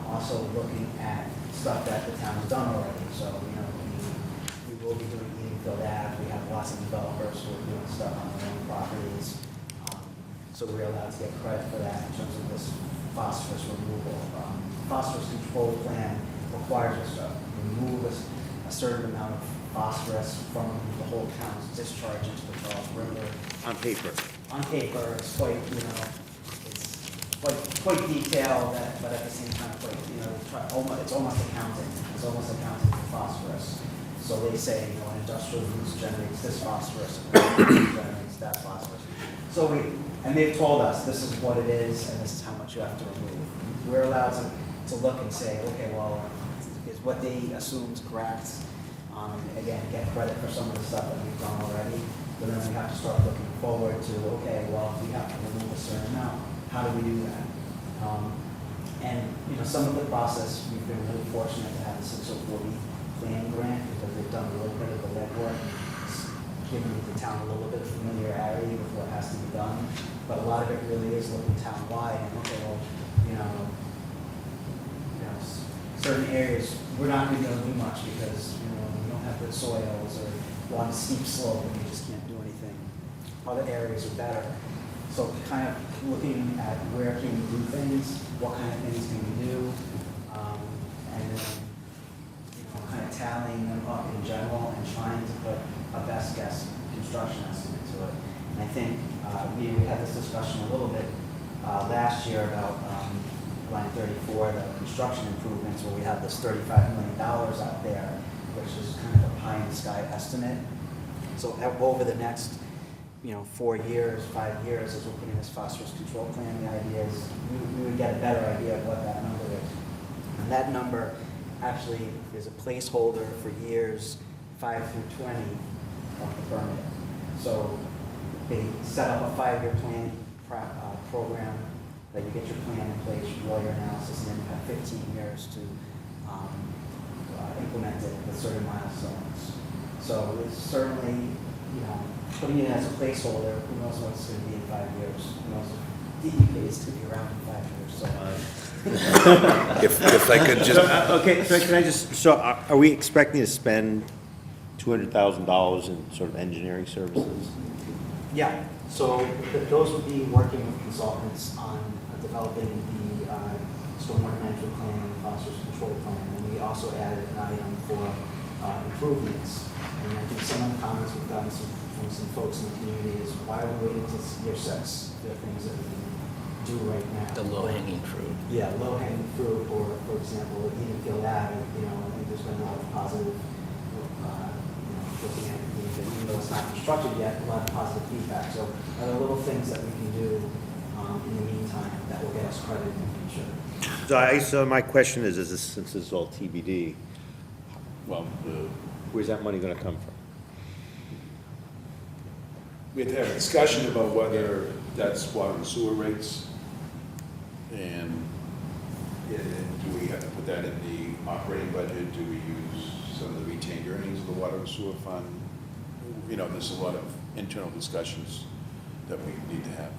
Also looking at stuff that the town has done already. So, we will be doing Edenfield Ave. We have lots of developers who are doing stuff on their own properties. So we're allowed to get credit for that in terms of this phosphorus removal. Phosphorus control plan requires us to remove a certain amount of phosphorus from the whole town's discharge into the Charles River. On paper. On paper, it's quite, quite detailed, but at the same time, quite, it's almost accounting. It's almost accounting for phosphorus. So they say, an industrial use generates this phosphorus, and generates that phosphorus. So and they've told us this is what it is, and this is how much you have to remove. We're allowed to look and say, okay, well, is what they assume is correct. Again, get credit for some of the stuff that we've done already, but then we have to start looking forward to, okay, well, if we have to remove a certain amount, how do we do that? And, you know, some of the process, we've been really fortunate to have the 604B plan grant because they've done a little bit of the legwork. It's given the town a little bit of familiarity with what has to be done. But a lot of it really is looking town-wide and okay, well, you know, certain areas, we're not really gonna do much because, you know, we don't have good soils or we're on a steep slope and we just can't do anything. Other areas are better. So kind of looking at where can we do things, what kind of things can we do, and then, you know, kind of tallying them up in general and trying to put a best guess construction estimate to it. And I think we had this discussion a little bit last year about line 34, the construction improvements, where we have this $35 million out there, which is kind of a pie in the sky estimate. So over the next, you know, 4 years, 5 years, as we're putting this phosphorus control plan, the idea is we would get a better idea of what that number is. And that number actually is a placeholder for years 5 through 20 of the permit. So they set up a 5-year plan program that you get your plan in place, you do all your analysis, and then you have 15 years to implement it with certain milestones. So it's certainly, you know, putting it as a placeholder, who knows what it's going to be in 5 years? Who knows if DEP is going to be around in 5 years? So, If I could just, Okay, so can I just, so are we expecting to spend $200,000 in sort of engineering services? yeah. So those would be working with consultants on developing the stormwater management plan and phosphorus control plan. And we also added an item for improvements. And I think some of the comments we've gotten from some folks in the community is, why are we waiting until year 6? There are things that we can do right now. The low-hanging fruit. Yeah, low-hanging fruit, or for example, Edenfield Ave, you know, I think there's been a lot of positive, you know, looking at it, even though it's not constructed yet, a lot of positive feedback. So are there little things that we can do in the meantime that will get us credit in the future? So my question is this, since this is all TBD, Well, where's that money gonna come from? we had to have a discussion about whether that's water and sewer rates, and do we have to put that in the operating budget? Do we use some of the retained earnings of the water and sewer fund? You know, there's a lot of internal discussions that we need to have.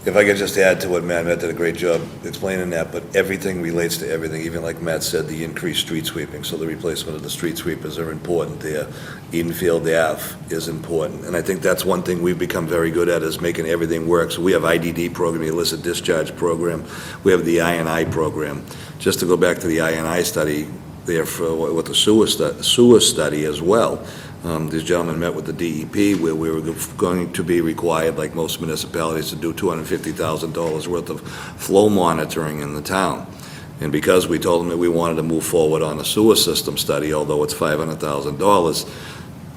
if I could just add to what Matt did a great job explaining that, but everything relates to everything, even like Matt said, the increased street sweeping, so the replacement of the street sweepers are important there. Edenfield Ave is important, and I think that's one thing we've become very good at, is making everything work. So we have IDD program, the illicit discharge program, we have the INI program. Just to go back to the INI study there for with the sewer study as well, these gentlemen met with the DEP where we were going to be required, like most municipalities, to do $250,000 worth of flow monitoring in the town. And because we told them that we wanted to move forward on a sewer system study, although it's $500,000,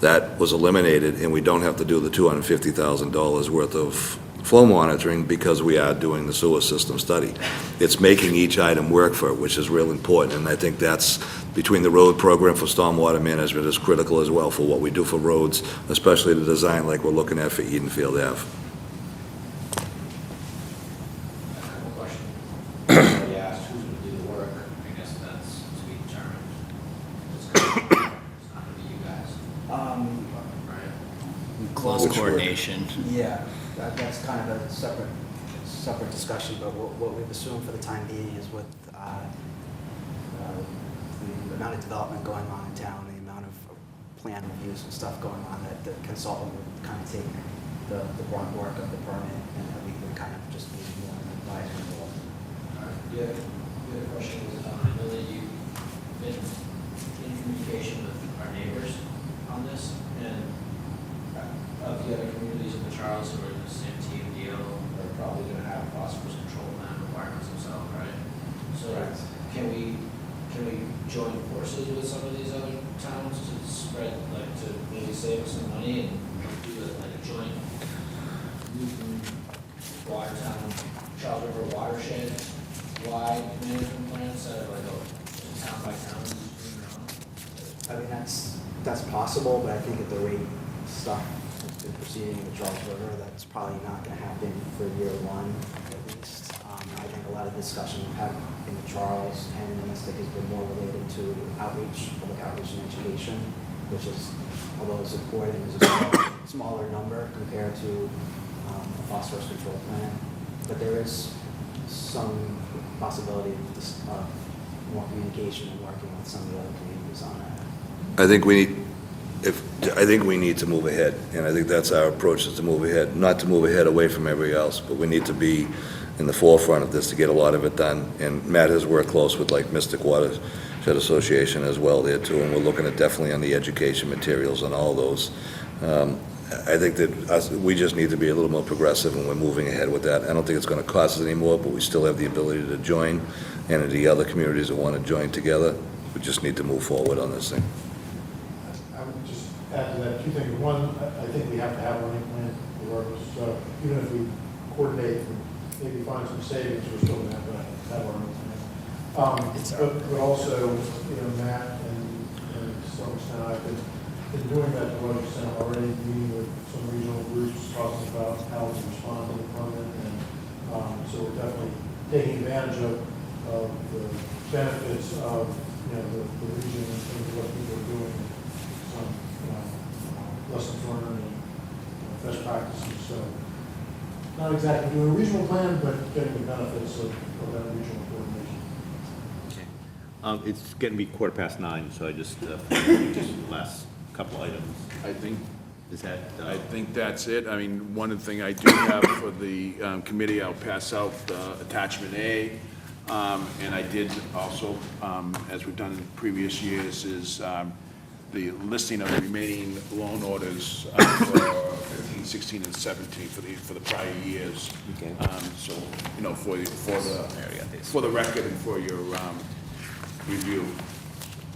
that was eliminated, and we don't have to do the $250,000 worth of flow monitoring because we are doing the sewer system study. It's making each item work for it, which is real important, and I think that's, between the road program for stormwater management, is critical as well for what we do for roads, especially the design like we're looking at for Edenfield Ave. Somebody asked who's going to do the work. I guess that's to be determined. It's not going to be you guys, right? Close Which work? coordination. Yeah, that's kind of a separate discussion, but what we've assumed for the time being is with the amount of development going on in town, the amount of plan reviews and stuff going on, that the consultant would kind of take the brunt work of the permit, and that we would kind of just be more an advisory role. The other question is, I know that you've been in communication with our neighbors on this, and of the other communities in the Charles who are in the same team deal are probably going to have phosphorus control plan requirements themselves, right? So can we join forces with some of these other towns to spread, like, to maybe save us some money and do like a joint Newton, Watertown, Charles River watershed wide management plan instead of like a town by town? I mean, that's possible, but I think at the rate stuff has been proceeding in the Charles River, that's probably not going to happen for year one, at least. I think a lot of discussion we've had in Charles and in Mystic has been more related to outreach, public outreach and education, which is, although it's important, is a smaller number compared to a phosphorus control plan. But there is some possibility of more communication and working with some of the other communities on that. I think we need to move ahead, and I think that's our approach, is to move ahead, not to move ahead away from everybody else, but we need to be in the forefront of this to get a lot of it done. And Matt has worked close with like Mystic Watershed Association as well there too, and we're looking at definitely on the education materials and all those. I think that we just need to be a little more progressive when we're moving ahead with that. I don't think it's going to cost us any more, but we still have the ability to join, and the other communities that want to join together, we just need to move forward on this thing. I would just add to that two things. One, I think we have to have a running plan that works. So even if we coordinate and maybe find some savings, we're still going to have a running plan. But also, Matt and to some extent, I've been doing that to what extent already, meeting with some regional groups, talking about how to respond to the permit. And so we're definitely taking advantage of the benefits of the region in terms of what people are doing, some lessons learned and best practices. So not exactly doing a regional plan, but getting the benefits of that regional coordination. It's getting to be 9:15, so I just last couple items. I think Is that? I think that's it. I mean, one thing I do have for the committee, I'll pass out attachment A. And I did also, as we've done in previous years, is the listing of the remaining loan orders for 15, 16, and 17 for the prior years. Okay. So, for the record and for your review.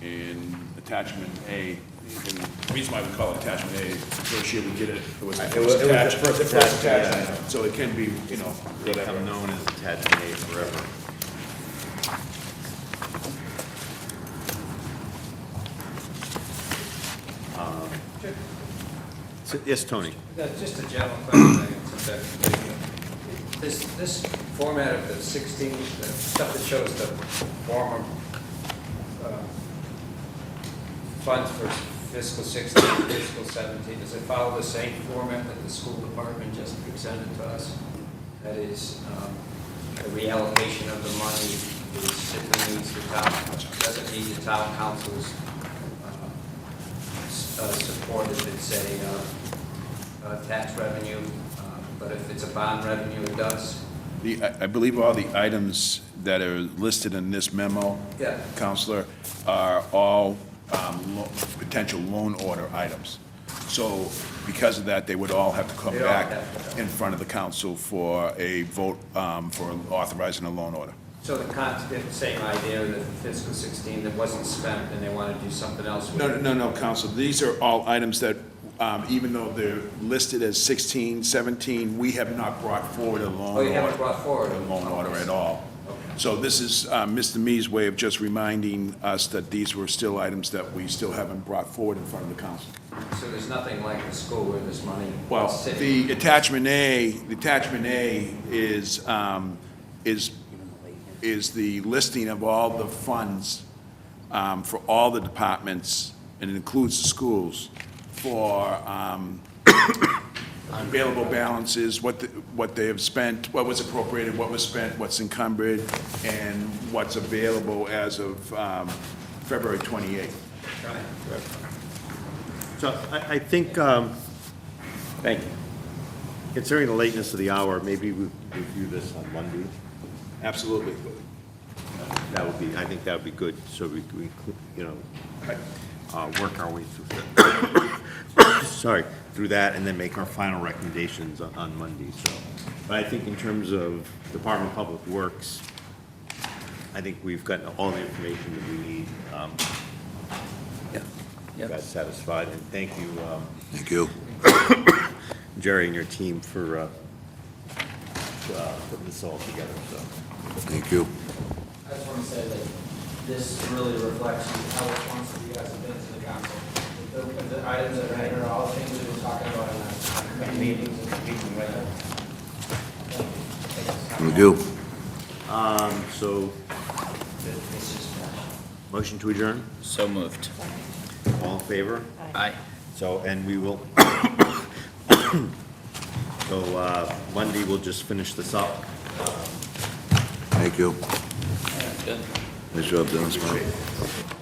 And attachment A, and the reason why we call it attachment A, the first year we did it, it was the first attachment. So it can be, Become known as attachment A forever. Yes, Tony. Just a general question. This format of the 16, the stuff that shows the former funds for fiscal 16, fiscal 17, does it follow the same format that the school department just presented to us? That is, a reallocation of the money simply needs the town, doesn't need the town council's support if it's a tax revenue, but if it's a bond revenue, it does. I believe all the items that are listed in this memo, Yeah. Counselor, are all potential loan order items. So because of that, they would all have to come They all back have to. in front of the council for a vote for authorizing a loan order. So the same idea that fiscal 16 that wasn't spent and they want to do something else with it? No, Counsel. These are all items that, even though they're listed as 16, 17, we have not brought forward a loan order. Oh, you haven't brought forward a loan order at all. Okay. So this is Mr. Mee's way of just reminding us that these were still items that we still haven't brought forward in front of the council. So there's nothing like the school where this money Well, is sitting? the attachment A is the listing of all the funds for all the departments, and it includes the schools, for available balances, what they have spent, what was appropriated, what was spent, what's encumbered, and what's available as of February 28th. So I think, Thank you. considering the lateness of the hour, maybe we review this on Monday. Absolutely. I think that would be good, so we work our way through that, and then make our final recommendations on Monday, so. But I think in terms of Department of Public Works, I think we've gotten all the information that we need. Got satisfied, and thank you. Thank you. Jerry and your team for putting this all together, so. Thank you. I just want to say that this really reflects how responsive you guys have been to the council. The items that are in here are all things we've been talking about in our committee meetings and meeting right now. Thank you. So, It's just trash. motion to adjourn, So moved. all in favor? Aye. So, and we will, so, Monday, we'll just finish this up. Thank you. Good. Nice job, Dennis.